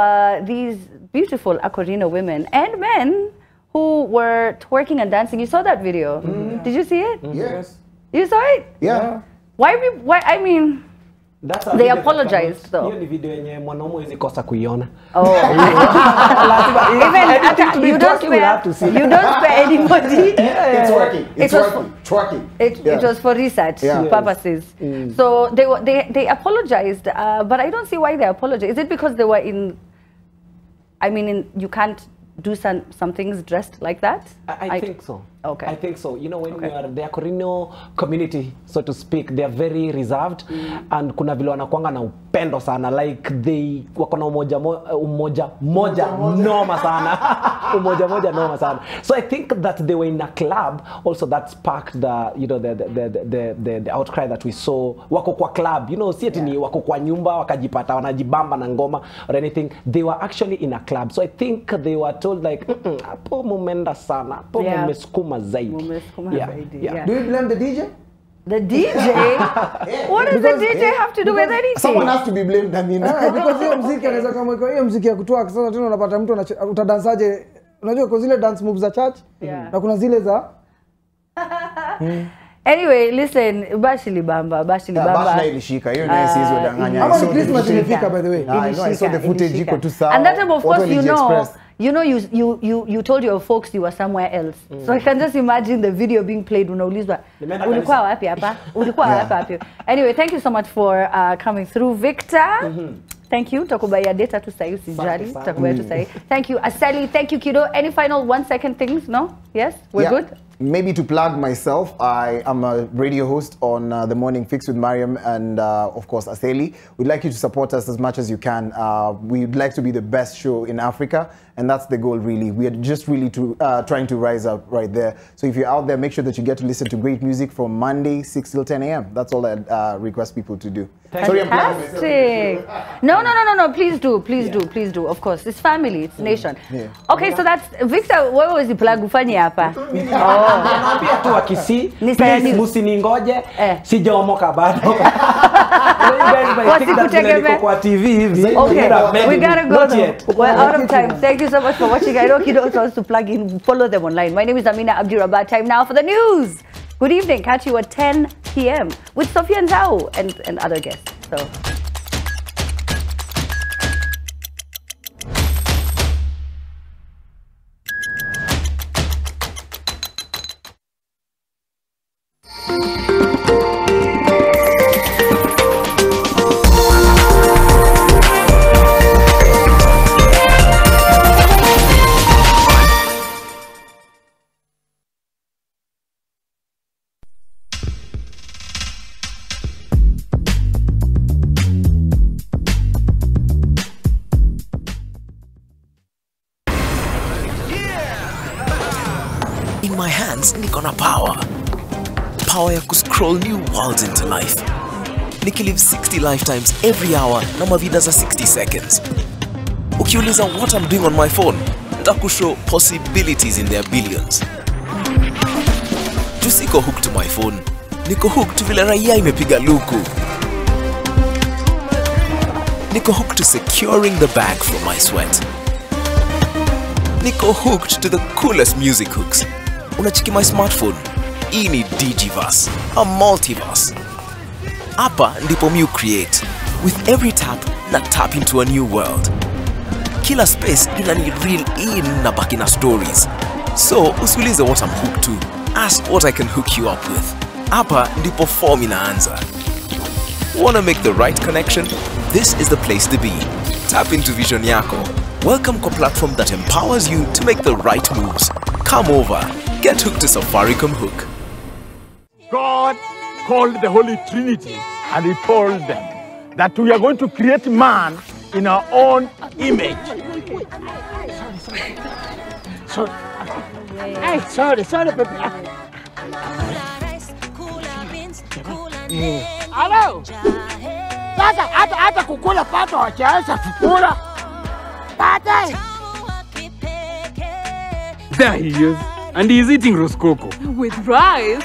these beautiful Akorino women and men who were twerking and dancing. You saw that video? Did you see it? Yes. You saw it? Yeah. Why? I mean, they apologized though. Hiyo ni video yenye mwanaume hizi kosa kuiona. Oh. Even you don't spare anybody. It's working. It's working. It was for research purposes. So they apologized, but I don't see why they apologized. Is it because they were in? I mean, you can't do some things dressed like that? I think so. Okay. I think so. You know, when we are the Akorino community, so to speak, they are very reserved, and kuna vile wanakuanga na upendo sana, like they wako na umoja noma sana. Umoja noma sana. So I think that they were in a club also that sparked the, you know, the outcry that we saw. Wako kwa club, you know, si eti ni wako kwa nyumba wakajipata wanajibamba na ngoma or anything. They were actually in a club. So I think they were told like hapo mumenda sana, hapo mumesukuma zaidi. Yeah. Do you blame the DJ? The DJ? What does the DJ have to do with anything? Someone has to be blamed, I mean. Because hiyo muziki anaweza kama hiyo muziki ya kutoa sasa tena unapata mtu utadansaje, unajua kwa zile dance moves za church na kuna zile za Anyway, listen, bashili bamba. Bashili ilishika. Hiyo nayo sizo danganya. How many Christmas ilifika by the way? I saw the footage iko tu sawa. And that time of course you told your folks you were somewhere else. So I can just imagine the video being played unaulizwa ulikuwa wapi hapa? Ulikuwa wapi? Anyway, thank you so much for coming through, Victor. Thank you. Takubaya data to say usijali. Takubaya to say. Thank you, Aseli. Thank you, Kido. Any final 1-second things? No? Yes? We're good? Maybe to plug myself, I am a radio host on The Morning Fix with Mariam and of course Aseli. We'd like you to support us as much as you can. We'd like to be the best show in Africa, and that's the goal really. We are just really trying to rise up right there. So if you're out there, make sure that you get to listen to great music from Monday 6 till 10 a.m. That's all I request people to do. Fantastic. No. Please do. Of course, it's family, it's nation. Okay, so that's Victor. What was the plug ufanye hapa? Naambia tu akisi, please msiningoje, sijaomoka bado. You guys might think that niko kwa TV hivi. Okay, we gotta go now. We're out of time. Thank you so much for watching. I know Kido also wants to plug in. Follow them online. My name is Amina Abdirabad. Time now for the news. Good evening. Catch you at 10 p.m. with Sophia and Zhao and other guests. So. In my hands, niko na power ya kuscroll new worlds into life. Nikilive 60 lifetimes every hour na mavida za 60 seconds. Ukiuliza what I'm doing on my phone, nitakushow possibilities in their billions. Jusiko hooked to my phone, niko hooked to vile raia imepiga luku. Niko hooked to securing the bag from my sweat. Niko hooked to the coolest music hooks. Unachiki my smartphone. Hii ni Digiverse, a multiverse. Hapa ndipo you create. With every tap into a new world. Kila space inani reel in na baki na stories. So usiulize what I'm hooked to, ask what I can hook you up with. Hapa ndipo form inaanza. Wanna make the right connection? This is the place to be. Tap into vision yako. Welcome to a platform that empowers you to make the right moves. Come over. Get hooked to Safaricom Hook. God called the Holy Trinity and he told them that we are going to create man in our own image. Sorry. Hey, sorry, baby. Hello. Sasa hata kukula pato wachaweza kukula. Pate. There he is. And he's eating Roskoko. With rice.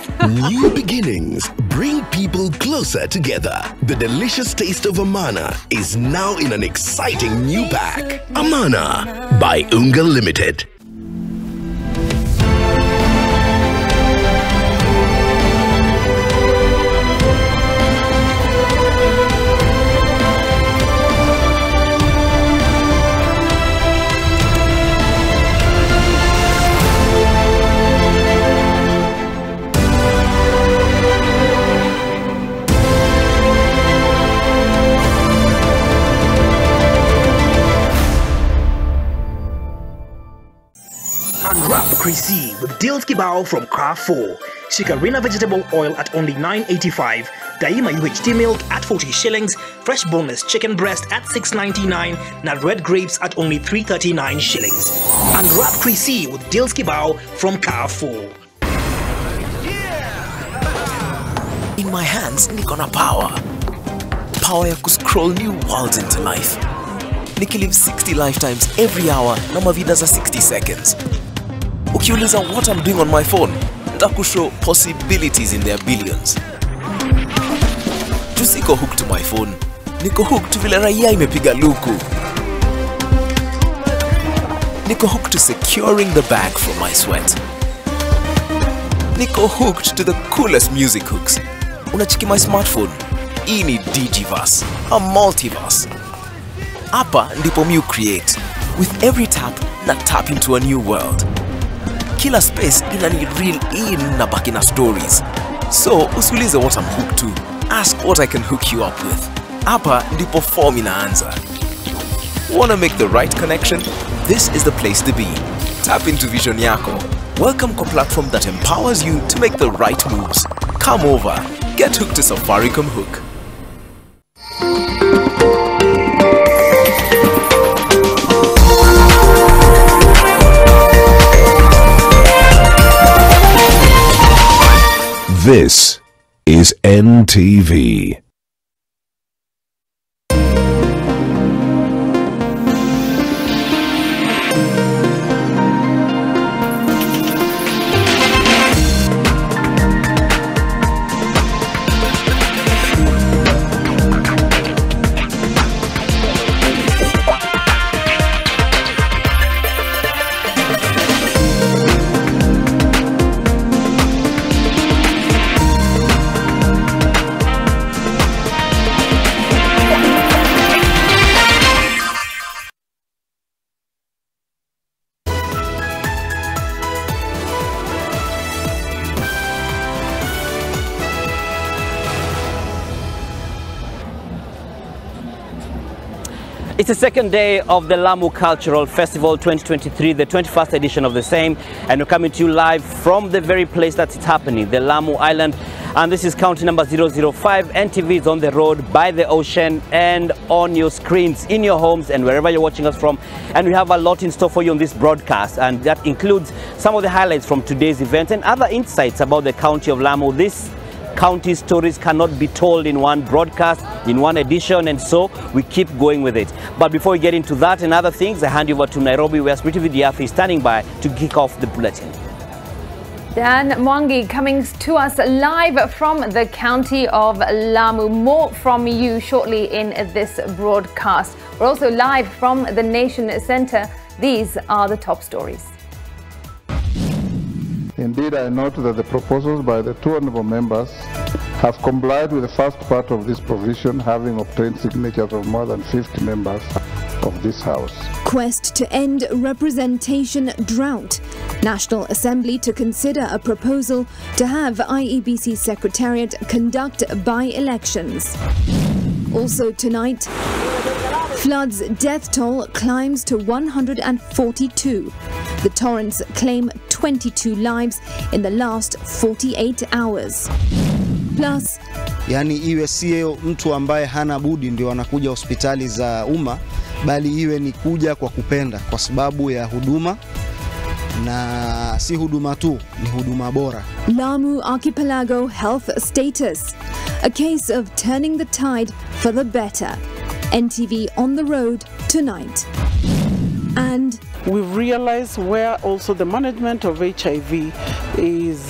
New beginnings bring people closer together. The delicious taste of Amana is now in an exciting new pack. Amana by Unga Limited. Unwrap Greasy with Dill's Kibao from Carrefour. Shikarina vegetable oil at only $9.85. Daima UHT milk at 40 shillings. Fresh boneless chicken breast at $6.99. Now red grapes at only $3.39 shillings. Unwrap Greasy with Dill's Kibao from Carrefour. In my hands, niko na power. Power ya kuscroll new worlds into life. Nikilive 60 lifetimes every hour na mavida za 60 seconds. Ukiuliza what I'm doing on my phone, nitakushow possibilities in their billions. Siko hooked to my phone, niko hooked to vile raia imepiga luku. Niko hooked to securing the bag from my sweat. Niko hooked to the coolest music hooks. Unachiki my smartphone, hii ni Digiverse, a multiverse. Hapa ndipo you create. With every tap, na tap into a new world. Kila space inani reel in na baki na stories. So usiulize what I'm hooked to, ask what I can hook you up with. Hapa ndipo form inaanza. Wanna make the right connection? This is the place to be. Tap into vision yako. Welcome to a platform that empowers you to make the right moves. Come over. Get hooked to Safaricom Hook. This is NTV. It's the second day of the Lamu Cultural Festival 2023, the 21st edition of the same, and we're coming to you live from the very place that it's happening, the Lamu Island. And this is county number 005. NTV is on the road, by the ocean, and on your screens, in your homes, and wherever you're watching us from. And we have a lot in store for you on this broadcast, and that includes some of the highlights from today's event and other insights about the county of Lamu. This county stories cannot be told in one broadcast, in one edition, and so we keep going with it. But before we get into that and other things, I hand you over to Nairobi, where Smriti Vidyathi is standing by to kick off the bulletin. Dan Mwangi coming to us live from the county of Lamu. More from you shortly in this broadcast. We're also live from the Nation Centre. These are the top stories. Indeed, I note that the proposals by the two honourable members have complied with the first part of this provision, having obtained signatures of more than 50 members of this House. Quest to end representation drought. National Assembly to consider a proposal to have IEBC Secretariat conduct by-elections. Also tonight, floods death toll climbs to 142. The torrents claim 22 lives in the last 48 hours. Plus, yani iwe sio mtu ambaye hana budi ndio anakuja hospitali za umma, bali iwe ni kuja kwa kupenda kwa sababu ya huduma, na si huduma tu, ni huduma bora. Lamu Archipelago health status. A case of turning the tide for the better. NTV on the road tonight. And we've realized where also the management of HIV is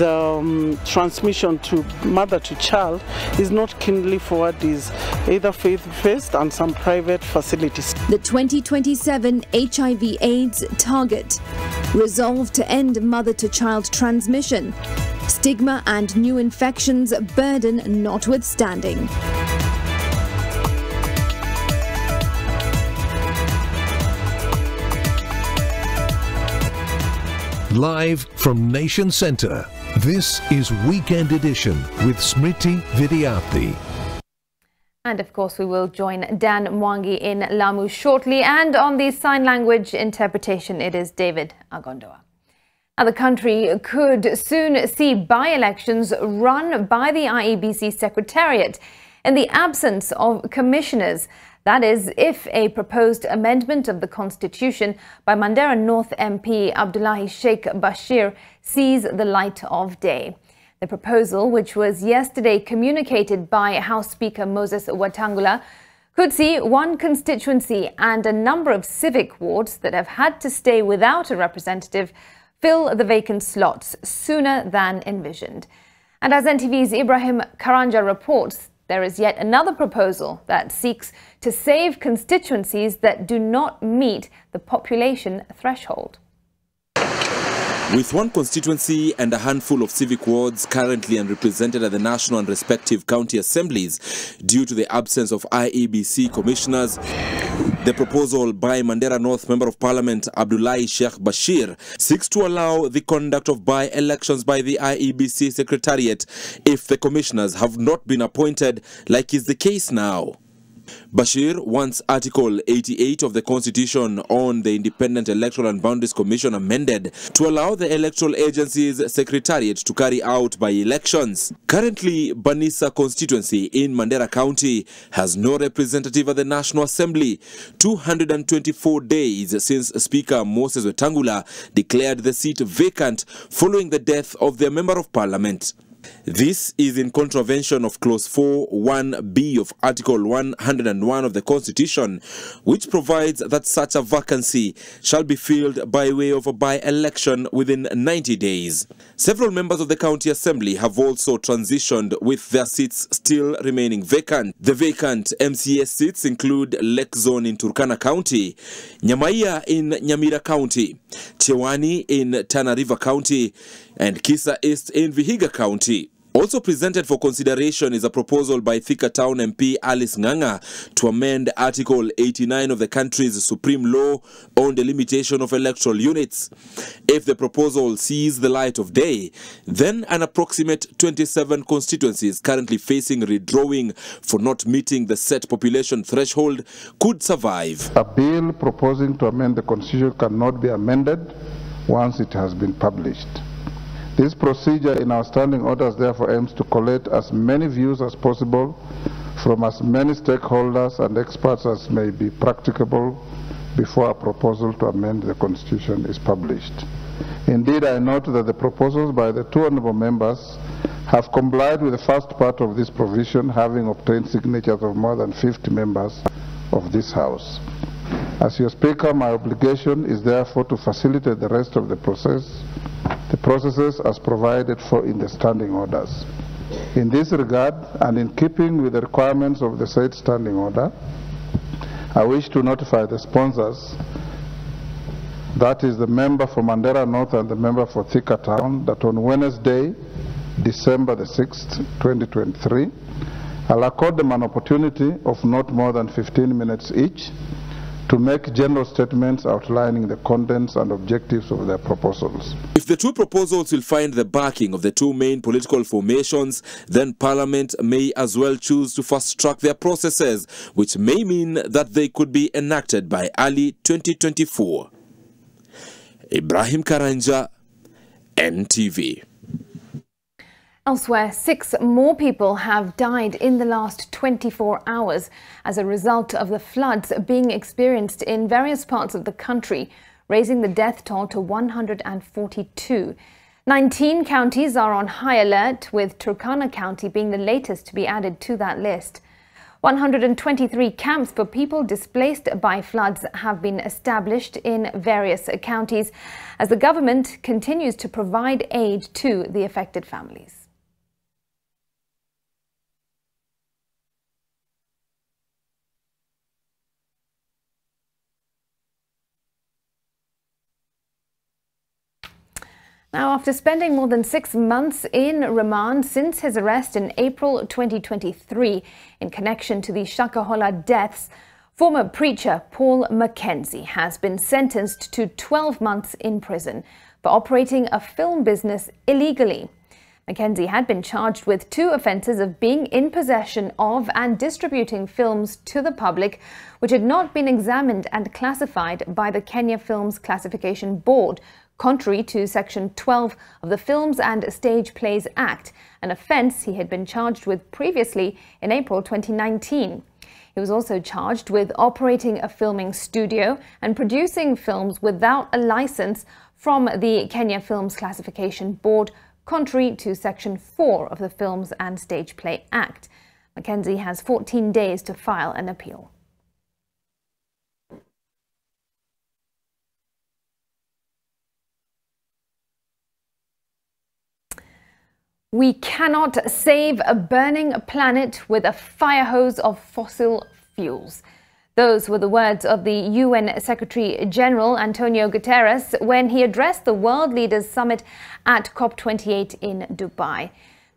transmission to mother to child is not keenly forward, is either faith-based and some private facilities. The 2027 HIV/AIDS target. Resolve to end mother-to-child transmission. Stigma and new infections burden notwithstanding. Live from Nation Centre, this is Weekend Edition with Smriti Vidyarthi. And of course, we will join Dan Mwangi in Lamu shortly. And on the sign language interpretation, it is David Agondoa. Now, the country could soon see by-elections run by the IEBC Secretariat in the absence of commissioners. That is, if a proposed amendment of the Constitution by Mandera North MP Abdullahi Sheikh Bashir sees the light of day. The proposal, which was yesterday communicated by House Speaker Moses Wetangula, could see one constituency and a number of civic wards that have had to stay without a representative fill the vacant slots sooner than envisioned. And as NTV's Ibrahim Karanja reports, there is yet another proposal that seeks to save constituencies that do not meet the population threshold. With one constituency and a handful of civic wards currently unrepresented at the national and respective county assemblies due to the absence of IEBC commissioners, the proposal by Mandera North Member of Parliament Abdullahi Sheikh Bashir seeks to allow the conduct of by-elections by the IEBC Secretariat if the commissioners have not been appointed, like is the case now. Bashir wants Article 88 of the Constitution on the Independent Electoral and Boundaries Commission amended to allow the electoral agency's secretariat to carry out by-elections. Currently, Banisa constituency in Mandera County has no representative at the National Assembly, 224 days since Speaker Moses Wetangula declared the seat vacant following the death of their Member of Parliament. This is in contravention of Clause 4(1)(b) of Article 101 of the Constitution, which provides that such a vacancy shall be filled by way of a by-election within 90 days. Several members of the County Assembly have also transitioned with their seats still remaining vacant. The vacant MCA seats include Lake Zone in Turkana County, Nyamaiya in Nyamira County, Chewani in Tana River County, and Kisa East in Vihiga County. Also presented for consideration is a proposal by Thika Town MP Alice Nganga to amend Article 89 of the country's supreme law on the limitation of electoral units. If the proposal sees the light of day, then an approximate 27 constituencies currently facing redrawing for not meeting the set population threshold could survive. A bill proposing to amend the Constitution cannot be amended once it has been published. This procedure in our standing orders therefore aims to collect as many views as possible from as many stakeholders and experts as may be practicable before a proposal to amend the Constitution is published. Indeed, I note that the proposals by the two honourable members have complied with the first part of this provision, having obtained signatures of more than 50 members of this House. As your Speaker, my obligation is therefore to facilitate the rest of the processes as provided for in the standing orders. In this regard, and in keeping with the requirements of the said standing order, I wish to notify the sponsors, that is the member for Mandera North and the member for Thika Town, that on Wednesday, December the 6th, 2023. I'll accord them an opportunity of not more than 15 minutes each to make general statements outlining the contents and objectives of their proposals. If the two proposals will find the backing of the two main political formations, then Parliament may as well choose to fast-track their processes, which may mean that they could be enacted by early 2024. Ibrahim Karanja, NTV. Elsewhere, 6 more people have died in the last 24 hours as a result of the floods being experienced in various parts of the country, raising the death toll to 142. 19 counties are on high alert, with Turkana County being the latest to be added to that list. 123 camps for people displaced by floods have been established in various counties as the government continues to provide aid to the affected families. Now, after spending more than 6 months in remand since his arrest in April 2023 in connection to the Shakahola deaths, former preacher Paul Mackenzie has been sentenced to 12 months in prison for operating a film business illegally. Mackenzie had been charged with 2 offences of being in possession of and distributing films to the public which had not been examined and classified by the Kenya Films Classification Board, contrary to Section 12 of the Films and Stage Plays Act, an offence he had been charged with previously in April 2019. He was also charged with operating a filming studio and producing films without a licence from the Kenya Films Classification Board, contrary to Section 4 of the Films and Stage Play Act. Mackenzie has 14 days to file an appeal. We cannot save a burning planet with a fire hose of fossil fuels. Those were the words of the UN Secretary General Antonio Guterres when he addressed the World Leaders Summit at COP28 in Dubai.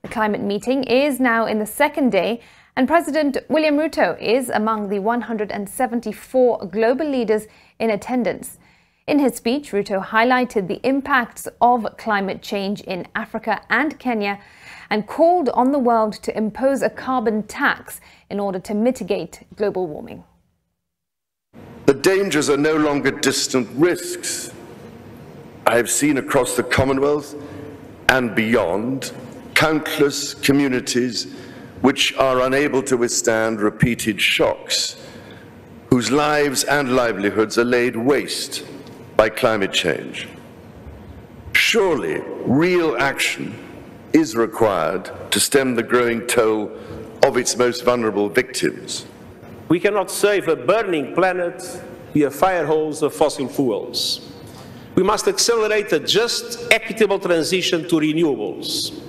The climate meeting is now in the 2nd day, and President William Ruto is among the 174 global leaders in attendance. In his speech, Ruto highlighted the impacts of climate change in Africa and Kenya and called on the world to impose a carbon tax in order to mitigate global warming. The dangers are no longer distant risks. I have seen across the Commonwealth and beyond countless communities which are unable to withstand repeated shocks, whose lives and livelihoods are laid waste by climate change. Surely, real action is required to stem the growing toll of its most vulnerable victims. We cannot save a burning planet via fire hose of fossil fuels. We must accelerate a just, equitable transition to renewables.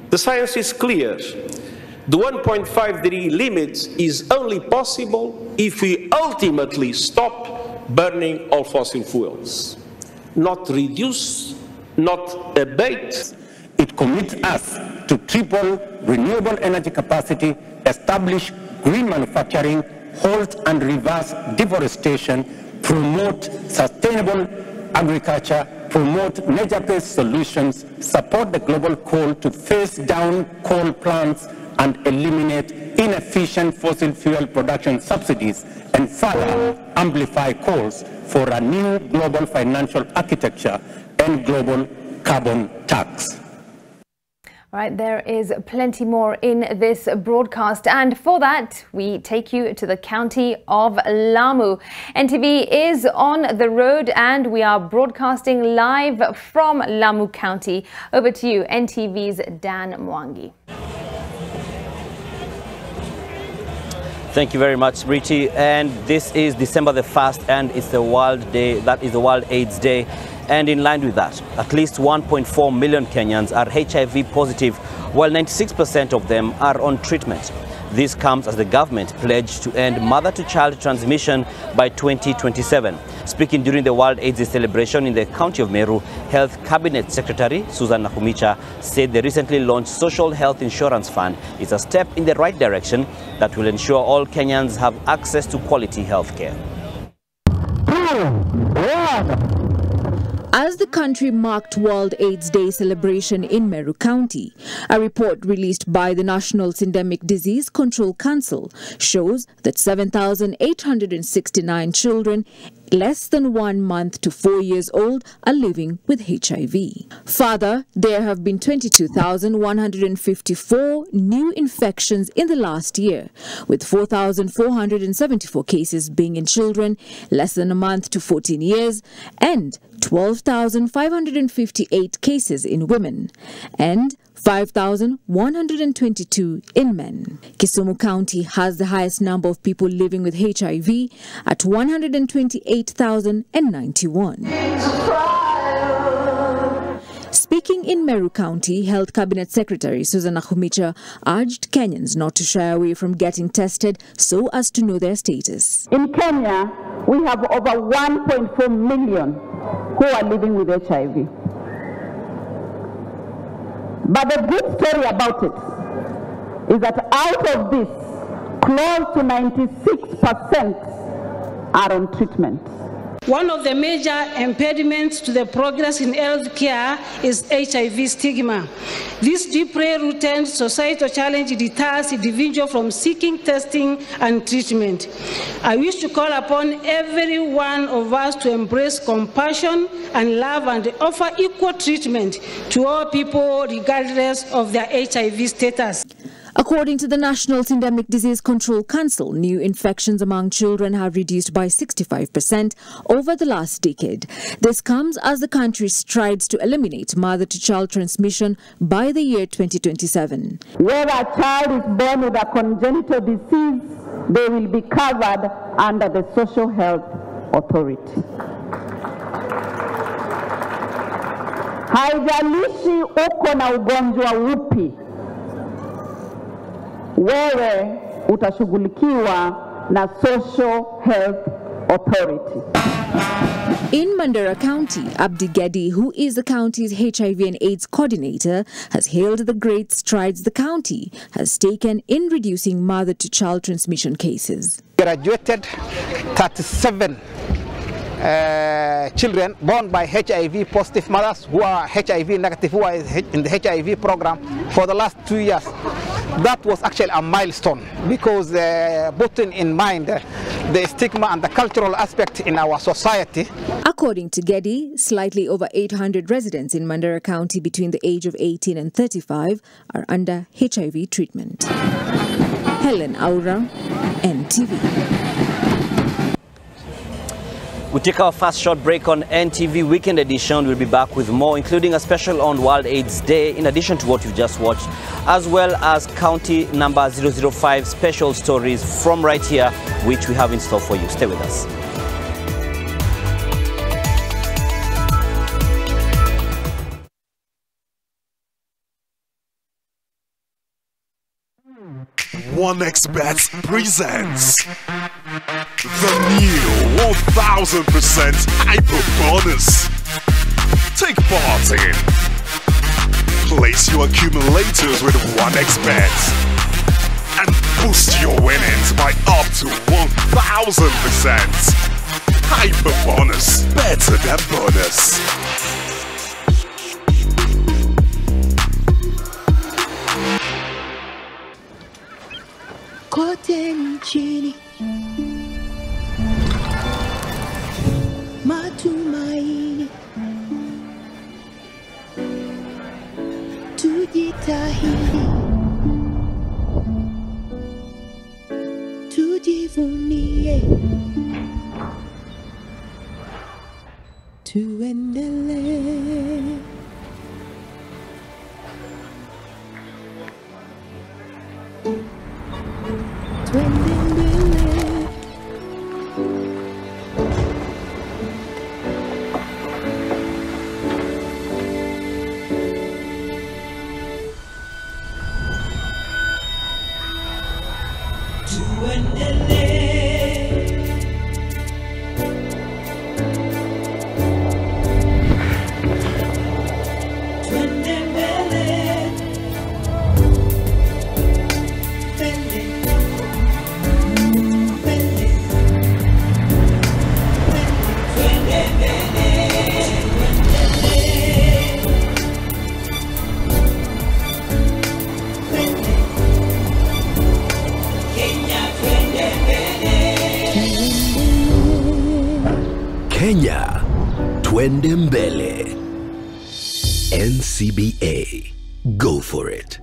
The science is clear. The 1.5-degree limit is only possible if we ultimately stop burning all fossil fuels. Not reduce, not abate. It commits us to triple renewable energy capacity, establish green manufacturing, halt and reverse deforestation, promote sustainable agriculture, promote nature-based solutions, support the global call to phase down coal plants and eliminate inefficient fossil fuel production subsidies, and further amplify calls for a new global financial architecture and global carbon tax. All right, there is plenty more in this broadcast, and for that we take you to the county of Lamu. NTV is on the road and we are broadcasting live from Lamu County. Over to you, NTV's Dan Mwangi. Thank you very much, Richie. And this is December the 1st, and it's the World Day. That is the World AIDS Day. And in line with that, at least 1.4 million Kenyans are HIV positive, while 96% of them are on treatment. This comes as the government pledged to end mother-to-child transmission by 2027. Speaking during the World AIDS Day celebration in the county of Meru, Health Cabinet Secretary Susan Nakhumicha said the recently launched Social Health Insurance Fund is a step in the right direction that will ensure all Kenyans have access to quality health care. As the country marked World AIDS Day celebration in Meru County, a report released by the National Syndemic Disease Control Council shows that 7,869 children less than 1 month to 4 years old are living with HIV. Further, there have been 22,154 new infections in the last year, with 4,474 cases being in children less than a month to 14 years and 12,558 cases in women and 5,122 in men. Kisumu County has the highest number of people living with HIV at 128,091. Speaking in Meru County, Health Cabinet Secretary Susan Nakhumicha urged Kenyans not to shy away from getting tested so as to know their status. In Kenya, we have over 1.4 million who are living with HIV. But the good story about it is that out of this, close to 96% are on treatment. One of the major impediments to the progress in health care is HIV stigma. This deeply rooted societal challenge deters individuals from seeking testing and treatment. I wish to call upon every one of us to embrace compassion and love and offer equal treatment to all people regardless of their HIV status. According to the National Syndemic Disease Control Council, new infections among children have reduced by 65% over the last decade. This comes as the country strives to eliminate mother-to-child transmission by the year 2027. Where a child is born with a congenital disease, they will be covered under the Social Health Authority. Haijalishi uko na ugonjwa upi, wewe utashughulikiwa na Social Health Authority. In Mandera County, Abdi Gedi, who is the county's HIV and AIDS coordinator, has hailed the great strides the county has taken in reducing mother-to-child transmission cases. Graduated 37 children born by HIV positive mothers who are HIV negative, who are in the HIV program for the last 2 years. That was actually a milestone because putting in mind the stigma and the cultural aspect in our society. According to Gedi, slightly over 800 residents in Mandera County between the age of 18 and 35 are under HIV treatment. Helen Aura, NTV. We take our first short break on NTV Weekend Edition. We'll be back with more, including a special on World AIDS Day, in addition to what you've just watched, as well as County number 005 special stories from right here, which we have in store for you. Stay with us. OneXBet presents the new 1000% Hyper Bonus. Take part in. Place your accumulators with OneXBet and boost your winnings by up to 1000%. Hyper Bonus, better than bonus. Kote nchini matumaini, tujitahidi, tujivunie, tuendelee. Kenya, twende mbele. NCBA. Go for it.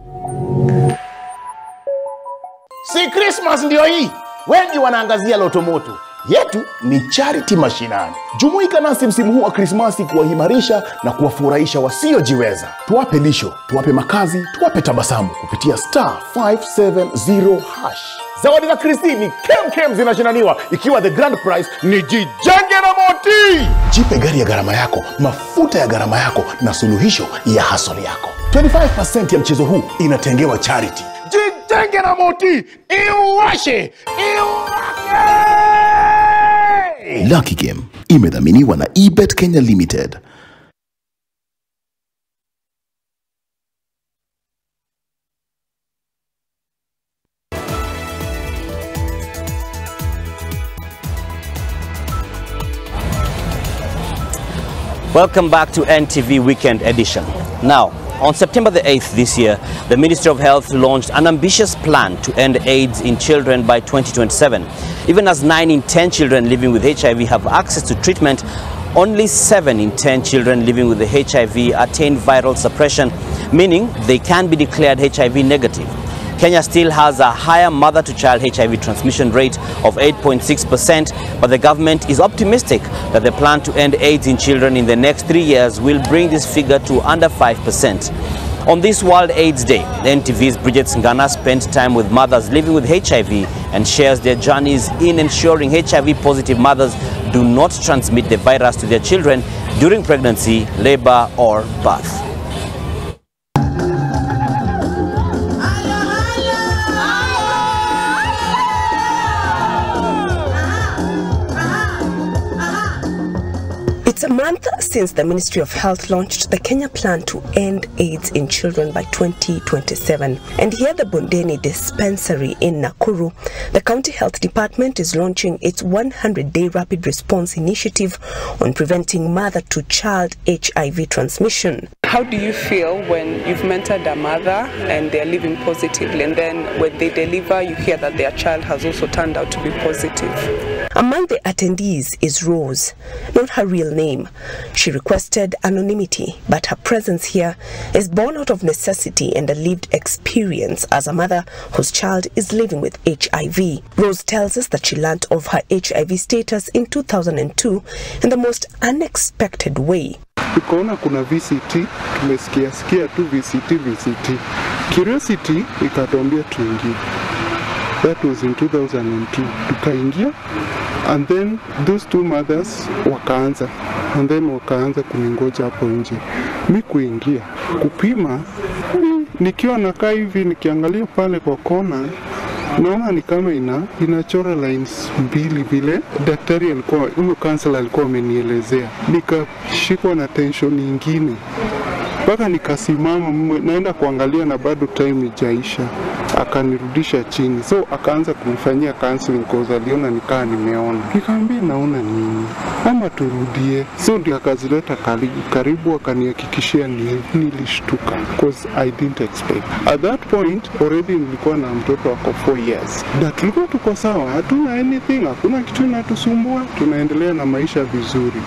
Si Christmas ndio hii. Wengi wanaangazia lotomoto. Yetu ni charity mashinani. Jumuika nasi msimu huu wa Krismasi kuwahimarisha na kuwafurahisha wasiojiweza. Tuwape lisho, tuwape makazi, tuwape tabasamu kupitia *570#. Zawadi za Kristi ni kem zinashinaniwa, ikiwa the grand prize ni jijenge na moti. Jipe gari ya gharama yako, mafuta ya gharama yako na suluhisho ya hustle yako. 25% ya mchezo huu inatengewa charity. Jijenge na moti, iwashe, iwake! Lucky Game imedhaminiwa na eBet Kenya Limited. Welcome back to NTV Weekend Edition. Now, on September the 8th this year, the Ministry of Health launched an ambitious plan to end AIDS in children by 2027. Even as 9 in 10 children living with HIV have access to treatment, only 7 in 10 children living with the HIV attain viral suppression, meaning they can be declared HIV negative. Kenya still has a higher mother-to-child HIV transmission rate of 8.6%, but the government is optimistic that the plan to end AIDS in children in the next 3 years will bring this figure to under 5%. On this World AIDS Day, NTV's Bridget Ngana spent time with mothers living with HIV and shares their journeys in ensuring HIV-positive mothers do not transmit the virus to their children during pregnancy, labor, or birth. It's a month since the Ministry of Health launched the Kenya plan to end AIDS in children by 2027. And here at the Bondeni Dispensary in Nakuru, the County Health Department is launching its 100-day rapid response initiative on preventing mother-to-child HIV transmission. How do you feel when you've mentored a mother and they're living positively, and then when they deliver, you hear that their child has also turned out to be positive? Among the attendees is Rose, not her real name. She requested anonymity, but her presence here is born out of necessity and a lived experience as a mother whose child is living with HIV. Rose tells us that she learnt of her HIV status in 2002 in the most unexpected way. Tukaona kuna VCT, tumesikia tu VCT. Curiosity ikatuambia tuingie. That was in 2002. Tukaingia, and then those two mothers wakaanza, and then wakaanza kuningoja hapo nje. Mimi kuingia, kupima, nikiwa nakaa hivi nikiangalia pale kwa kona, naona ni kama inachora lines mbili vile daktari alikuwa, huyo counselor alikuwa amenielezea. Nikashikwa na tension nyingine, mpaka nikasimama naenda kuangalia na bado time ijaisha. Akanirudisha chini, so akaanza kunifanyia counseling cause aliona nikaa nimeona. Nikamwambia naona nini, ama turudie. So ndio akazileta karibu, akanihakikishia nilishtuka cause I didn't expect. At that point already nilikuwa na mtoto wako 4 years. Na tulikuwa tuko sawa, hatuna anything, hakuna kitu inatusumbua, tunaendelea na maisha vizuri.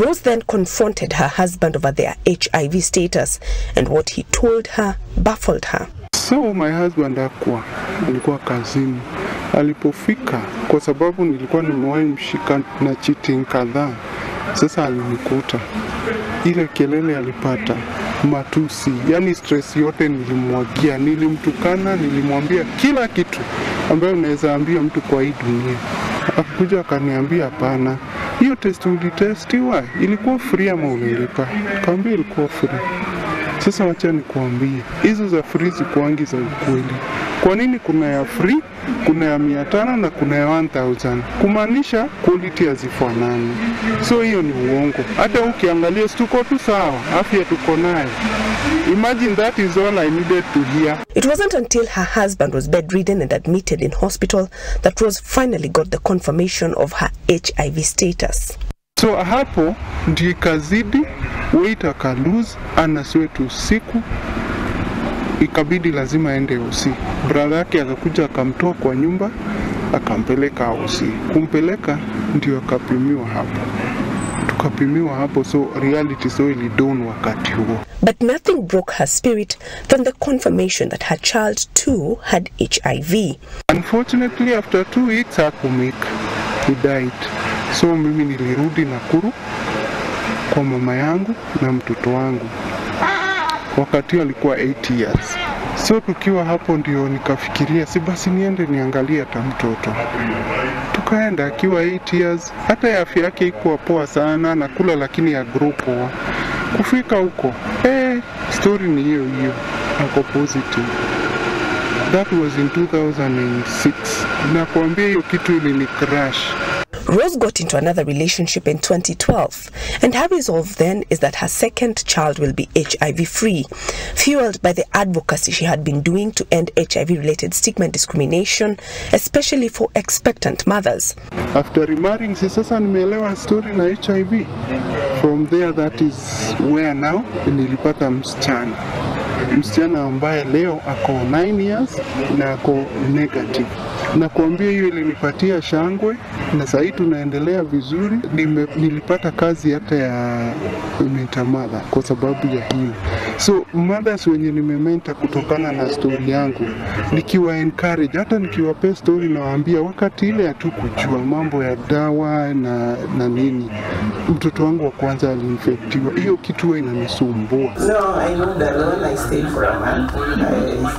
Rose then confronted her husband over their HIV status, and what he told her baffled her. So my husband alikuwa kazini. Alipofika, kwa sababu nilikuwa nimewahi mshika na cheating kadhaa, sasa alinikuta. Ile kelele alipata, matusi, yani stress yote nilimwagia, nilimtukana, nilimwambia kila kitu ambayo unaweza ambia mtu kwa hii dunia. Akakuja akaniambia hapana, hiyo test ulitestiwa ilikuwa free ama ulilipa? Nikamwambia ilikuwa free. Sasa wacha nikuambie, hizo za free zikuangi za ukweli. Kwa nini kuna ya free, kuna ya 500 na kuna ya 1000? Kumaanisha quality hazifanani. So hiyo ni uongo. Hata ukiangalia tuko tu sawa, afya tuko nayo. Imagine that is all I needed to hear. It wasn't until her husband was bedridden and admitted in hospital that Rose finally got the confirmation of her HIV status. So hapo ndio ikazidi, weight akalose, anaswetu usiku, ikabidi lazima aende usiku. Brother yake akakuja akamtoa kwa nyumba, akampeleka usiku. Kumpeleka ndio akapimiwa hapo. tukapimiwa hapo, so reality so ilidon wakati huo. But nothing broke her spirit than the confirmation that her child too had HIV. Unfortunately, after 2 weeks hakumake, he died. So mimi nilirudi Nakuru kwa mama yangu na mtoto wangu. Wakati alikuwa 8 years. So tukiwa hapo ndio nikafikiria si basi niende niangalie hata mtoto. Tukaenda akiwa 8 years, hata afya yake ikuwa poa sana, nakula lakini ya group poa. Kufika huko, story ni hiyo hiyo, ako positive. That was in 2006. Nakwambia hiyo kitu ilini crash. Rose got into another relationship in 2012, and her resolve then is that her second child will be HIV-free, fueled by the advocacy she had been doing to end HIV-related stigma and discrimination, especially for expectant mothers. After remarrying, sasa nimeelewa story na HIV. From there, that is where now nilipata msichana. Msichana ambaye leo ako 9 years na ako negative. Na kuambia hiyo ilinipatia shangwe, na sasa tunaendelea vizuri. Nilipata kazi hata ya mentor mother kwa sababu ya hiyo. So mothers wenye nimementa kutokana na story yangu, nikiwa encourage, hata nikiwapea story nawaambia wakati ile hatukujua mambo ya dawa na nini. Mtoto wangu wa kwanza alinfektiwa. Hiyo kitu inanisumbua. No, I moved alone. I stayed for a month. I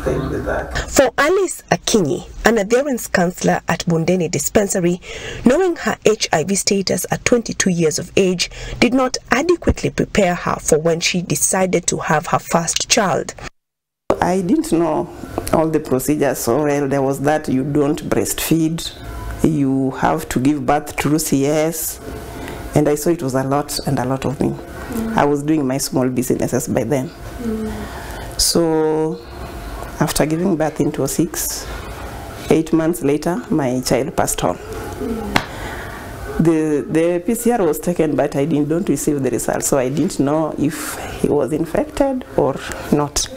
stayed with that. For Alice Akinyi, an adherence counselor at Bondeni Dispensary, knowing her HIV status at 22 years of age did not adequately prepare her for when she decided to have her first child. I didn't know all the procedures so well. There was that you don't breastfeed, you have to give birth through CS, and I saw it was a lot and a lot of me. I was doing my small businesses by then. So after giving birth in 2006, 8 months later, my child passed on. The PCR was taken, but I don't receive the results, so I didn't know if he was infected or not.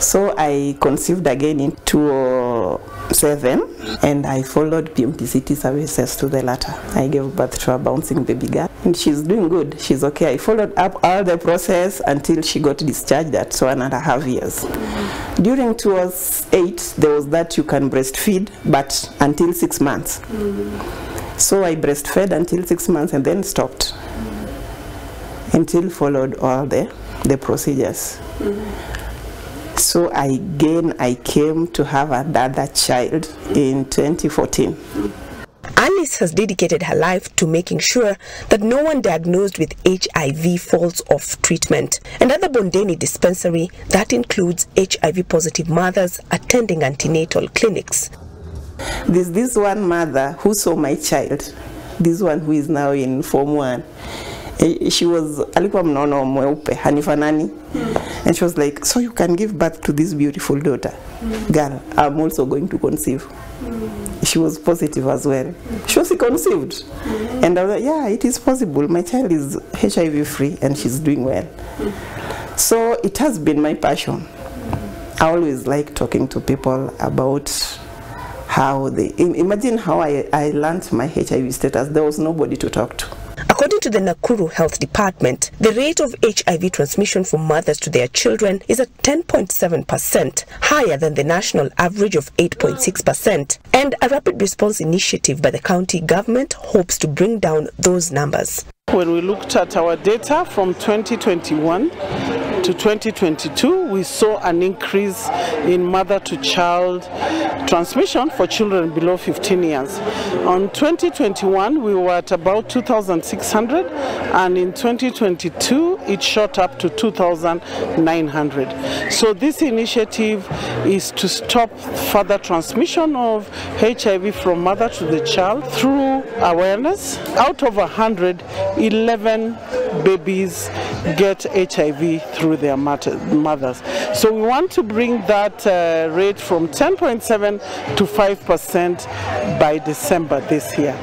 So I conceived again in 2007, and I followed PMTCT services to the latter. I gave birth to a bouncing baby girl, and she's doing good. She's okay. I followed up all the process until she got discharged at 1.5 years. During 2008, there was that you can breastfeed, but until 6 months. So I breastfed until 6 months and then stopped until followed all the procedures. So I came to have another child in 2014. Alice has dedicated her life to making sure that no one diagnosed with HIV falls off treatment. And at the Bondeni Dispensary, that includes HIV-positive mothers attending antenatal clinics. There's this one mother who saw my child, this one who is now in Form 1. She was alikuwa mnono mweupe hanifanani, and she was like, so you can give birth to this beautiful daughter. Girl, I'm also going to conceive. She was positive as well. She was conceived, and I was like, yeah, it is possible. My child is HIV free and she's doing well. So it has been my passion. I always like talking to people about how they imagine how I learned my HIV status. There was nobody to talk to. According to the Nakuru Health Department, the rate of HIV transmission from mothers to their children is at 10.7%, higher than the national average of 8.6%. And a rapid response initiative by the county government hopes to bring down those numbers. When we looked at our data from 2021 to 2022, we saw an increase in mother-to-child transmission for children below 15 years. On 2021, we were at about 2,600, and in 2022, it shot up to 2,900. So this initiative is to stop further transmission of HIV from mother to the child through awareness. Out of 100, 11 babies get HIV through their mothers. So we want to bring that rate from 10.7 to 5% by December this year.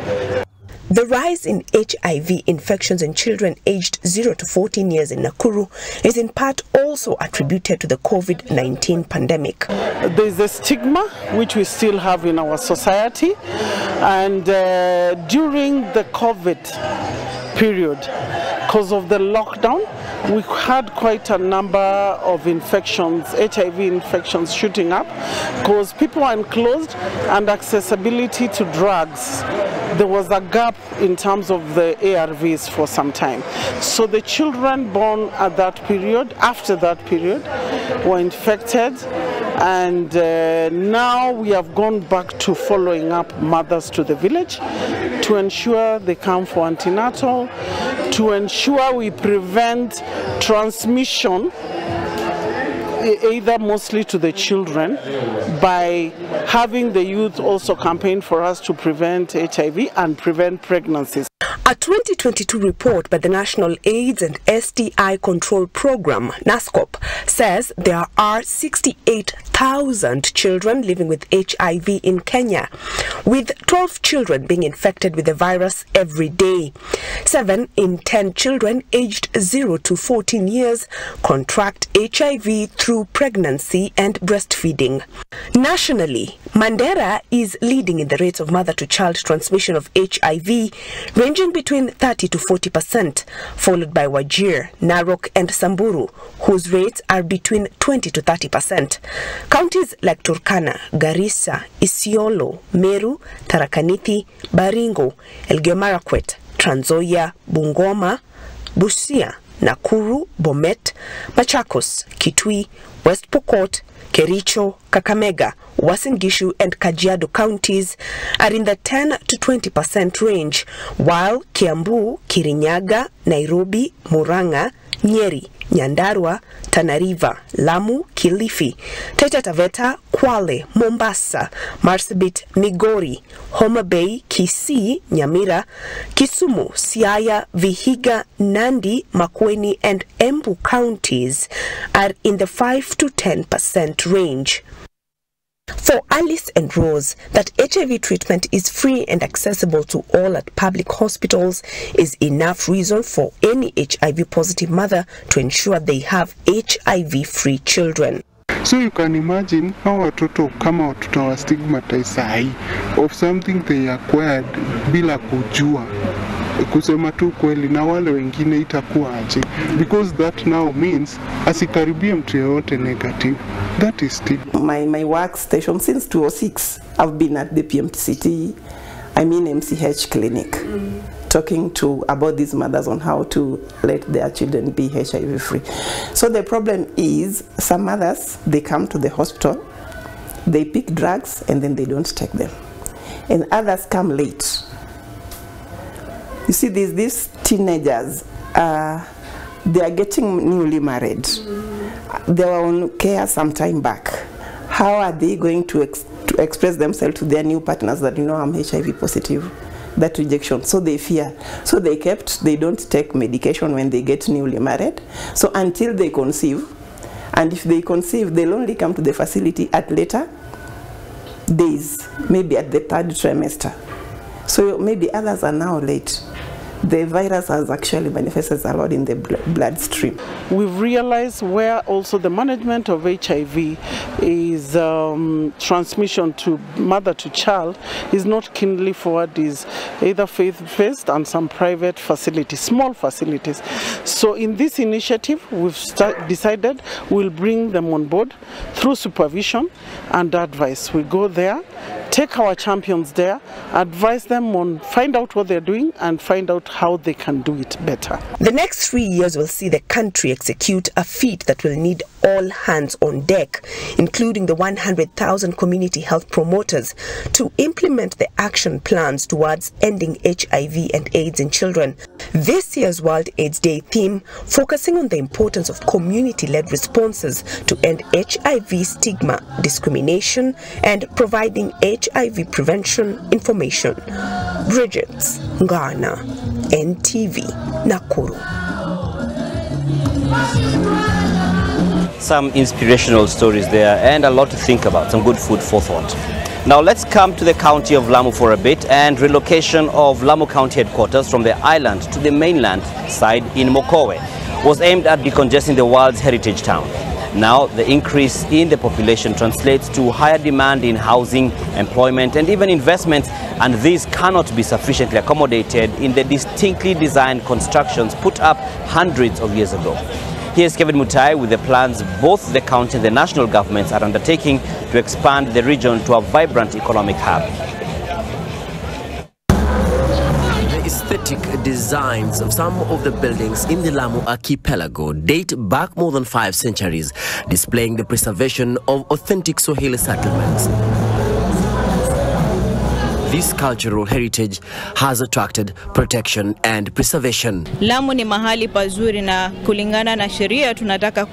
The rise in HIV infections in children aged 0 to 14 years in Nakuru is in part also attributed to the COVID-19 pandemic. There is a stigma which we still have in our society, and during the COVID, period. Because of the lockdown, we had quite a number of infections, HIV infections shooting up, because people were enclosed and accessibility to drugs. There was a gap in terms of the ARVs for some time. So the children born at that period, after that period, were infected, and now we have gone back to following up mothers to the village to ensure they come for antenatal, to ensure we prevent transmission, either mostly to the children, by having the youth also campaign for us to prevent HIV and prevent pregnancies. A 2022 report by the National AIDS and STI Control Program, NASCOP, says there are 68,000 children living with HIV in Kenya, with 12 children being infected with the virus every day. 7 in 10 children aged 0 to 14 years contract HIV through pregnancy and breastfeeding. Nationally, Mandera is leading in the rates of mother-to-child transmission of HIV, ranging between 30 to 40%, followed by Wajir, Narok and Samburu, whose rates are between 20 to 30%. Counties like Turkana, Garissa, Isiolo, Meru, Tharaka Nithi, Baringo, Elgeyo Marakwet, Trans Nzoia, Bungoma, Busia, Nakuru, Bomet, Machakos, Kitui, West Pokot, Kericho, Kakamega, Uasin Gishu and Kajiado counties are in the 10 to 20% range, while Kiambu, Kirinyaga, Nairobi, Murang'a, Nyeri, Nyandarua, Tana River, Lamu, Kilifi, Taita Taveta, Kwale, Mombasa, Marsabit, Migori, Homa Bay, Kisii, Nyamira, Kisumu, Siaya, Vihiga, Nandi, Makueni and Embu counties are in the 5 to 10% range. For Alice and Rose, that HIV treatment is free and accessible to all at public hospitals is enough reason for any HIV-positive mother to ensure they have HIV-free children. So you can imagine how watoto kama watoto wa stigmatize sahi of something they acquired bila kujua. Kusema tu kweli na wale wengine itakuwa aje, because that now means asikaribie mtu yeyote negative. That is stigma. My workstation since 2006, I've been at the PMTCT, MCH clinic, talking about these mothers on how to let their children be HIV free. So the problem is some mothers, they come to the hospital, they pick drugs and then they don't take them. And others come late. You see, these teenagers, they are getting newly married. They were on care some time back. How are they going to express themselves to their new partners that, I'm HIV positive? That rejection. So they fear. So they don't take medication when they get newly married. So until they conceive, and if they conceive, they'll only come to the facility at later days, maybe at the 3rd trimester. So maybe others are now late. The virus has actually manifested a lot in the bloodstream. We've realized where also the management of HIV is transmission to mother to child is not keenly forward, is either faith-based and some private facilities, small facilities. So in this initiative, we've decided we'll bring them on board through supervision and advice. We go there, take our champions there, advise them on, find out what they're doing and find out how they can do it better. The next 3 years will see the country execute a feat that will need all hands on deck, including the 100,000 community health promoters, to implement the action plans towards ending HIV and AIDS in children. This year's World AIDS Day theme focusing on the importance of community-led responses to end HIV stigma, discrimination, and providing HIV prevention information. Bridget Ngana, NTV, Nakuru. Some inspirational stories there and a lot to think about, some good food for thought. Now let's come to the county of Lamu for a bit, and relocation of Lamu County headquarters from the island to the mainland side in Mokowe was aimed at decongesting the world's heritage town. Now, the increase in the population translates to higher demand in housing, employment, and even investments, and these cannot be sufficiently accommodated in the distinctly designed constructions put up hundreds of years ago. Here's Kevin Mutai with the plans both the county and the national governments are undertaking to expand the region to a vibrant economic hub. The aesthetic designs of some of the buildings in the Lamu archipelago date back more than 5 centuries, displaying the preservation of authentic Swahili settlements. This cultural heritage has attracted protection and preservation. Lamu ni mahali pazuri na kulingana na sheria tunataka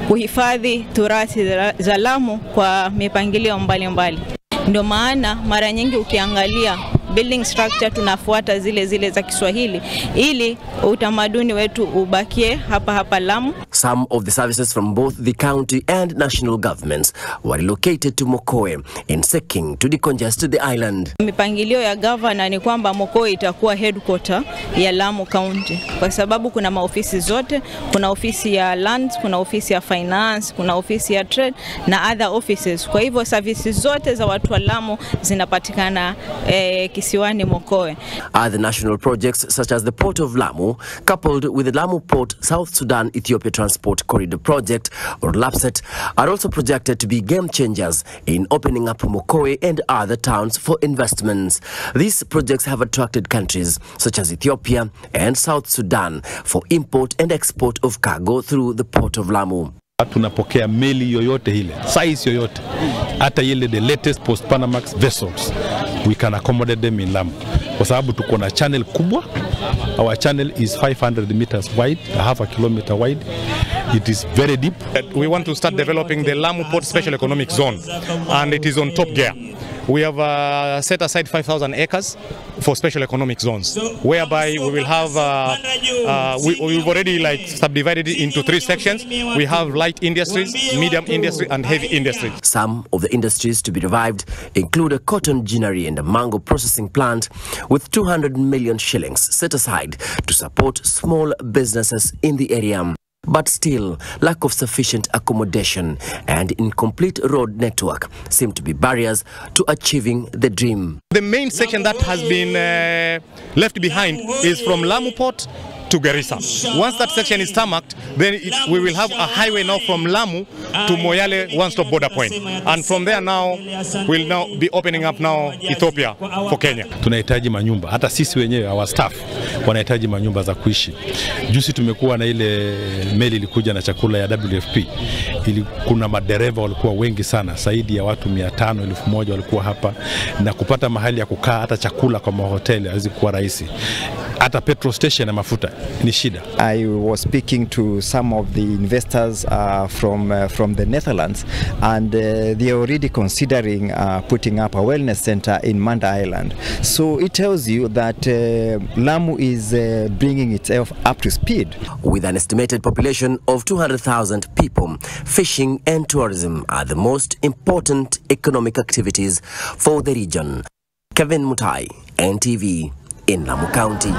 kuhifadhi turathi za Lamu kwa mipangilio mbalimbali. Ndio maana mara nyingi ukiangalia building structure tunafuata zile za Kiswahili ili utamaduni wetu ubakie hapa Lamu. Some of the services from both the county and national governments were relocated to Mokoe in seeking to decongest the island. Mipangilio ya governor ni kwamba Mokoe itakuwa headquarter ya Lamu County kwa sababu kuna maofisi zote, kuna ofisi ya lands, kuna ofisi ya finance, kuna ofisi ya trade na other offices. Kwa hivyo services zote za watu wa Lamu zinapatikana kisiwani Mokoe. Other national projects such as the Port of Lamu, coupled with the Lamu Port South Sudan Ethiopia Transport Corridor Project, or LAPSET, are also projected to be game changers in opening up Mokoe and other towns for investments. These projects have attracted countries such as Ethiopia and South Sudan for import and export of cargo through the Port of Lamu. Tunapokea meli yoyote ile, size yoyote, hata ile the latest post-Panamax vessels, we can accommodate them in Lamu. Kwa sababu tuko na channel kubwa. Our channel is 500 meters wide, half a kilometer wide. It is very deep. We want to start developing the Lamu Port Special Economic Zone, and it is on top gear. We have set aside 5,000 acres for special economic zones, whereby we will have, we've already subdivided it into 3 sections. We have light industries, medium industry, and heavy industry. Some of the industries to be revived include a cotton ginnery and a mango processing plant with 200 million shillings set aside to support small businesses in the area. But still, lack of sufficient accommodation and incomplete road network seem to be barriers to achieving the dream. The main section that has been left behind is from Lamu Port to Garissa. Once that section is tarmacked, then we will have a highway now from Lamu to Moyale one-stop border point. And from there now, we'll now be opening up now Ethiopia for Kenya. Tunahitaji manyumba. Hata sisi wenyewe, our staff, wanahitaji manyumba za kuishi. Juzi tumekuwa na ile meli ilikuja na chakula ya WFP. Kuna madereva walikuwa wengi sana, zaidi ya watu 500, 1000 walikuwa hapa, na kupata mahali ya kukaa hata chakula kwa mahoteli hazikuwa rahisi. Hata petrol station na mafuta ni shida. I was speaking to some of the investors from the Netherlands, and they are already considering putting up a wellness center in Manda Island. So it tells you that Lamu is bringing itself up to speed. With an estimated population of 200,000 people, fishing and tourism are the most important economic activities for the region. Kevin Mutai, NTV, in Lamu County.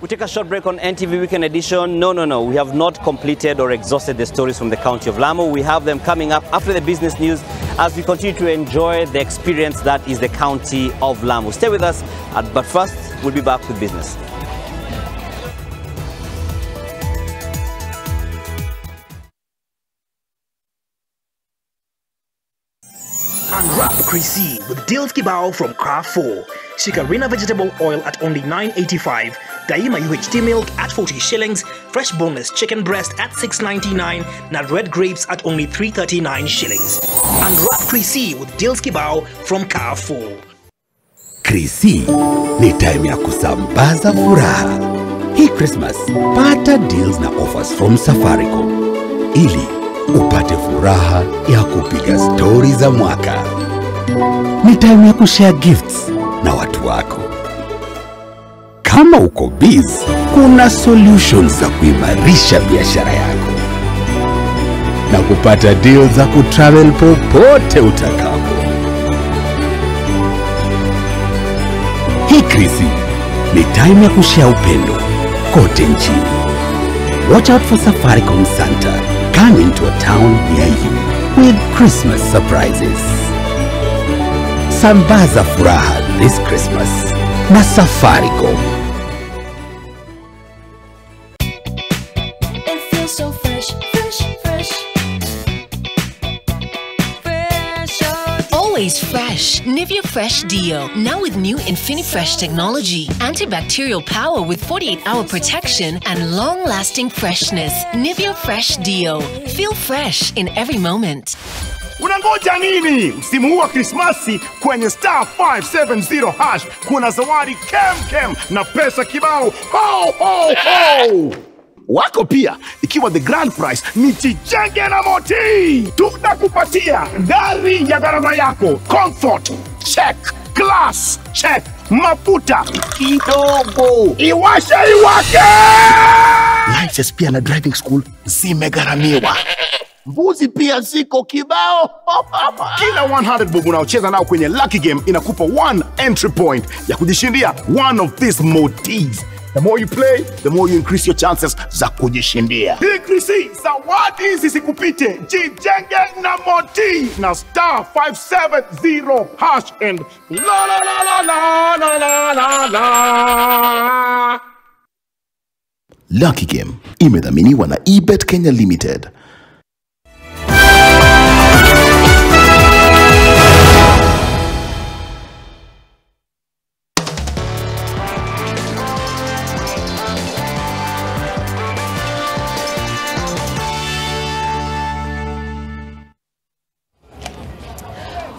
We take a short break on NTV Weekend Edition. No. We have not completed or exhausted the stories from the county of Lamu. We have them coming up after the business news as we continue to enjoy the experience that is the county of Lamu. Stay with us, but first, we'll be back with business. Unwrap Chrissy with Deals Kibao from Carrefour. Shikarina vegetable oil at only 9.85. Daima UHT milk at 40 shillings. Fresh boneless chicken breast at 6.99. Nut red grapes at only 3.39 shillings. Unwrap Chrissy with Deals Kibao from Carrefour. Chrissy ni time ya kusambaza furaha. Hii Christmas, pata deals na offers from Safaricom ili upate furaha ya kupiga stori za mwaka. Ni time ya kushare gifts na watu wako. Kama uko busy, kuna solutions za kuimarisha biashara yako na kupata deals za kutravel popote utakapo. Hii Chrissy ni time ya kushare upendo kote nchini. Watch out for Safaricom Santa coming to a town near you with Christmas surprises. Sambaza furaha this Christmas na Safaricom. It feels so fresh, fresh, fresh. Always fresh. Nivea Fresh Deo. Now with new InfiniFresh technology. Antibacterial power with 48-hour protection and long-lasting freshness. Nivea Fresh Deo. Feel fresh in every moment. Unangoja nini? Msimu huu wa Krismasi kwenye star 570 hash kuna zawadi kem na pesa kibao. Ho ho ho! Wako pia ikiwa the grand prize ni Jijenge na Moti. Tunakupatia gari ya gharama yako, comfort check, class check, mafuta kidogo, iwashe iwake. License pia na driving school zimegharamiwa. Mbuzi pia ziko kibao. Kila 100 bob unaocheza nao kwenye Lucky Game inakupa 1 entry point ya kujishindia one of these motis. The more you play, the more you increase your chances za kujishindia. Increase zawadi zisikupite. Jijenge na Moti na star 570 hash and la la la la la la la la. Lucky Game imedhaminiwa na eBet Kenya Limited.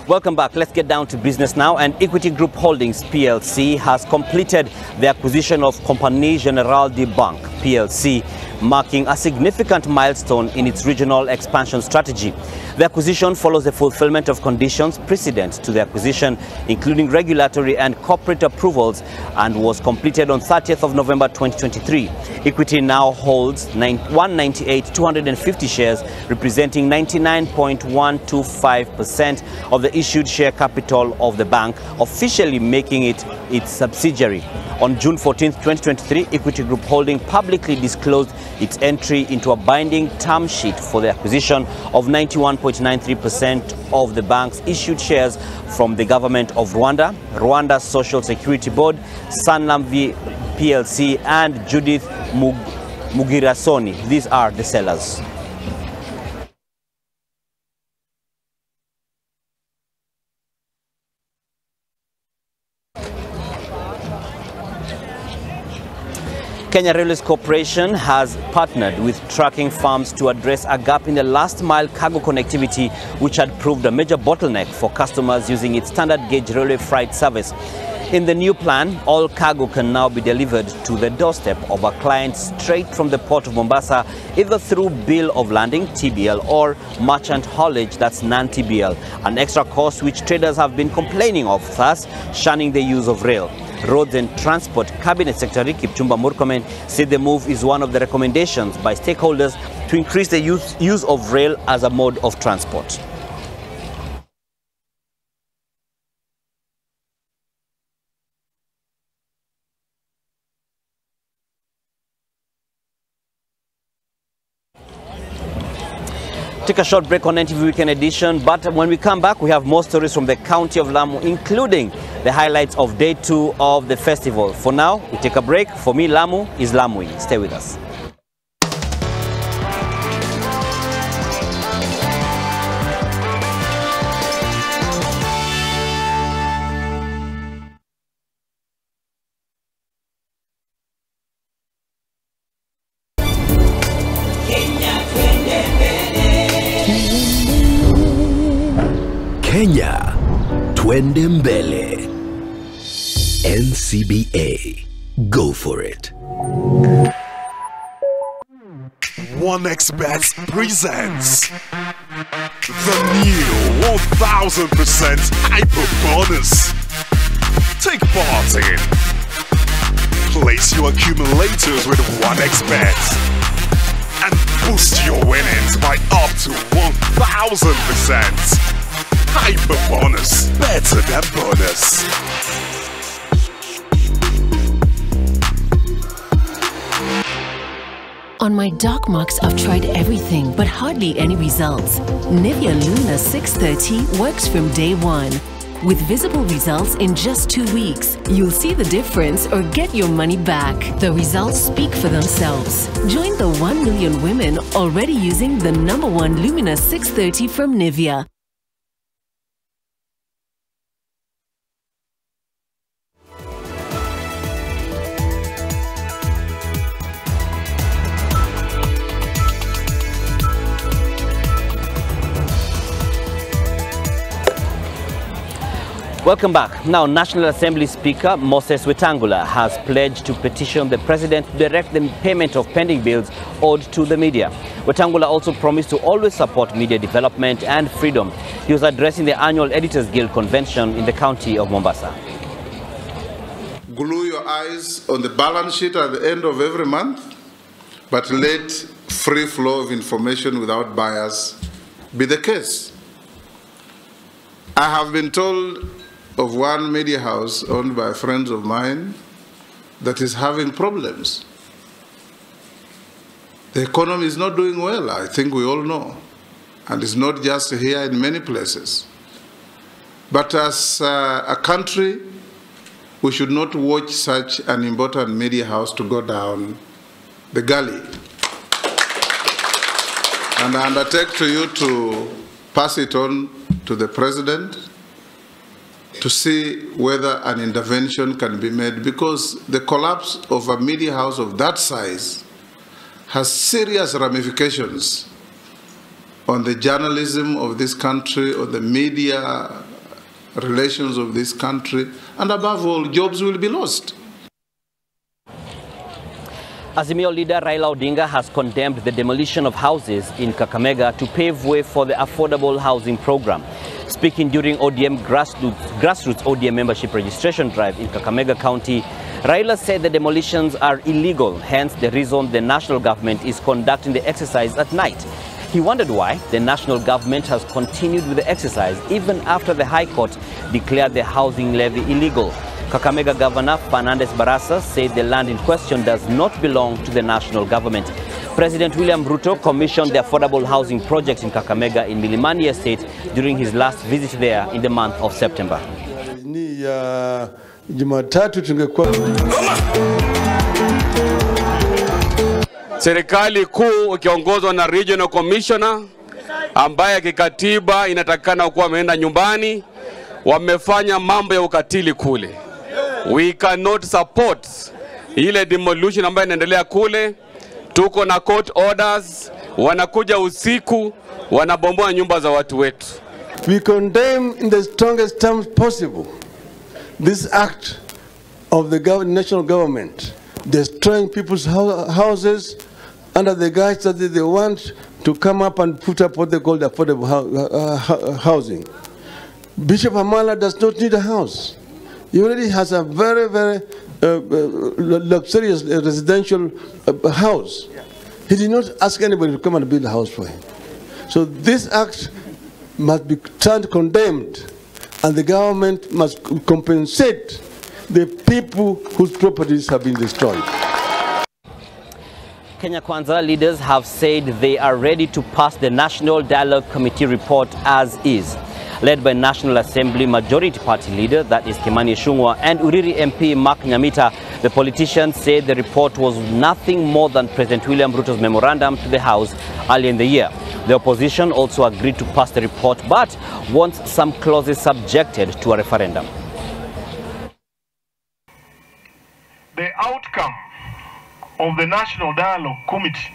Welcome back. Let's get down to business now. And Equity Group Holdings PLC has completed the acquisition of Compagnie Générale de Banque PLC, marking a significant milestone in its regional expansion strategy. The acquisition follows the fulfillment of conditions precedent to the acquisition, including regulatory and corporate approvals, and was completed on 30th of November 2023. Equity now holds 198,250 shares, representing 99.125% of the issued share capital of the bank, officially making it its subsidiary. On June 14, 2023, Equity Group Holding publicly disclosed its entry into a binding term sheet for the acquisition of 91.93% of the bank's issued shares from the government of Rwanda, Rwanda Social Security Board, Sanlam PLC, and Judith Mugirasoni. These are the sellers. Kenya Railways Corporation has partnered with trucking firms to address a gap in the last-mile cargo connectivity, which had proved a major bottleneck for customers using its standard gauge railway freight service. In the new plan, all cargo can now be delivered to the doorstep of a client straight from the port of Mombasa, either through bill of landing (TBL) or merchant haulage, that's non-TBL, an extra cost which traders have been complaining of, thus shunning the use of rail. Roads and Transport Cabinet Secretary Kipchumba Murkomen said the move is one of the recommendations by stakeholders to increase the use of rail as a mode of transport. Take a short break on NTV Weekend Edition, but when we come back, we have more stories from the county of Lamu, including the highlights of day 2 of the festival. For now, we take a break. For me, Lamu is Lamui. Stay with us. Kenya, twende mbele. NCBA, go for it. 1xBet presents the new 1000% hyper bonus. Take part in. Place your accumulators with 1xBet and boost your winnings by up to 1000%. Hyper bonus, better than bonus. On my dark marks, I've tried everything, but hardly any results. Nivea Luna 630 works from day one. With visible results in just 2 weeks, you'll see the difference or get your money back. The results speak for themselves. Join the 1 million women already using the #1 Lumina 630 from Nivea. Welcome back. Now, National Assembly Speaker Moses Wetangula has pledged to petition the President to direct the payment of pending bills owed to the media. Wetangula also promised to always support media development and freedom. He was addressing the annual Editors Guild convention in the county of Mombasa. Glue your eyes on the balance sheet at the end of every month, but let free flow of information without bias be the case. I have been told of one media house owned by friends of mine that is having problems. The economy is not doing well, I think we all know. And it's not just here, in many places. But as a country, we should not watch such an important media house to go down the gully. And I undertake to you to pass it on to the President to see whether an intervention can be made, because the collapse of a media house of that size has serious ramifications on the journalism of this country, on the media relations of this country, and above all, jobs will be lost. Azimio leader Raila Odinga has condemned the demolition of houses in Kakamega to pave way for the affordable housing program. Speaking during ODM grassroots ODM membership registration drive in Kakamega County, Raila said the demolitions are illegal, hence the reason the national government is conducting the exercise at night. He wondered why the national government has continued with the exercise even after the High Court declared the housing levy illegal. Kakamega Governor Fernandez Barasa said the land in question does not belong to the national government. President William Ruto commissioned the affordable housing project in Kakamega in Milimani Estate during his last visit there in the month of September. Serikali kuu ikiongozwa na regional commissioner ambaye kikatiba inatakana kuwa ameenda nyumbani, wamefanya mambo ya ukatili kule. We cannot support ile demolition ambayo inaendelea kule. Tuko na court orders, wanakuja usiku, wanabomboa nyumba za watu wetu. We condemn in the strongest terms possible this act of the national government destroying people's houses under the guise that they want to come up and put up what they call the affordable housing. Bishop Amala does not need a house. He already has a very, very luxurious residential house. He did not ask anybody to come and build a house for him. So this act must be condemned, and the government must compensate the people whose properties have been destroyed. Kenya Kwanza leaders have said they are ready to pass the National Dialogue Committee report as is. Led by National Assembly Majority Party leader, that is Kimani Ichung'wah, and Uriri MP Mark Nyamita, the politicians said the report was nothing more than President William Ruto's memorandum to the House earlier in the year. The opposition also agreed to pass the report, but wants some clauses subjected to a referendum. The outcome of the National Dialogue Committee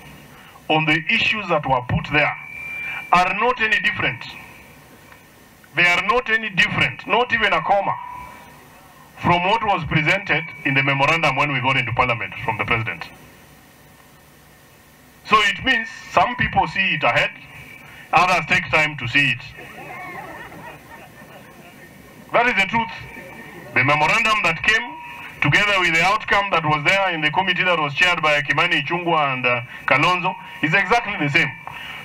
on the issues that were put there are not any different. They are not any different, not even a comma, from what was presented in the memorandum when we got into Parliament from the President. So it means some people see it ahead, others take time to see it. That is the truth. The memorandum that came, together with the outcome that was there in the committee that was chaired by Kimani Ichung'wah and Kalonzo, is exactly the same.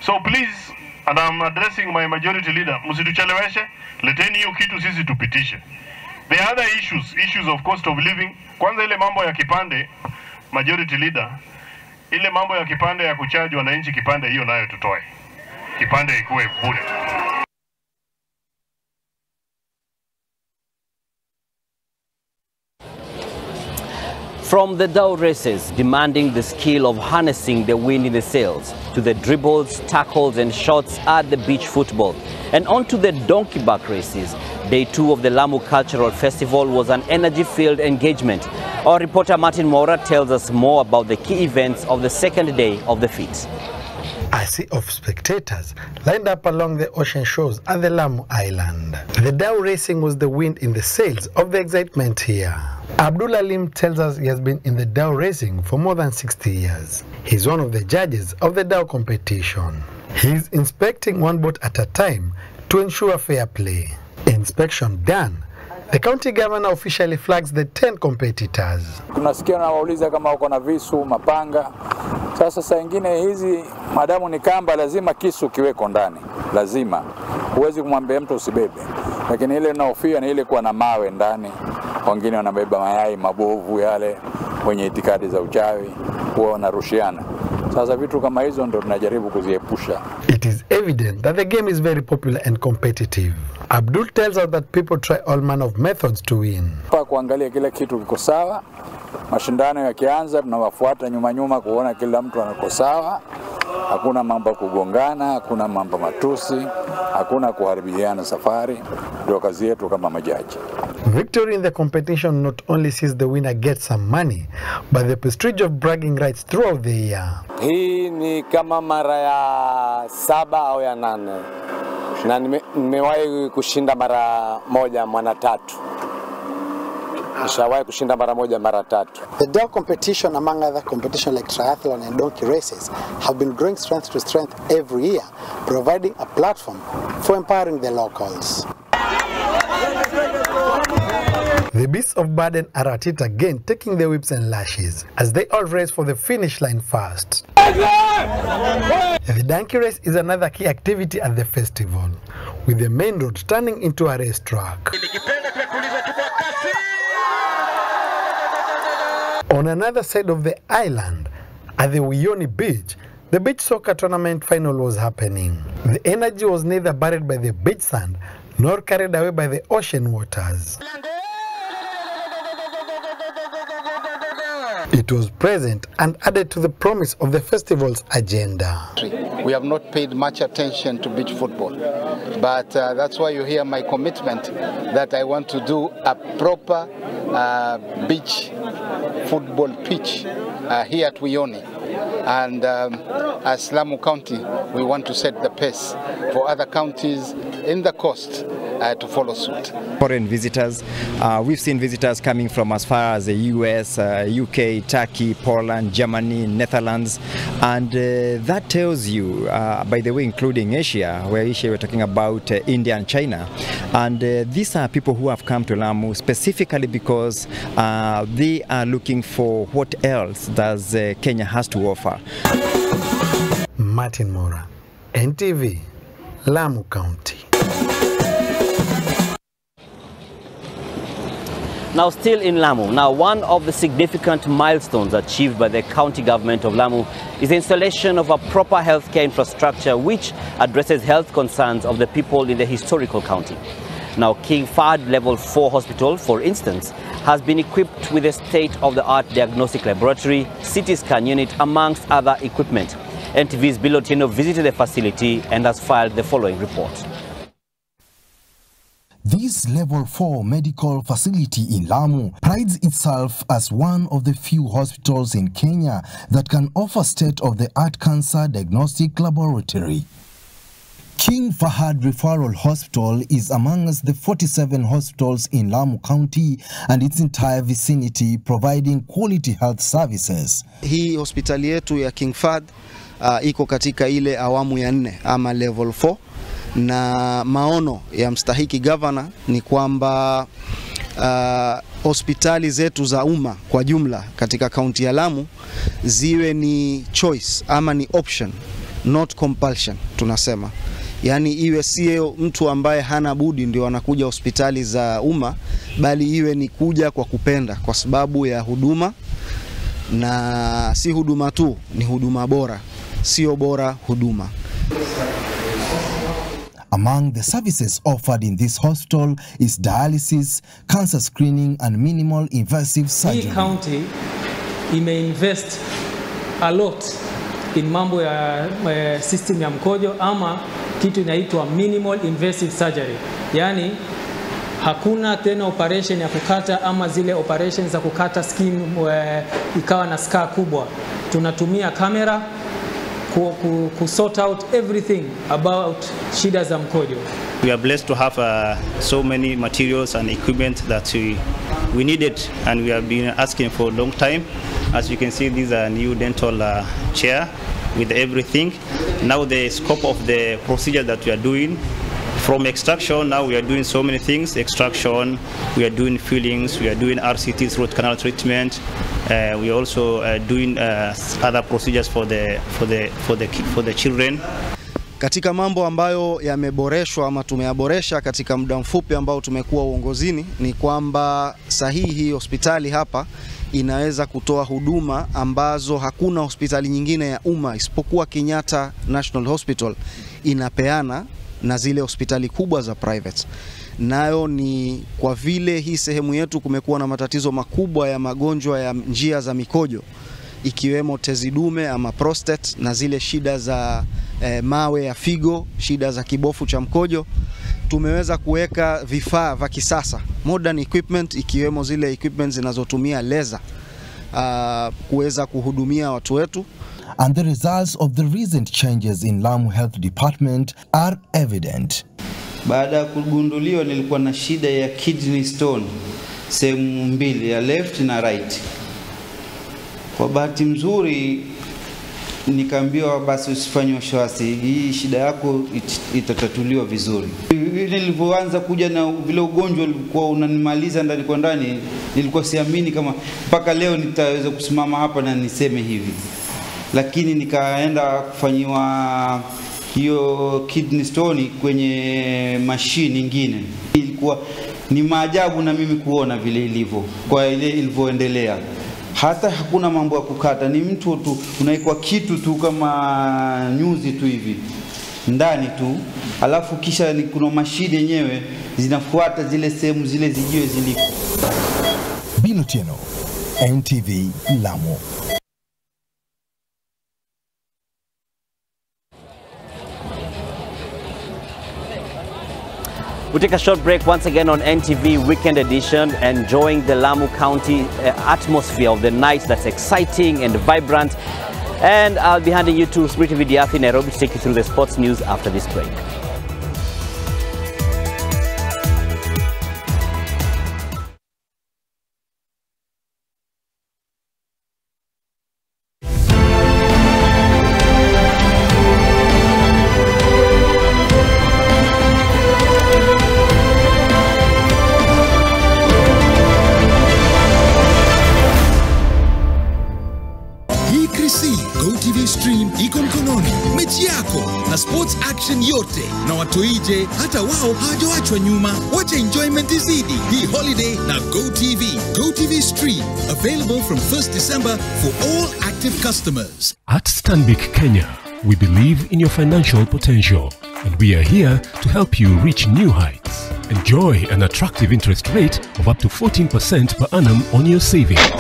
So please, and I'm addressing my majority leader, msitucheleweshe, leteni hiyo kitu sisi tupitishe. The other issues of cost of living, kwanza ile mambo ya kipande, majority leader, Ile mambo ya kipande ya kuchaji wananchi, kipande hiyo nayo tutoe. Kipande ikuwe bure. From the dhow races demanding the skill of harnessing the wind in the sails, to the dribbles, tackles and shots at the beach football, and on to the donkey back races, Day 2 of the Lamu Cultural Festival was an energy-filled engagement. Our reporter Martin Mora tells us more about the key events of the second day of the feat. A sea of spectators lined up along the ocean shores at the Lamu Island. The dhow racing was the wind in the sails of the excitement here. Abdul Alim tells us he has been in the dhow racing for more than 60 years. He's one of the judges of the dhow competition. He's inspecting one boat at a time to ensure fair play. Inspection done, the county governor officially flags the 10 competitors. Tunasikia na wauliza kama wako na visu, mapanga. Sasa saa nyingine hizi madamu ni kamba, lazima kisu kiweko ndani. Lazima. Huwezi kumwambia mtu usibebe. Lakini ile naofia ni ile kuwa na mawe ndani. Wengine wanabeba mayai mabovu yale wenye itikadi za uchawi, huwa wanarushiana. Sasa vitu kama hizo ndo tunajaribu kuziepusha. It is evident that the game is very popular and competitive. Abdul tells us that people try all manner of methods to win. Kwa kuangalia kila kitu kiko sawa, mashindano yakianza tunawafuata nyuma kuona kila mtu anako sawa. Hakuna mambo kugongana, hakuna mambo matusi, hakuna kuharibiana safari. Ndio kazi yetu kama majaji. Victory in the competition not only sees the winner get some money, but the prestige of bragging rights throughout the year. Hii ni kama mara ya 7 au ya 8. Na nimewahi kushinda mara moja mara 3. Nishawahi kushinda mara moja mara 3. The dhow competition, among other competitions like triathlon and donkey races, have been growing strength to strength every year, providing a platform for empowering the locals. The beasts of burden are at it again, taking the whips and lashes as they all race for the finish line first. The donkey race is another key activity at the festival, with the main road turning into a racetrack. On another side of the island, at the Wioni beach, the beach soccer tournament final was happening. The energy was neither buried by the beach sand nor carried away by the ocean waters. It was present and added to the promise of the festival's agenda. We have not paid much attention to beach football, but that's why you hear my commitment that I want to do a proper beach football pitch here at Wioni. And as Lamu County, we want to set the pace for other counties in the coast to follow suit. Foreign visitors, we've seen visitors coming from as far as the US, UK, Turkey, Poland, Germany, Netherlands, and that tells you, by the way, including Asia, where Asia we're talking about India and China, and these are people who have come to Lamu specifically because they are looking for what else does Kenya has to offer. Martin Mora, NTV, Lamu County. Now still in Lamu, one of the significant milestones achieved by the county government of Lamu is the installation of a proper healthcare infrastructure which addresses health concerns of the people in the historical county. Now King Fahd Level 4 Hospital, for instance, has been equipped with a state-of-the-art diagnostic laboratory, CT scan unit, amongst other equipment. NTV's Bilotino visited the facility and has filed the following report. This Level 4 medical facility in Lamu prides itself as one of the few hospitals in Kenya that can offer state-of-the-art cancer diagnostic laboratory. King Fahd Referral Hospital is amongst the 47 hospitals in Lamu County and its entire vicinity providing quality health services. Hii hospitali yetu ya King Fahd iko katika ile awamu ya 4 ama Level 4. Na maono ya mstahiki governor ni kwamba hospitali zetu za umma kwa jumla katika kaunti ya Lamu ziwe ni choice ama ni option, not compulsion tunasema. Yani iwe sio mtu ambaye hana budi ndio anakuja hospitali za umma, bali iwe ni kuja kwa kupenda kwa sababu ya huduma na si huduma tu, ni huduma bora, sio bora huduma. Among the services offered in this hospital is dialysis, cancer screening and minimal invasive surgery. Hii county imeinvest a lot in mambo ya system ya mkojo ama kitu inaitwa minimal invasive surgery. Yani hakuna tena operation ya kukata ama zile operations za kukata skin ikawa na scar kubwa. Tunatumia kamera ku sort out everything about shida za mkojo. We are blessed to have so many materials and equipment that we needed and we have been asking for a long time. As you can see, these are new dental chair with everything. Now the scope of the procedure that we are doing, from extraction, now we are doing so many things. Extraction, we are doing fillings, we are doing RCT, root canal treatment. We are also doing other procedures for the children. Katika mambo ambayo yameboreshwa ama tumeyaboresha katika muda mfupi ambao tumekuwa uongozini ni kwamba sahihi hospitali hapa inaweza kutoa huduma ambazo hakuna hospitali nyingine ya umma isipokuwa Kenyatta National Hospital inapeana na zile hospitali kubwa za private. Nayo ni kwa vile hii sehemu yetu kumekuwa na matatizo makubwa ya magonjwa ya njia za mikojo ikiwemo tezi dume ama prostate na zile shida za mawe ya figo, shida za kibofu cha mkojo. Tumeweza kuweka vifaa vya kisasa, modern equipment, ikiwemo zile equipment zinazotumia laser kuweza kuhudumia watu wetu. And the results of the recent changes in Lamu Health Department are evident. Baada ya kugunduliwa nilikuwa na shida ya kidney stone sehemu mbili, ya left na right. Kwa bahati mzuri nikaambiwa basi usifanye wasiwasi, hii shida yako itatatuliwa vizuri. Nilipoanza kuja na vile ugonjwa ulikuwa unanimaliza ndani kwa ndani, nilikuwa siamini kama mpaka leo nitaweza kusimama hapa na niseme hivi. Lakini nikaenda kufanyiwa hiyo kidney stone kwenye mashine nyingine. Ilikuwa ni maajabu na mimi kuona vile ilivyo, kwa ile ilivyoendelea. Hata hakuna mambo ya kukata, ni mtu tu unaikwa kitu tu kama nyuzi tu hivi ndani tu, alafu kisha kuna mashine yenyewe zinafuata zile sehemu zile zijiwe ziliko. Binotino, NTV, Lamu. We take a short break once again on NTV Weekend Edition, enjoying the Lamu County atmosphere of the night that's exciting and vibrant. And I'll be handing you to Smriti Vidyarthi Nairobi to take you through the sports news after this break. Livestream iko mkononi, mechi yako na sports action yote, na watoije hata wao hawajaachwa nyuma. Wacha enjoyment izidi hii holiday na GoTV. GoTV Stream available from 1st December for all active customers. At Stanbic Kenya, we believe in your financial potential, and we are here to help you reach new heights. Enjoy an attractive interest rate of up to 14% per annum on your savings.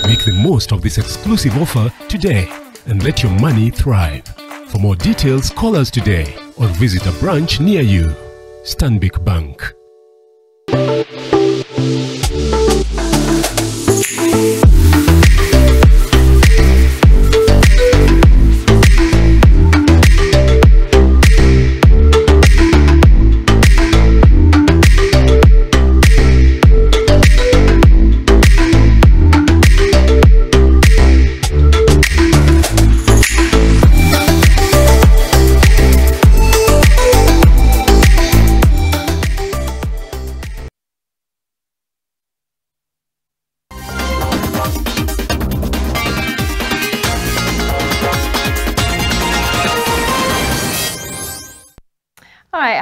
Make the most of this exclusive offer today and let your money thrive. For more details, call us today or visit a branch near you. Stanbic Bank.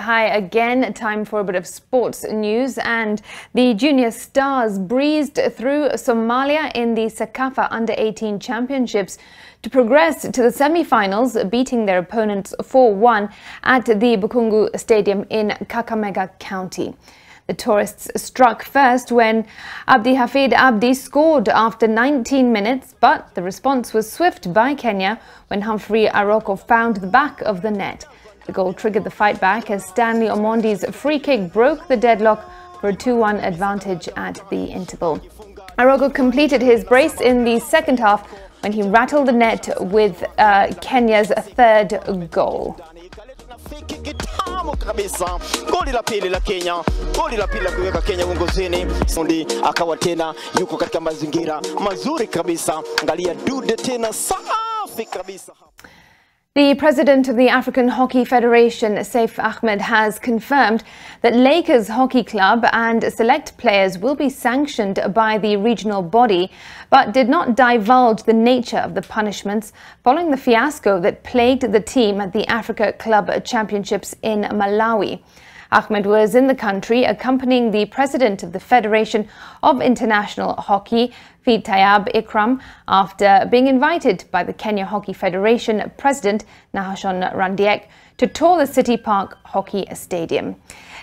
Hi again. Time for a bit of sports news. And the Junior Stars breezed through Somalia in the Sakafa Under-18 Championships to progress to the semi-finals, beating their opponents 4-1 at the Bukungu Stadium in Kakamega County. The tourists struck first when Abdi Hafid Abdi scored after 19 minutes, but the response was swift by Kenya when Humphrey Aroko found the back of the net. The goal triggered the fight back as Stanley Omondi's free kick broke the deadlock for a 2-1 advantage at the interval. Aroko completed his brace in the second half when he rattled the net with Kenya's third goal. Kabisa goli la pili la Kenya, goli la pili la kuweka Kenya uongozini. Sondi akawa tena yuko katika mazingira mazuri kabisa, angalia dude tena safi kabisa. The president of the African Hockey Federation, Saif Ahmed, has confirmed that Lakers Hockey Club and select players will be sanctioned by the regional body, but did not divulge the nature of the punishments following the fiasco that plagued the team at the Africa Club Championships in Malawi. Ahmed was in the country accompanying the president of the Federation of International Hockey, Fid Tayab Ikram, after being invited by the Kenya Hockey Federation president Nahashon Randiek to tour the City Park Hockey Stadium.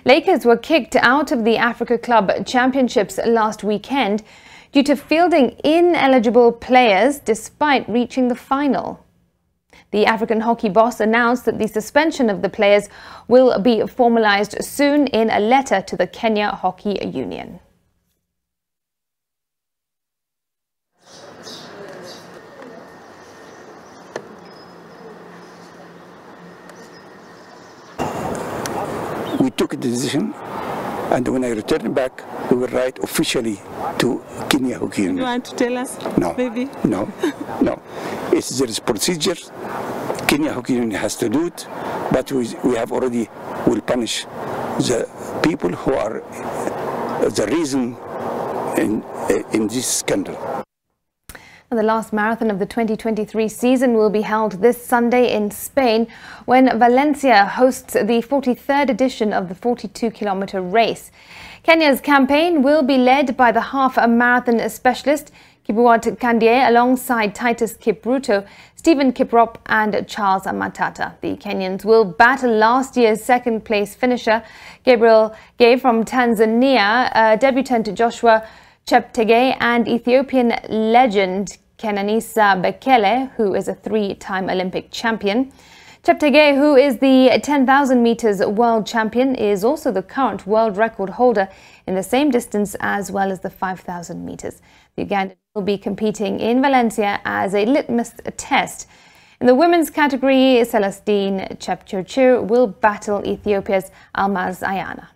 Lakers were kicked out of the Africa Club Championships last weekend due to fielding ineligible players despite reaching the final. The African hockey boss announced that the suspension of the players will be formalized soon in a letter to the Kenya Hockey Union. We took the decision, and when I returned back, we will write officially to Kenya Hockey Union. You want to tell us? No, maybe? No. There is procedure. Kenya Hockey Union has to do it, but we have already will punish the people who are the reason in this scandal. The last marathon of the 2023 season will be held this Sunday in Spain when Valencia hosts the 43rd edition of the 42-kilometer race. Kenya's campaign will be led by the half-marathon specialist Kibuat Kandie alongside Titus Kipruto, Stephen Kiprop and Charles Matata. The Kenyans will battle last year's second-place finisher Gabriel Gay from Tanzania, debutant Joshua Cheptegei and Ethiopian legend Kenanisa Bekele, who is a three-time Olympic champion. Cheptegei, who is the 10,000 meters world champion, is also the current world record holder in the same distance as well as the 5,000 meters. The Ugandan will be competing in Valencia as a litmus test. In the women's category, Celestine Chepchirchir will battle Ethiopia's Almaz Ayana.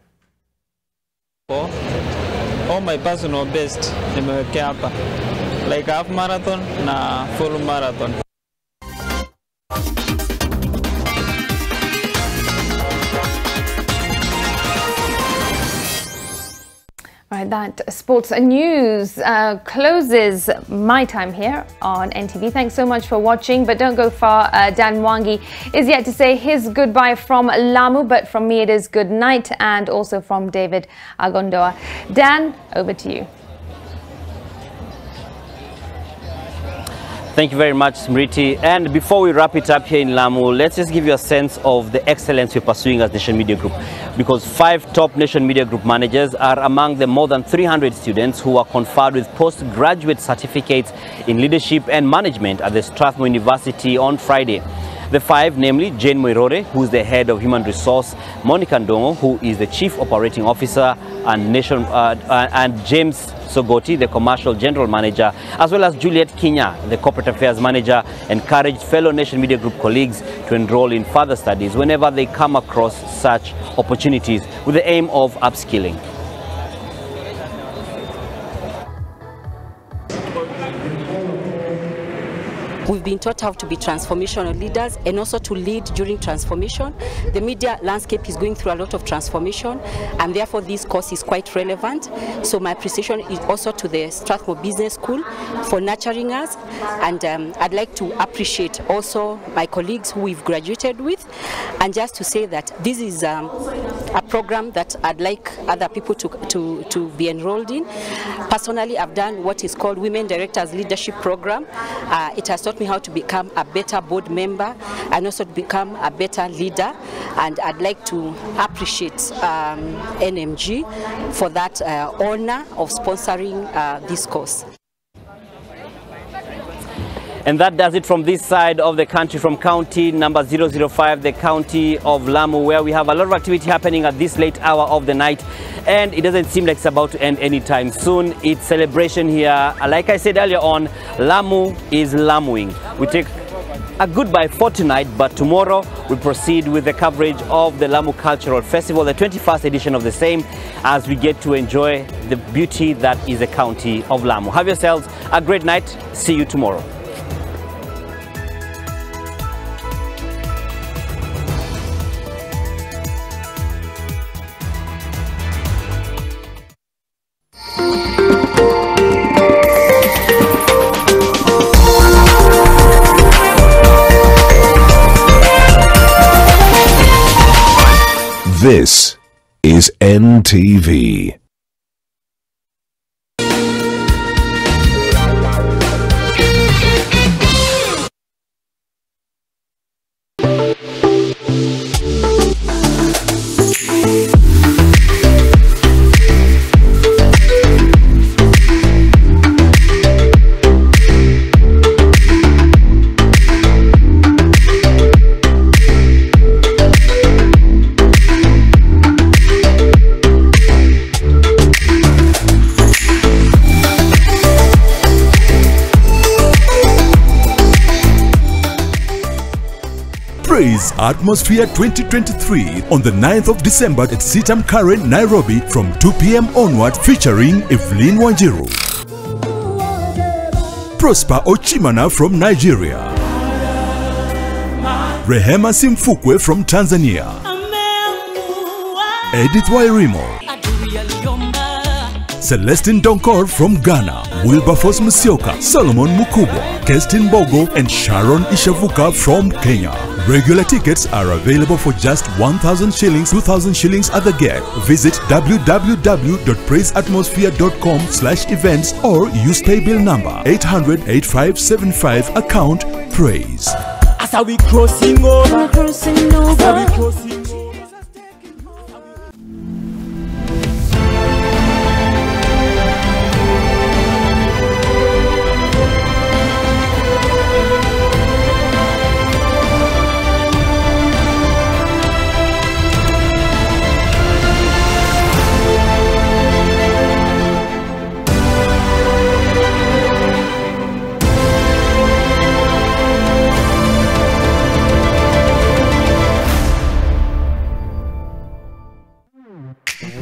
All my personal best nimewekea hapa, like half marathon na full marathon. Right, that sports news closes my time here on NTV. Thanks so much for watching, but don't go far. Dan Mwangi is yet to say his goodbye from Lamu, but from me it is good night, and also from David Agondoa. Dan, over to you. Thank you very much, Smriti. And before we wrap it up here in Lamu, let's just give you a sense of the excellence we're pursuing as Nation Media Group, because 5 top Nation Media Group managers are among the more than 300 students who are conferred with postgraduate certificates in leadership and management at the Strathmore University on Friday. The 5, namely Jane Moirore, who is the head of human resource, Monica Ndongo, who is the chief operating officer, and James Sogoti, the commercial general manager, as well as Juliet Kinya, the corporate affairs manager, encouraged fellow Nation Media Group colleagues to enroll in further studies whenever they come across such opportunities, with the aim of upskilling. We've been taught how to be transformational leaders and also to lead during transformation. The media landscape is going through a lot of transformation, and therefore this course is quite relevant. So my appreciation is also to the Strathmore Business School for nurturing us, and I'd like to appreciate also my colleagues who we've graduated with, and just to say that this is a program that I'd like other people to be enrolled in. Personally, I've done what is called Women Directors Leadership Program. It has taught me how to become a better board member and also to become a better leader, and I'd like to appreciate NMG for that honor of sponsoring this course. And that does it from this side of the country, from county number 005, the county of Lamu, where we have a lot of activity happening at this late hour of the night. And it doesn't seem like it's about to end anytime soon. It's celebration here. Like I said earlier on, Lamu is Lamuing. We take a goodbye for tonight, but tomorrow we proceed with the coverage of the Lamu Cultural Festival, the 21st edition of the same, as we get to enjoy the beauty that is the county of Lamu. Have yourselves a great night. See you tomorrow. This is NTV. Praise Atmosphere 2023 on the 9th of December at Sitam Karen, Nairobi from 2 p.m. onward, featuring Evelyn Wanjiru, Prosper Ochimana from Nigeria, Rehema Simfukwe from Tanzania, Edith Wairimo, Celestine Donkor from Ghana, Wilberforce Musyoka, Solomon Mukubwa, Kestin Bogo, and Sharon Ishavuka from Kenya. Regular tickets are available for just 1,000 shillings, 2,000 shillings at the gate. Visit www.praiseatmosphere.com/events or use paybill number 800-8575, account Praise. As are we crossing over? Crossing over. As are we crossing over?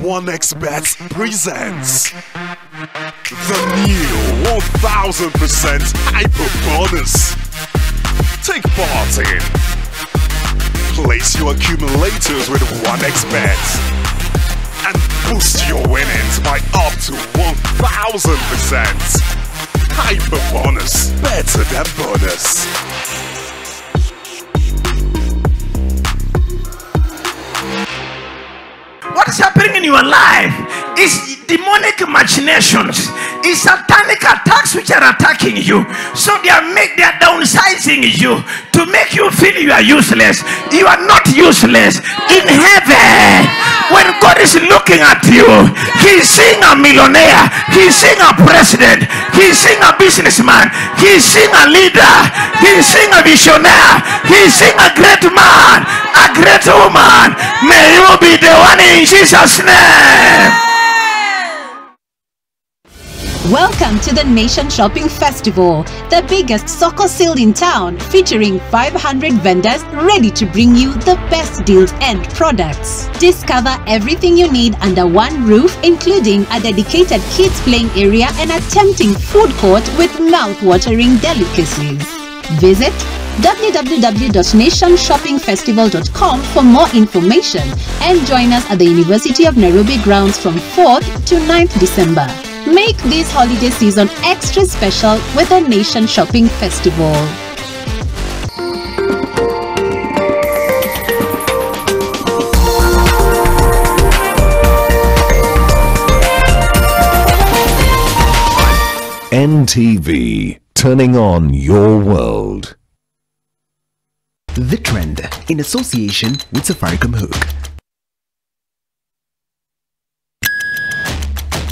OneXBet presents the new 1000% hyper bonus. Take part in. Place your accumulators with OneXBet and boost your winnings by up to 1000%. Hyper bonus, better than bonus. What is happening in your life is demonic machinations, is satanic attacks which are attacking you. So they are downsizing you to make you feel you are useless. You are not useless. In heaven, when God is looking at you, He's seeing a millionaire, He's seeing a president, He's seeing a businessman, He's seeing a leader, He's seeing a visionary, He's seeing a great man, a great woman. May you be the one in Jesus' name. Welcome to the Nation Shopping Festival, the biggest soccer sale in town, featuring 500 vendors ready to bring you the best deals and products. Discover everything you need under one roof, including a dedicated kids playing area and a tempting food court with mouth-watering delicacies. Visit www.nationshoppingfestival.com for more information and join us at the University of Nairobi grounds from 4th to 9th December. Make this holiday season extra special with the Nation Shopping Festival. NTV, turning on your world. The Trend, in association with Safaricom Hook.